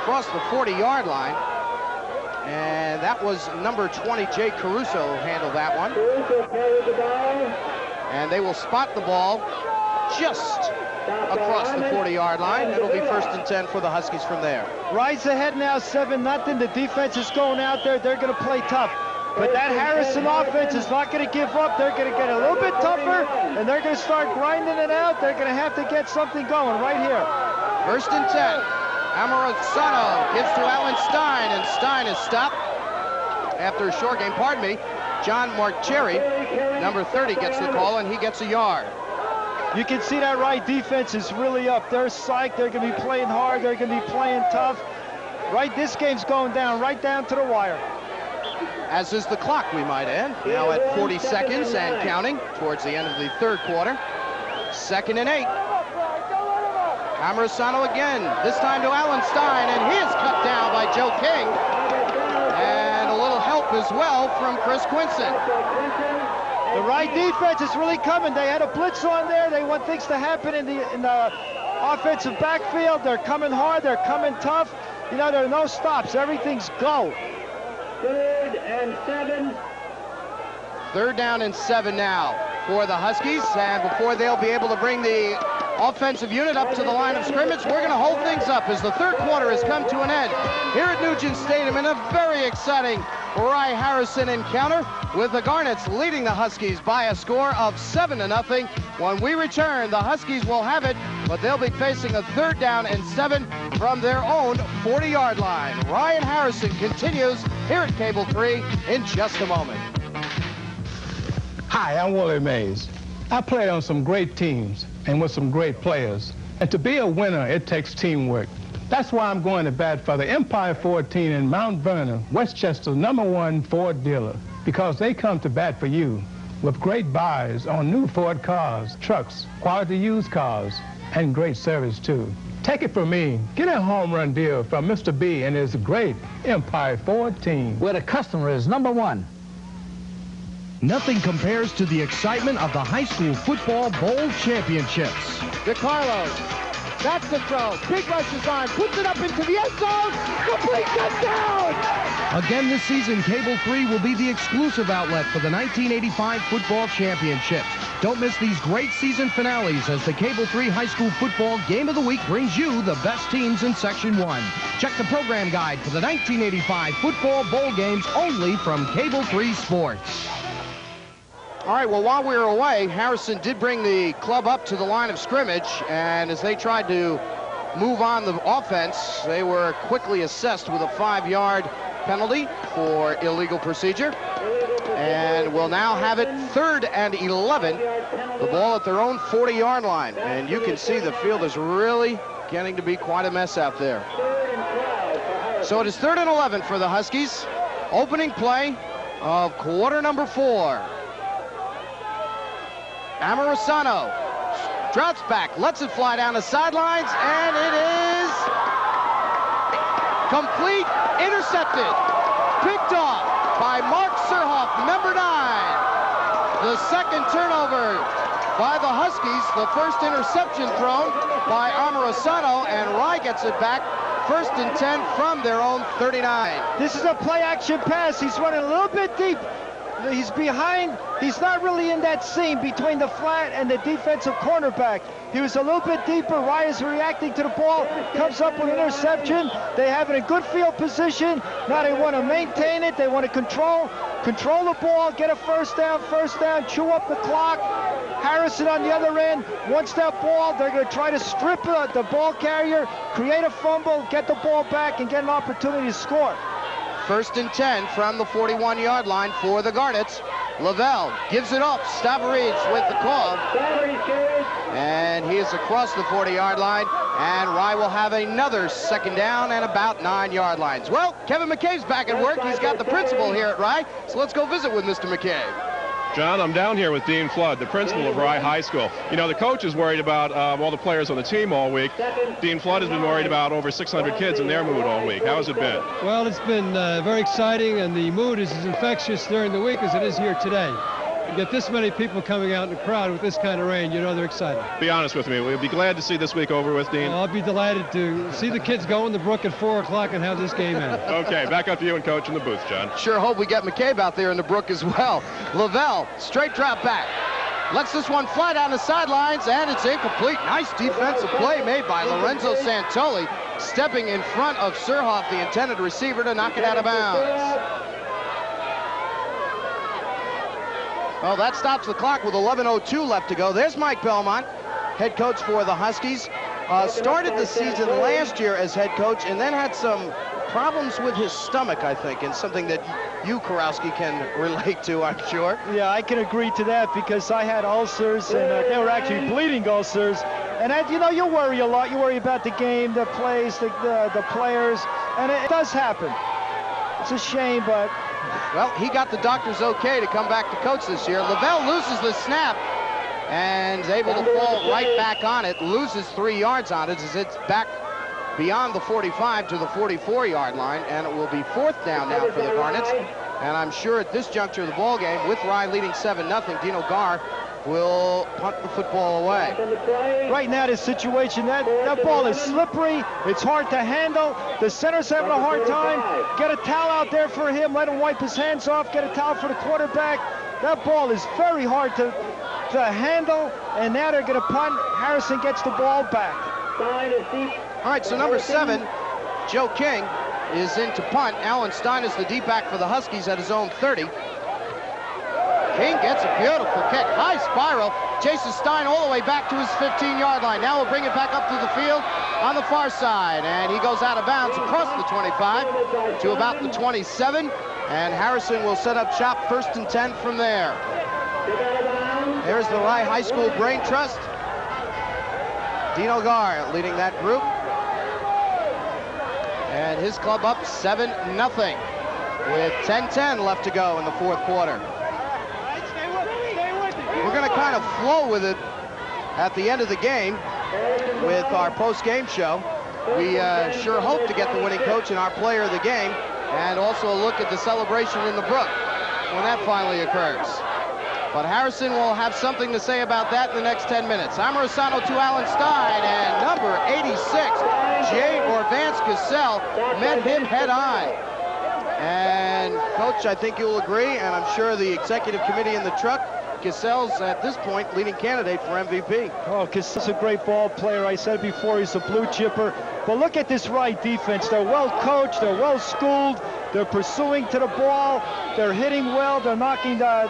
across the 40-yard line. And that was number 20, Jay Caruso, handled that one. And they will spot the ball just across the 40-yard line. It'll be 1st and 10 for the Huskies from there. Rice ahead now, 7-0. The defense is going out there. They're going to play tough. But that Harrison offense is not going to give up. They're going to get a little bit tougher, and they're going to start grinding it out. They're going to have to get something going right here. 1st and 10. Amorosano gives to Alan Stein, and Stein is stopped after a short game. Pardon me. John Marcheri, number 30, gets the call, and he gets a yard. You can see that right defense is really up. They're psyched. They're going to be playing hard. They're going to be playing tough. Right, this game's going down, right down to the wire. As is the clock, we might add. Now at 40 seconds and counting towards the end of the 3rd quarter. 2nd and 8. Amorosano again, this time to Alan Stein, and he is cut down by Joe King. And a little help as well from Chris Quinson. The right defense is really coming. They had a blitz on there. They want things to happen in the offensive backfield. They're coming hard. They're coming tough. You know, there are no stops. Everything's go. 3rd and 7. 3rd down and 7 now for the Huskies. And before they'll be able to bring the offensive unit up to the line of scrimmage, we're going to hold things up as the 3rd quarter has come to an end here at Nugent Stadium in a very exciting Rye Harrison encounter, with the Garnets leading the Huskies by a score of 7-0. When we return, the Huskies will have it, but they'll be facing a 3rd down and 7 from their own 40-yard line. Ryan Harrison continues here at Cable 3 in just a moment. Hi, I'm Willie Mays. I played on some great teams and with some great players. And to be a winner, it takes teamwork. That's why I'm going to bat for the Empire 14 in Mount Vernon, Westchester's #1 Ford dealer, because they come to bat for you with great buys on new Ford cars, trucks, quality used cars, and great service too. Take it from me, get a home run deal from Mr. B and his great Empire 14. Where the customer is #1. Nothing compares to the excitement of the high school football bowl championships. DeCarlo. That's the throw. Big rush is on. Puts it up into the end zone. Complete touchdown! Again this season, Cable 3 will be the exclusive outlet for the 1985 football championships. Don't miss these great season finales as the Cable 3 High School Football Game of the Week brings you the best teams in Section 1. Check the program guide for the 1985 football bowl games only from Cable 3 Sports. All right, well, while we were away, Harrison did bring the club up to the line of scrimmage, and as they tried to move on the offense, they were quickly assessed with a 5-yard penalty for illegal procedure. And will now have it 3rd and 11, the ball at their own 40-yard line. And you can see the field is really getting to be quite a mess out there. So it is 3rd and 11 for the Huskies. Opening play of quarter number 4. Amorosano drops back, lets it fly down the sidelines, and it is complete, intercepted, picked off by Mark Surhoff, number 9. The 2nd turnover by the Huskies, the 1st interception thrown by Amorosano, and Rye gets it back. 1st and 10 from their own 39. This is a play-action pass. He's running a little bit deep. He's behind. He's not really in that seam between the flat and the defensive cornerback. He was a little bit deeper. Rye is reacting to the ball. Comes up with an interception. They have it in good field position. Now they want to maintain it. They want to control the ball, get a first down, chew up the clock. Harrison on the other end wants that ball. They're going to try to strip the ball carrier, create a fumble, get the ball back, and get an opportunity to score. 1st and 10 from the 41-yard line for the Garnets. Lavelle gives it up. Stavarides with the call. And he is across the 40-yard line. And Rye will have another 2nd down and about 9-yard lines. Well, Kevin McCabe's back at work. He's got the principal here at Rye. So let's go visit with Mr. McCabe. John, I'm down here with Dean Flood, the principal of Rye High School. You know, the coach is worried about all the players on the team all week. Dean Flood has been worried about over 600 kids and their mood all week. How has it been? Well, it's been very exciting, and the mood is as infectious during the week as it is here today. You get this many people coming out in the crowd with this kind of rain, you know they're excited. Be honest with me. We'll be glad to see this week over with, Dean. Well, I'll be delighted to see the kids go in the brook at 4 o'clock and have this game end. Okay, back up to you and Coach in the booth, John. Sure hope we get McCabe out there in the brook as well. Lavelle, straight drop back. Lets this one fly down the sidelines, and it's incomplete. Nice defensive play made by Lorenzo Santoli, stepping in front of Surhoff, the intended receiver, to knock it out of bounds. Well, that stops the clock with 11:02 left to go. There's Mike Belmont, head coach for the Huskies. Started the season last year as head coach and then had some problems with his stomach, I think, and something that you, Kurowski, can relate to, I'm sure. Yeah, I can agree to that because I had ulcers, and they were actually bleeding ulcers. And, you know, you worry a lot. You worry about the game, the plays, the players, and it does happen. It's a shame, but... Well, he got the doctor's okay to come back to coach this year. Lavelle loses the snap and is able to fall right back on it, loses 3 yards on it as it's back beyond the 45 to the 44-yard line, and it will be 4th down now for the Garnets. And I'm sure at this juncture of the ball game, with Rye leading 7-0, Dino Gar will punt the football away. Right now, the situation, that ball is slippery. It's hard to handle. The center's having a hard time. Get a towel out there for him. Let him wipe his hands off. Get a towel for the quarterback. That ball is very hard to handle. And now they're going to punt. Harrison gets the ball back. All right, so number 7, Joe King, is in to punt. Alan Stein is the D-back for the Huskies at his own 30. King gets a beautiful kick. High spiral. Chases Stein all the way back to his 15-yard line. Now we'll bring it back up to the field on the far side. And he goes out of bounds across the 25 to about the 27. And Harrison will set up shop 1st and 10 from there. There's the Rye High School Brain Trust. Dino Gar leading that group. And his club up 7-0 with 10:10 left to go in the 4th quarter. We're going to kind of flow with it at the end of the game with our post-game show. We sure hope to get the winning coach and our player of the game, and also a look at the celebration in the brook when that finally occurs. But Harrison will have something to say about that in the next 10 minutes. Amorosano to Alan Stein, and number 86, Jay Vance Cassell, met him head-on. And, Coach, I think you'll agree, and I'm sure the executive committee in the truck, Cassell's, at this point, leading candidate for MVP. Oh, Cassell's a great ball player. I said before, he's a blue chipper. But look at this Rye defense. They're well coached. They're well schooled. They're pursuing to the ball. They're hitting well. They're knocking the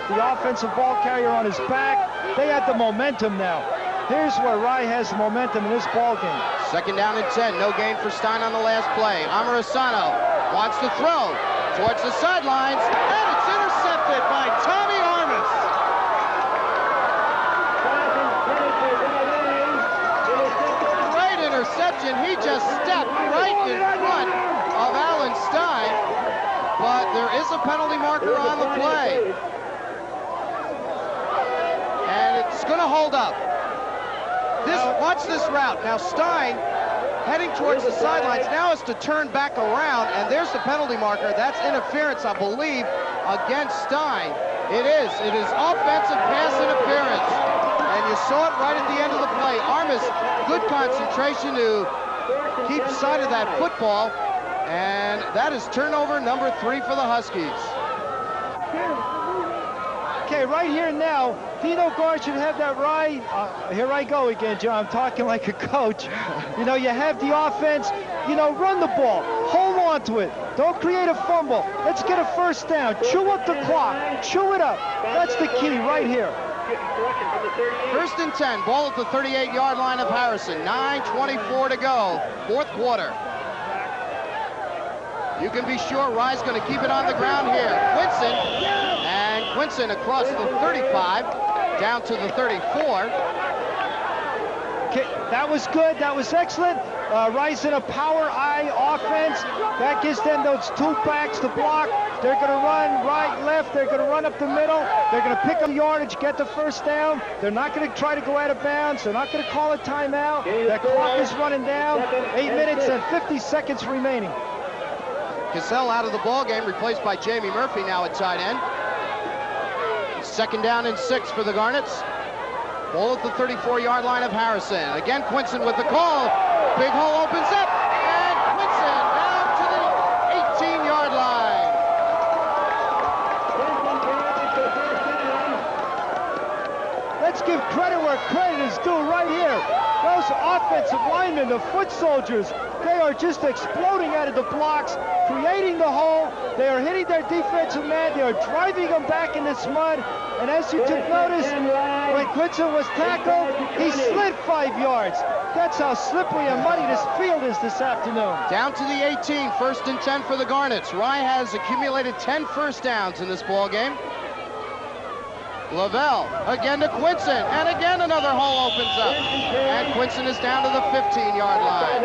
offensive ball carrier on his back. They have the momentum now. Here's where Rye has the momentum in this ball game. 2nd down and 10. No gain for Stein on the last play. Amorosano wants to throw towards the sidelines, and it's intercepted by Tommy Armas. Great interception. He just stepped right in front of Alan Stein, but there is a penalty marker on the play. And it's going to hold up. Watch this route. Now Stein heading towards the sidelines now has to turn back around, and there's the penalty marker. That's interference, I believe, against Stein. It is offensive pass interference. And you saw it right at the end of the play. Armas, good concentration to keep sight of that football. And that is turnover number 3 for the Huskies. Okay, right here now, Dino Gar should have that Rye. Here I go again, John. I'm talking like a coach. You know, you have the offense. You know, run the ball. Hold on to it. Don't create a fumble. Let's get a 1st down. Chew up the clock. Chew it up. That's the key right here. 1st and 10. Ball at the 38-yard line of Harrison. 9:24 to go. 4th quarter. You can be sure Rye's going to keep it on the ground here. Quinson across the 35, down to the 34. Okay, that was good. That was excellent. Rye's in a power I offense. That gives them those 2 backs to block. They're going to run right, left. They're going to run up the middle. They're going to pick up the yardage, get the first down. They're not going to try to go out of bounds. They're not going to call a timeout. That clock is running down. 8 minutes and 50 seconds remaining. Cassell out of the ball game, replaced by Jamie Murphy now at tight end. 2nd down and 6 for the Garnets. Ball at the 34-yard line of Harrison. Again, Quinson with the call. Big hole opens up, and Quinson down to the 18-yard line. Let's give credit where credit is due right here. Those offensive linemen, the foot soldiers, they are just exploding out of the blocks, creating the hole. They are hitting their defensive man. They are driving them back in this mud. And as you took notice, when Quinson was tackled, he slid 5 yards. That's how slippery and muddy this field is this afternoon. Down to the 18, 1st and 10 for the Garnets. Rye has accumulated 10 first downs in this ball game. Lavelle again to Quinson, and again another hole opens up. And Quinson is down to the 15-yard line.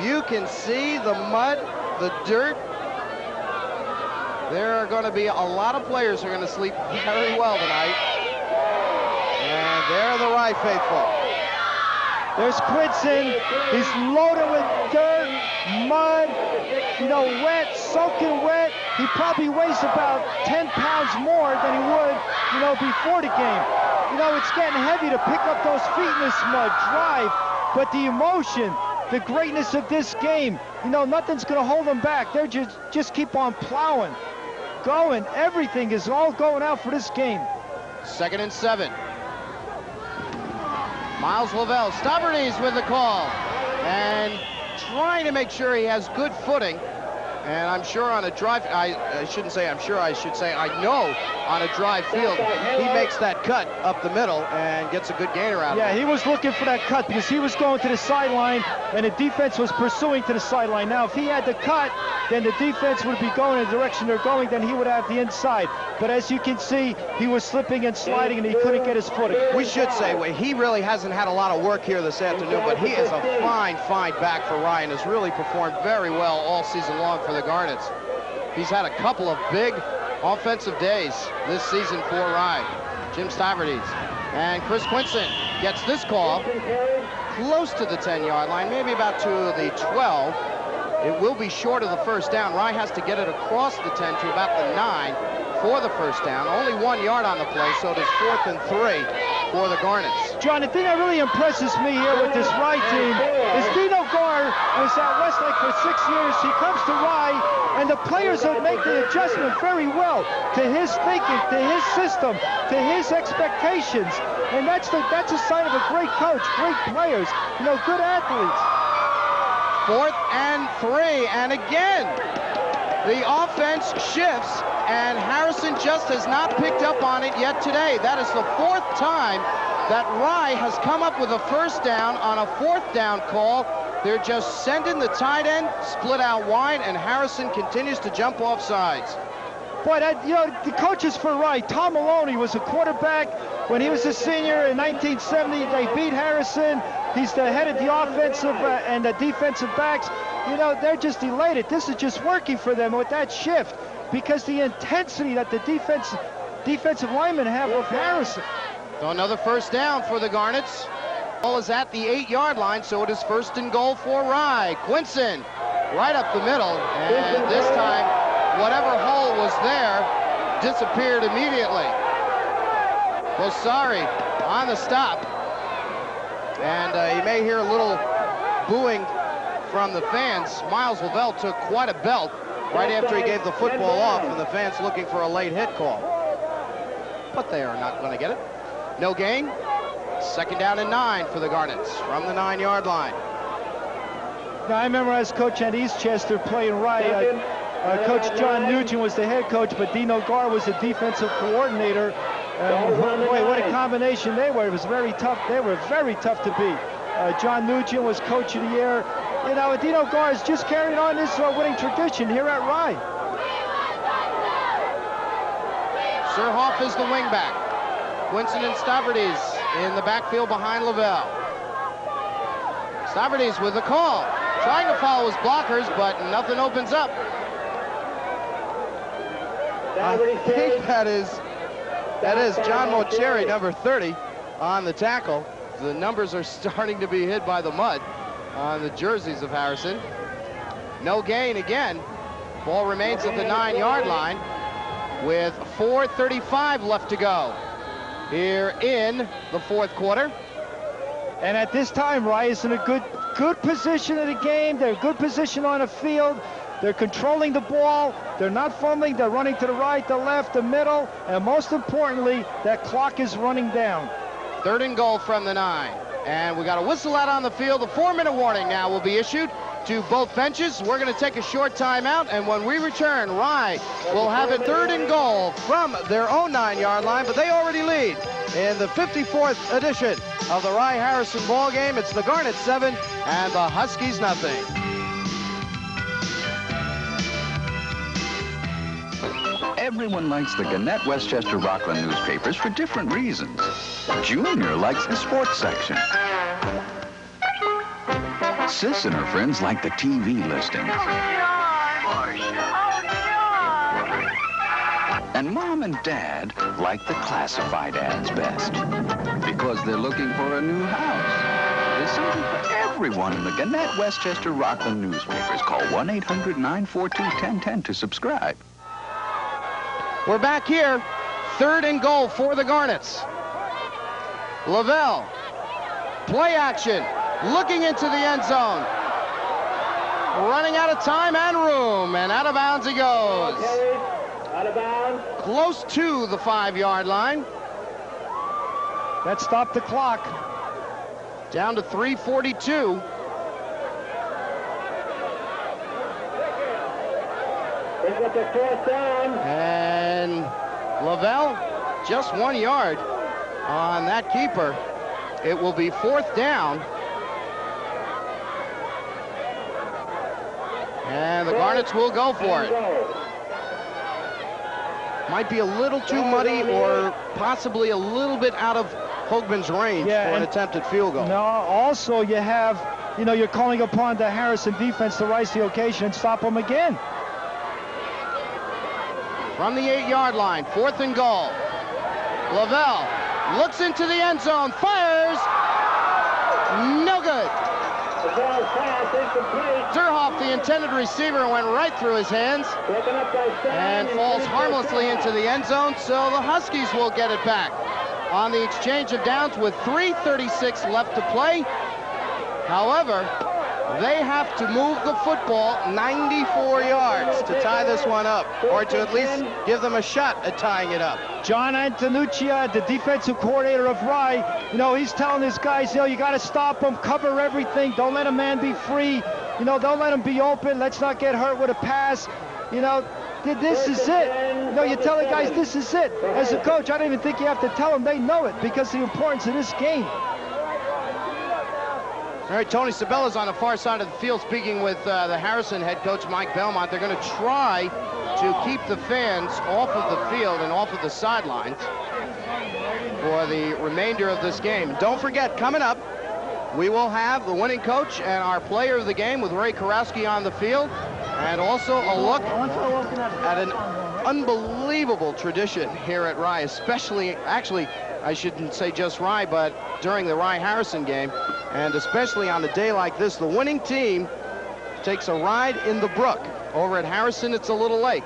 You can see the mud, the dirt. There are going to be a lot of players who are going to sleep very well tonight. And there are the Rye faithful. There's Quinson. He's loaded with dirt, mud, wet, soaking wet. He probably weighs about 10 pounds more than he would, before the game. It's getting heavy to pick up those feet in this mud, drive, but the emotion, the greatness of this game, nothing's going to hold them back. They're just keep on plowing, going. Everything is all going out for this game. 2nd and 7. Miles Lavelle, Staubertese with the call, and trying to make sure he has good footing. And I'm sure on a drive, I shouldn't say I'm sure, I should say I know on a drive field, he makes that cut up the middle and gets a good gainer out of it. Yeah, he was looking for that cut because he was going to the sideline and the defense was pursuing to the sideline. Now, if he had the cut, then the defense would be going in the direction they're going, then he would have the inside. But as you can see, he was slipping and sliding and he couldn't get his footing. We should say, he really hasn't had a lot of work here this afternoon, but he is a fine back for Ryan. Has really performed very well all season long for the Garnets. He's had a couple of big offensive days this season for Rye. Jim Staubertese and Chris Quinson gets this call close to the 10-yard line, maybe about to the 12. It will be short of the first down. Rye has to get it across the 10 to about the 9 for the first down. Only 1 yard on the play, so it is 4th and 3 for the Garnets. John, the thing that really impresses me here with this Rye team is Dino Gar was at Westlake for 6 years. He comes to Rye, and the players have made the adjustment very well to his thinking, to his system, to his expectations. And that's a sign of a great coach, great players, good athletes. 4th and 3, and again, the offense shifts, and Harrison just has not picked up on it yet today. That is the 4th time that Rye has come up with a first down on a 4th down call. They're just sending the tight end, split out wide, and Harrison continues to jump off sides. Boy, the coaches for Rye, Tom Maloney was a quarterback when he was a senior in 1970. They beat Harrison. He's the head of the offensive and the defensive backs. They're just elated. This is just working for them with that shift because the intensity that the defensive linemen have with Harrison. So another first down for the Garnets. Ball is at the 8-yard line, so it is 1st and goal for Rye. Quinson right up the middle, and this time whatever hole was there disappeared immediately. Bossari on the stop, and you may hear a little booing from the fans. Miles Lavelle took quite a belt right after he gave the football off, and the fans looking for a late hit call. But they are not going to get it. No gain. 2nd down and 9 for the Garnets from the 9-yard line. Now, I remember as coach at Eastchester playing Rye, Coach John Nugent was the head coach, but Dino Gar was the defensive coordinator. Boy, what a combination they were. It was very tough. They were very tough to beat. John Nugent was coach of the year. Dino Gar is just carrying on this winning tradition here at Rye. Surhoff is the wingback. Quinson and Staubertese in the backfield behind Lavelle. Staubertese with the call. trying to follow his blockers, but nothing opens up. I think that is John Mocheri, number 30, on the tackle. The numbers are starting to be hit by the mud on the jerseys of Harrison. No gain again. Ball remains at the 9-yard line with 4:35 left to go here in the fourth quarter. And at this time, Rye is in a good position in the game. They're in good position on the field. They're controlling the ball. They're not fumbling. They're running to the right, the left, the middle. And most importantly, that clock is running down. 3rd and goal from the 9. And we got a whistle out on the field. A 4-minute warning now will be issued to both benches. We're going to take a short timeout, and when we return, Rye will have a 3rd and goal from their own 9-yard line, but they already lead in the 54th edition of the Rye Harrison ball game. It's the Garnets 7 and the Huskies nothing. Everyone likes the Gannett Westchester Rockland newspapers for different reasons. Junior likes the sports section. Sis and her friends like the TV listings. And Mom and Dad like the classified ads best because they're looking for a new house. There's something for everyone in the Gannett Westchester Rockland newspapers. Call 1-800-942-1010 to subscribe. We're back here. 3rd and goal for the Garnets. Lavelle. Play action. Looking into the end zone. Running out of time and room. And out of bounds he goes. Out of bounds. Close to the 5-yard line. That stopped the clock. Down to 3:42. And Lavelle, just 1 yard on that keeper. It will be 4th down. And the Garnets will go for it. Might be a little too muddy or possibly a little bit out of Hoagman's range for an attempted field goal. No, also you have, you're calling upon the Harrison defense to rise to the occasion and stop them again. From the 8-yard line, 4th and goal. Lavelle looks into the end zone, fires, no good. Zerhoff, the intended receiver, went right through his hands and falls harmlessly into the end zone, so the Huskies will get it back on the exchange of downs with 3:36 left to play. However, they have to move the football 94 yards to tie this one up, or to at least give them a shot at tying it up. John Antonuccia, the defensive coordinator of Rye, he's telling his guys, you got to stop them, cover everything, don't let a man be free, don't let him be open, let's not get hurt with a pass. This is it. You're telling guys this is it. As a coach, I don't even think you have to tell them. They know it because of the importance of this game. All right, Tony Sabella's on the far side of the field speaking with the Harrison head coach, Mike Belmont. They're going to try to keep the fans off of the field and off of the sidelines for the remainder of this game. Don't forget, coming up, we will have the winning coach and our player of the game with Ray Karowski on the field, and also a look at an unbelievable tradition here at Rye, especially, actually, I shouldn't say just Rye, but during the Rye-Harrison game, and especially on a day like this, the winning team takes a ride in the brook. Over at Harrison, it's a little lake.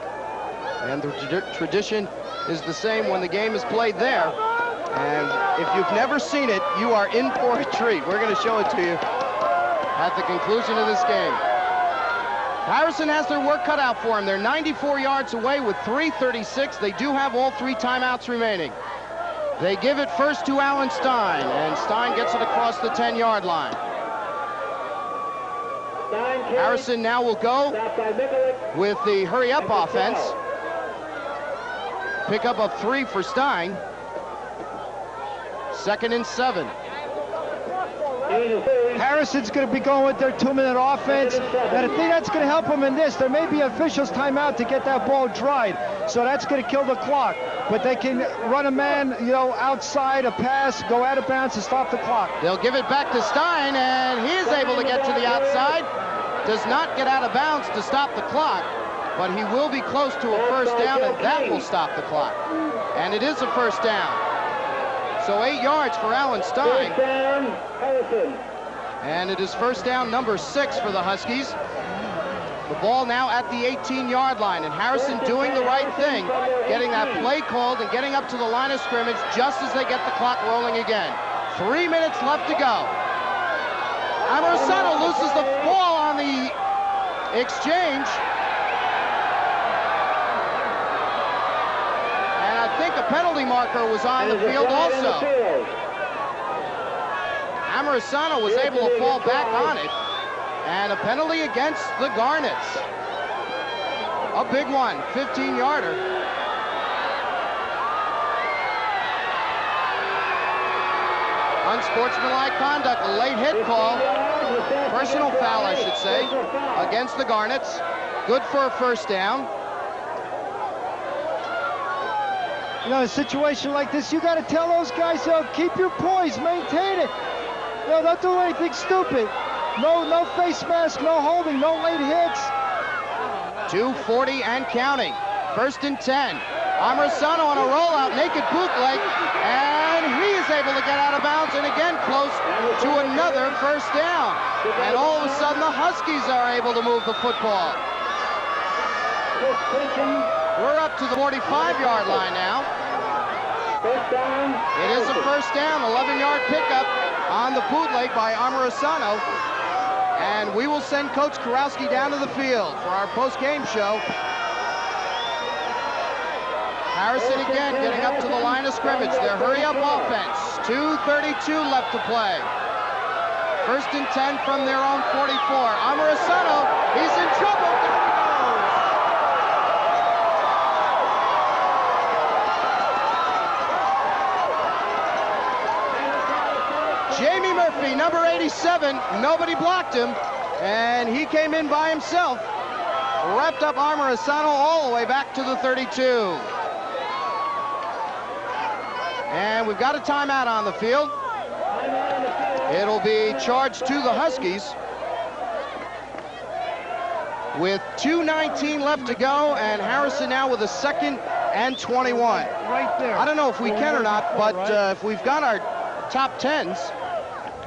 And the tradition is the same when the game is played there. And if you've never seen it, you are in for a treat. We're going to show it to you at the conclusion of this game. Harrison has their work cut out for them. They're 94 yards away with 3:36. They do have all 3 timeouts remaining. They give it first to Alan Stein, and Stein gets it across the 10-yard line. Harrison now will go with the hurry-up offense. Pick up of 3 for Stein. 2nd and 7. Harrison's going to be going with their 2-minute offense. And I think that's going to help them in this. There may be an official's timeout to get that ball dried. So that's going to kill the clock. But they can run a man, outside, a pass, go out of bounds to stop the clock. They'll give it back to Stein, and he is able to get to the outside. does not get out of bounds to stop the clock, but he will be close to a first down, and that will stop the clock. And it is a first down. So 8 yards for Alan Stein. And it is first down number 6 for the Huskies. The ball now at the 18-yard line, and Harrison doing the right thing, getting that play called and getting up to the line of scrimmage just as they get the clock rolling again. 3 minutes left to go. Amorosano loses the ball on the exchange. And I think a penalty marker was on the field also. Amorosano was able to fall back on it. And a penalty against the Garnets. A big one, 15-yarder. Unsportsmanlike conduct, a late hit call. Personal foul, I should say, against the Garnets. Good for a first down. You know, a situation like this, you got to tell those guys, keep your poise, maintain it. You know, don't do anything stupid. No face mask, no holding, no late hits. 2:40 and counting. First and 10. Amorosano on a rollout, naked bootleg, and he is able to get out of bounds and again close to another first down. And all of a sudden the Huskies are able to move the football. We're up to the 45-yard line now. It is a first down, 11-yard pickup on the bootleg by Amorosano. And we will send Coach Kurowski down to the field for our post-game show. Harrison again getting up to the line of scrimmage. Their hurry-up offense. 2:32 left to play. First and 10 from their own 44. Amorosano, he's in trouble. Jamie Murphy, number 87, nobody blocked him, and he came in by himself. Wrapped up Amorosano all the way back to the 32. And we've got a timeout on the field. It'll be charged to the Huskies with 2:19 left to go, and Harrison now with a 2nd and 21. Right there. I don't know if we can or not, but if we've got our top 10s,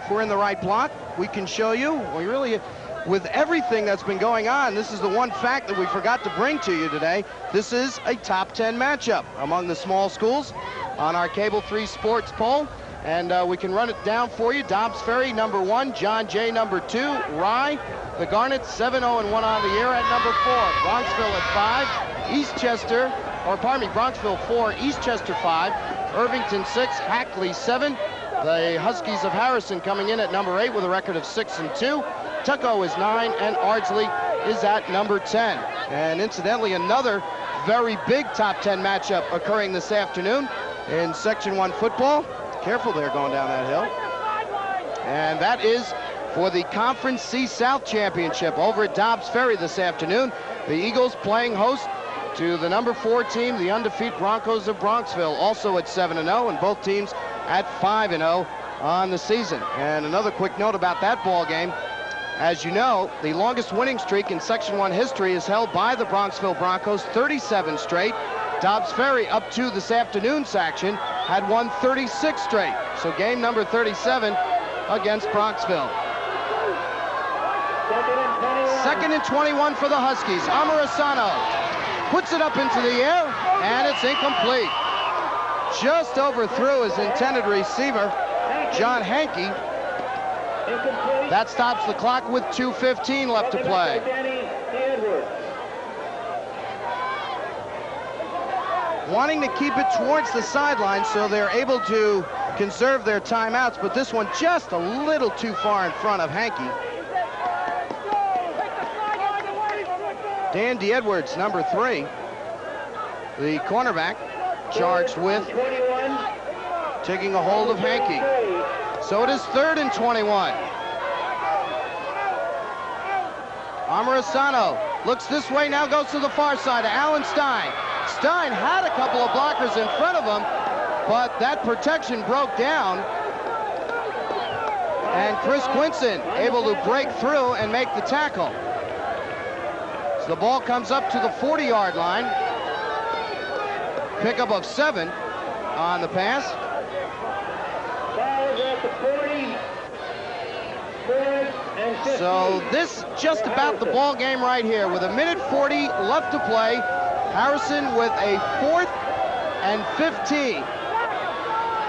if we're in the right block, we can show you. We really, with everything that's been going on, this is the one fact that we forgot to bring to you today. This is a top 10 matchup among the small schools on our Cable 3 Sports poll. And we can run it down for you. Dobbs Ferry, number 1. John Jay, number 2. Rye, the Garnets, 7-0-1 on the year at number 4. Bronxville at 5. Eastchester, or pardon me, Bronxville 4. Eastchester 5. Irvington 6. Hackley 7. The Huskies of Harrison coming in at number 8 with a record of 6-2. Tucko is 9, and Ardsley is at number 10. And incidentally, another very big top 10 matchup occurring this afternoon in Section 1 football. Careful there going down that hill. And that is for the Conference C South Championship over at Dobbs Ferry this afternoon. The Eagles playing host to the number 4 team, the undefeated Broncos of Bronxville, also at 7-0, and both teams at 5-0 on the season. And another quick note about that ball game. As you know, the longest winning streak in Section 1 history is held by the Bronxville Broncos, 37 straight. Dobbs Ferry, up to this afternoon's action, had won 36 straight. So game number 37 against Bronxville. 2nd and 21 for the Huskies. Amorosano puts it up into the air, and it's incomplete. Just overthrew his intended receiver, John Hankey. That stops the clock with 2:15 left to play. Wanting to keep it towards the sideline so they're able to conserve their timeouts, but this one just a little too far in front of Hankey. Dandy Edwards, number 3, the cornerback, charged with taking a hold of Hankey. So it is 3rd and 21. Amorosano looks this way, now goes to the far side to Alan Stein. Stein had a couple of blockers in front of him, but that protection broke down. And Chris Quinson able to break through and make the tackle. So the ball comes up to the 40-yard line. Pickup of 7 on the pass. So this just about the ball game right here. With 1:40 left to play, Harrison with a 4th and 15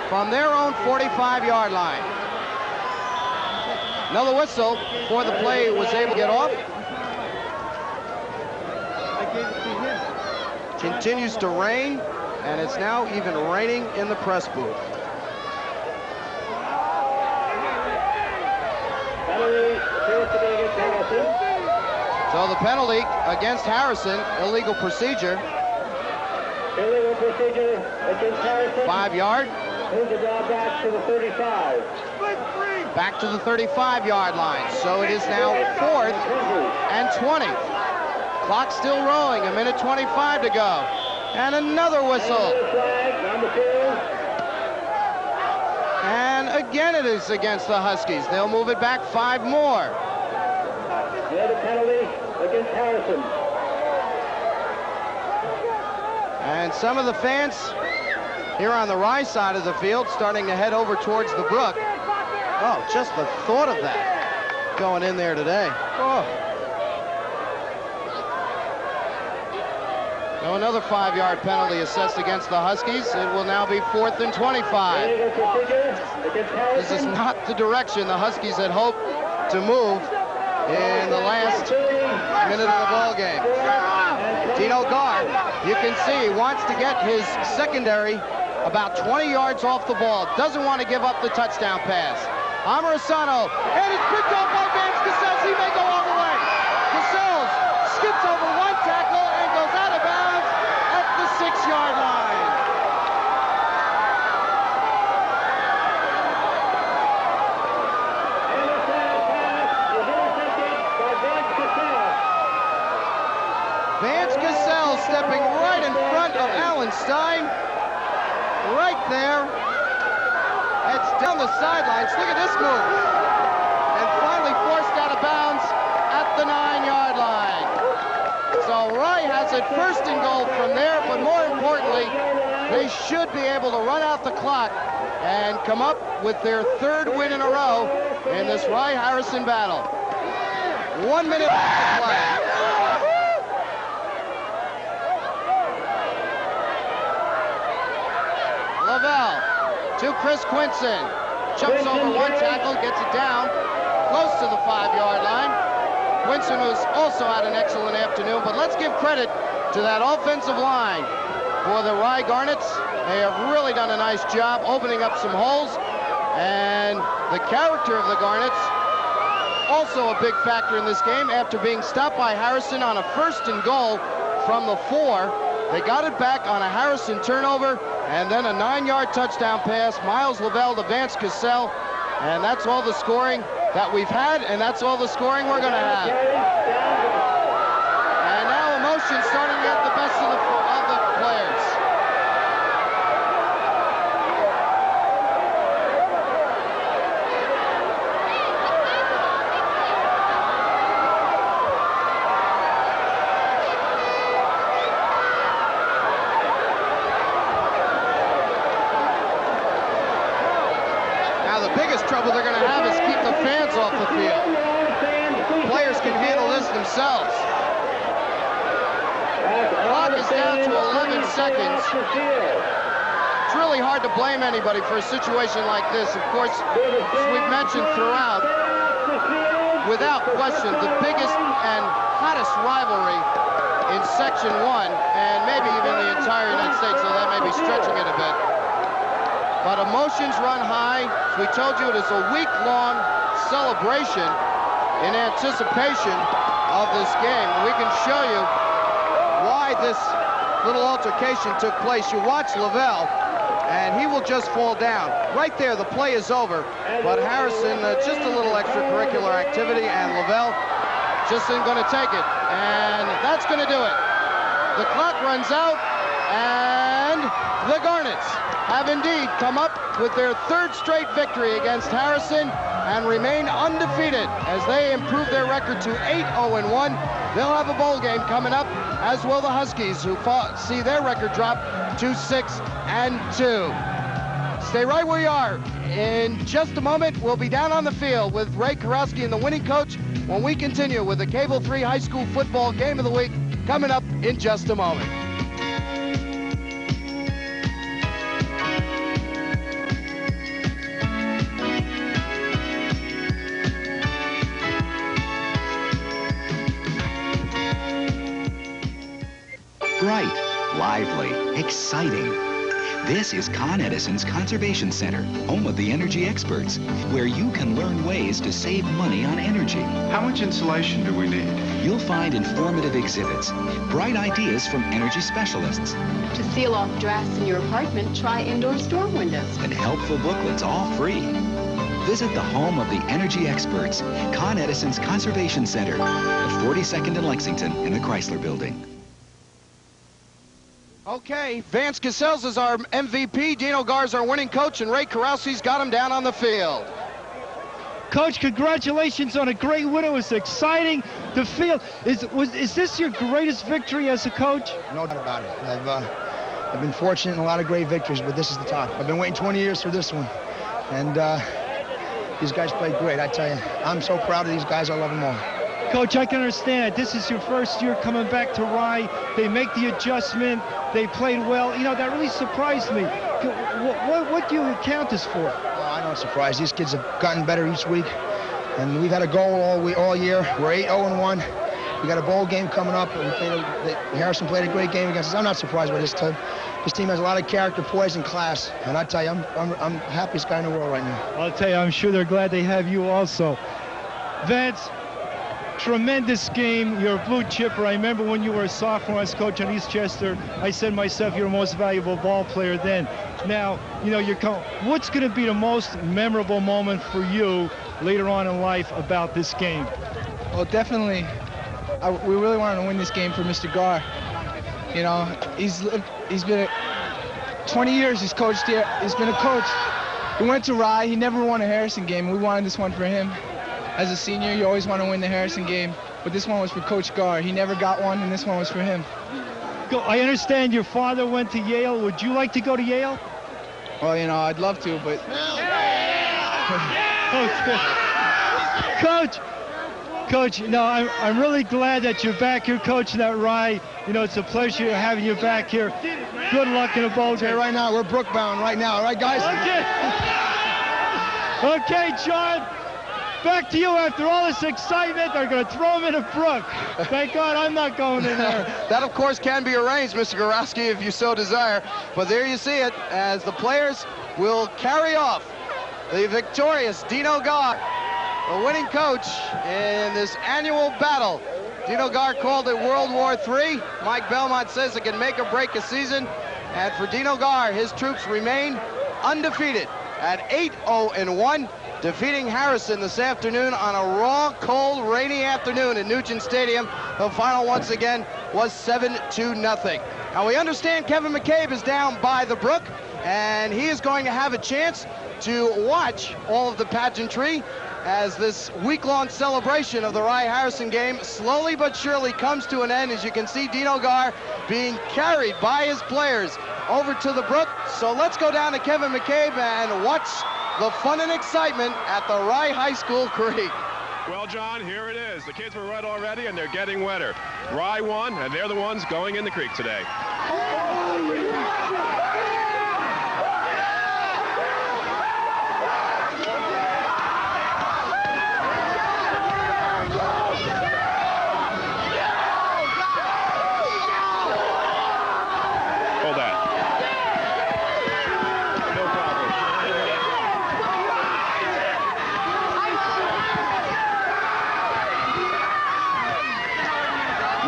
from their own 45-yard line. Another whistle before the play was able to get off. Continues to rain, and it's now even raining in the press booth. So the penalty against Harrison, illegal procedure. Illegal procedure against Harrison. 5 yard. Move the ball back to the 35. Back to the 35-yard line. So it is now 4th and 20. Clock still rolling, 1:25 to go. And another whistle. And again it is against the Huskies. They'll move it back 5 more. Another penalty against Harrison. And some of the fans here on the right side of the field starting to head over towards the brook. Oh, just the thought of that going in there today. Oh. So another 5-yard penalty assessed against the Huskies. It will now be 4th and 25. This is not the direction the Huskies had hoped to move in the last minute of the ball game. Tino Guard, you can see, wants to get his secondary about 20 yards off the ball. Doesn't want to give up the touchdown pass. Amorisano, and it's picked off by Vance Cassels. He may go all the way. Cassels skips over one tackle and goes out of bounds at the 6-yard line. Vance Cassels stepping right in front of Alan Stein. Right there. It's down the sidelines. Look at this move. And finally forced out of bounds at the 9-yard line. So Rye has it 1st and goal from there, but more importantly, they should be able to run out the clock and come up with their 3rd win in a row in this Rye-Harrison battle. 1 minute left to play. Lavelle to Chris Quinson. Jumps over one tackle, gets it down, close to the 5-yard line. Quinson has also had an excellent afternoon, but let's give credit to that offensive line for the Rye Garnets. They have really done a nice job opening up some holes, and the character of the Garnets also a big factor in this game. After being stopped by Harrison on a 1st and goal from the 4, they got it back on a Harrison turnover, and then a 9-yard touchdown pass. Miles Lavelle to Vance Cassell, and that's all the scoring that we've had, and that's all the scoring we're going to have. And now emotion starting to get the best of the players. Trouble they're going to have is keep the fans off the field. Players can handle this themselves. Clock is down to 11 seconds. It's really hard to blame anybody for a situation like this. Of course, as we've mentioned throughout, without question, the biggest and hottest rivalry in Section 1, and maybe even the entire United States, so that may be stretching it a bit. But emotions run high. As we told you, it is a week-long celebration in anticipation of this game. We can show you why this little altercation took place. You watch Lavelle, and he will just fall down. Right there, the play is over. But Harrison, just a little extracurricular activity, and Lavelle just isn't going to take it. And that's going to do it. The clock runs out, and the Garnets have indeed come up with their third straight victory against Harrison and remain undefeated as they improve their record to 8-0-1. They'll have a bowl game coming up, as will the Huskies, who see their record drop to 6-2. Stay right where you are. In just a moment, we'll be down on the field with Ray Karowski and the winning coach when we continue with the Cable 3 High School Football Game of the Week coming up in just a moment. Bright, lively, exciting. This is Con Edison's Conservation Center, home of the energy experts, where you can learn ways to save money on energy. How much insulation do we need? You'll find informative exhibits, bright ideas from energy specialists, To seal off drafts in your apartment, try indoor storm windows. and helpful booklets, all free. Visit the home of the energy experts, Con Edison's Conservation Center, at 42nd and Lexington in the Chrysler Building. Okay, Vance Cassels is our MVP, Dino Gar's our winning coach, and Ray Karowski's got him down on the field. Coach, congratulations on a great win. It was exciting. The field, is this your greatest victory as a coach? No doubt about it. I've been fortunate in a lot of great victories, but this is the top. I've been waiting 20 years for this one. And these guys played great, I tell you. I'm so proud of these guys. I love them all. Coach, I can understand. This is your first year coming back to Rye. They make the adjustment. They played well. You know, that really surprised me. What do you account this for? Well, I'm not surprised. These kids have gotten better each week. And we've had a goal all year. We're 8-0-1. We got a bowl game coming up. Harrison played a great game against us. I'm not surprised by this team. This team has a lot of character, poise, and class. And I tell you, I'm the happiest guy in the world right now. I'll tell you, I'm sure they're glad they have you also. Vance, tremendous game. You're a blue chipper. I remember when you were a sophomore as coach on Eastchester, I said myself, you're the most valuable ball player then. Now, you know, what's going to be the most memorable moment for you later on in life about this game? Well, definitely, we really wanted to win this game for Mr. Gar. You know, he's been 20 years he's coached here. He's been a coach. He went to Rye. He never won a Harrison game. We wanted this one for him. As a senior, you always want to win the Harrison game, but this one was for Coach Gar. He never got one, and this one was for him. I understand your father went to Yale. Would you like to go to Yale? Well, you know, I'd love to, but... Coach, no, I'm really glad that you're back here coaching at Rye. You know, it's a pleasure having you back here. Good luck in the bowl game. Right now, we're Brookbound right now. All right, guys? Okay, John. Back to you. After all this excitement, they're going to throw him in a brook. Thank God I'm not going in there. That, of course, can be arranged, Mr. Garowski, if you so desire. But there you see it, as the players will carry off the victorious Dino Gar, the winning coach in this annual battle. Dino Gar called it World War III. Mike Belmont says it can make or break a season. And for Dino Gar, his troops remain undefeated at 8-0-1. Defeating Harrison this afternoon on a raw, cold, rainy afternoon in Nugent Stadium. The final, once again, was 7-0. Now, we understand Kevin McCabe is down by the brook, and he is going to have a chance to watch all of the pageantry as this week-long celebration of the Rye-Harrison game slowly but surely comes to an end. As you can see, Dino Gar being carried by his players over to the brook. So let's go down to Kevin McCabe and watch the fun and excitement at the Rye High School Creek. Well, John, here it is. The kids were wet already, and they're getting wetter. Rye won, and they're the ones going in the creek today. Hold that. No problem.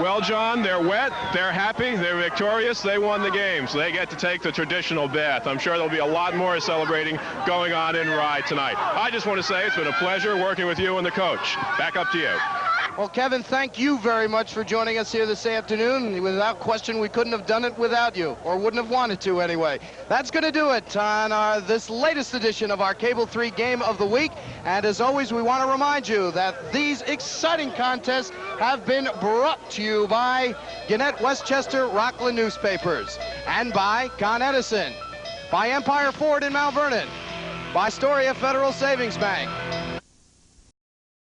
Well, John, they're wet, they're happy, they're victorious, they won the game, so they get to take the traditional bath. I'm sure there'll be a lot more celebrating going on in Rye tonight. I just want to say it's been a pleasure working with you and the coach. Back up to you. Well, Kevin, thank you very much for joining us here this afternoon. Without question, we couldn't have done it without you, or wouldn't have wanted to anyway. That's going to do it on this latest edition of our Cable 3 Game of the Week. And as always, we want to remind you that these exciting contests have been brought to you by Gannett, Westchester, Rockland newspapers, and by Con Edison, by Empire Ford in Mount Vernon, by Astoria Federal Savings Bank,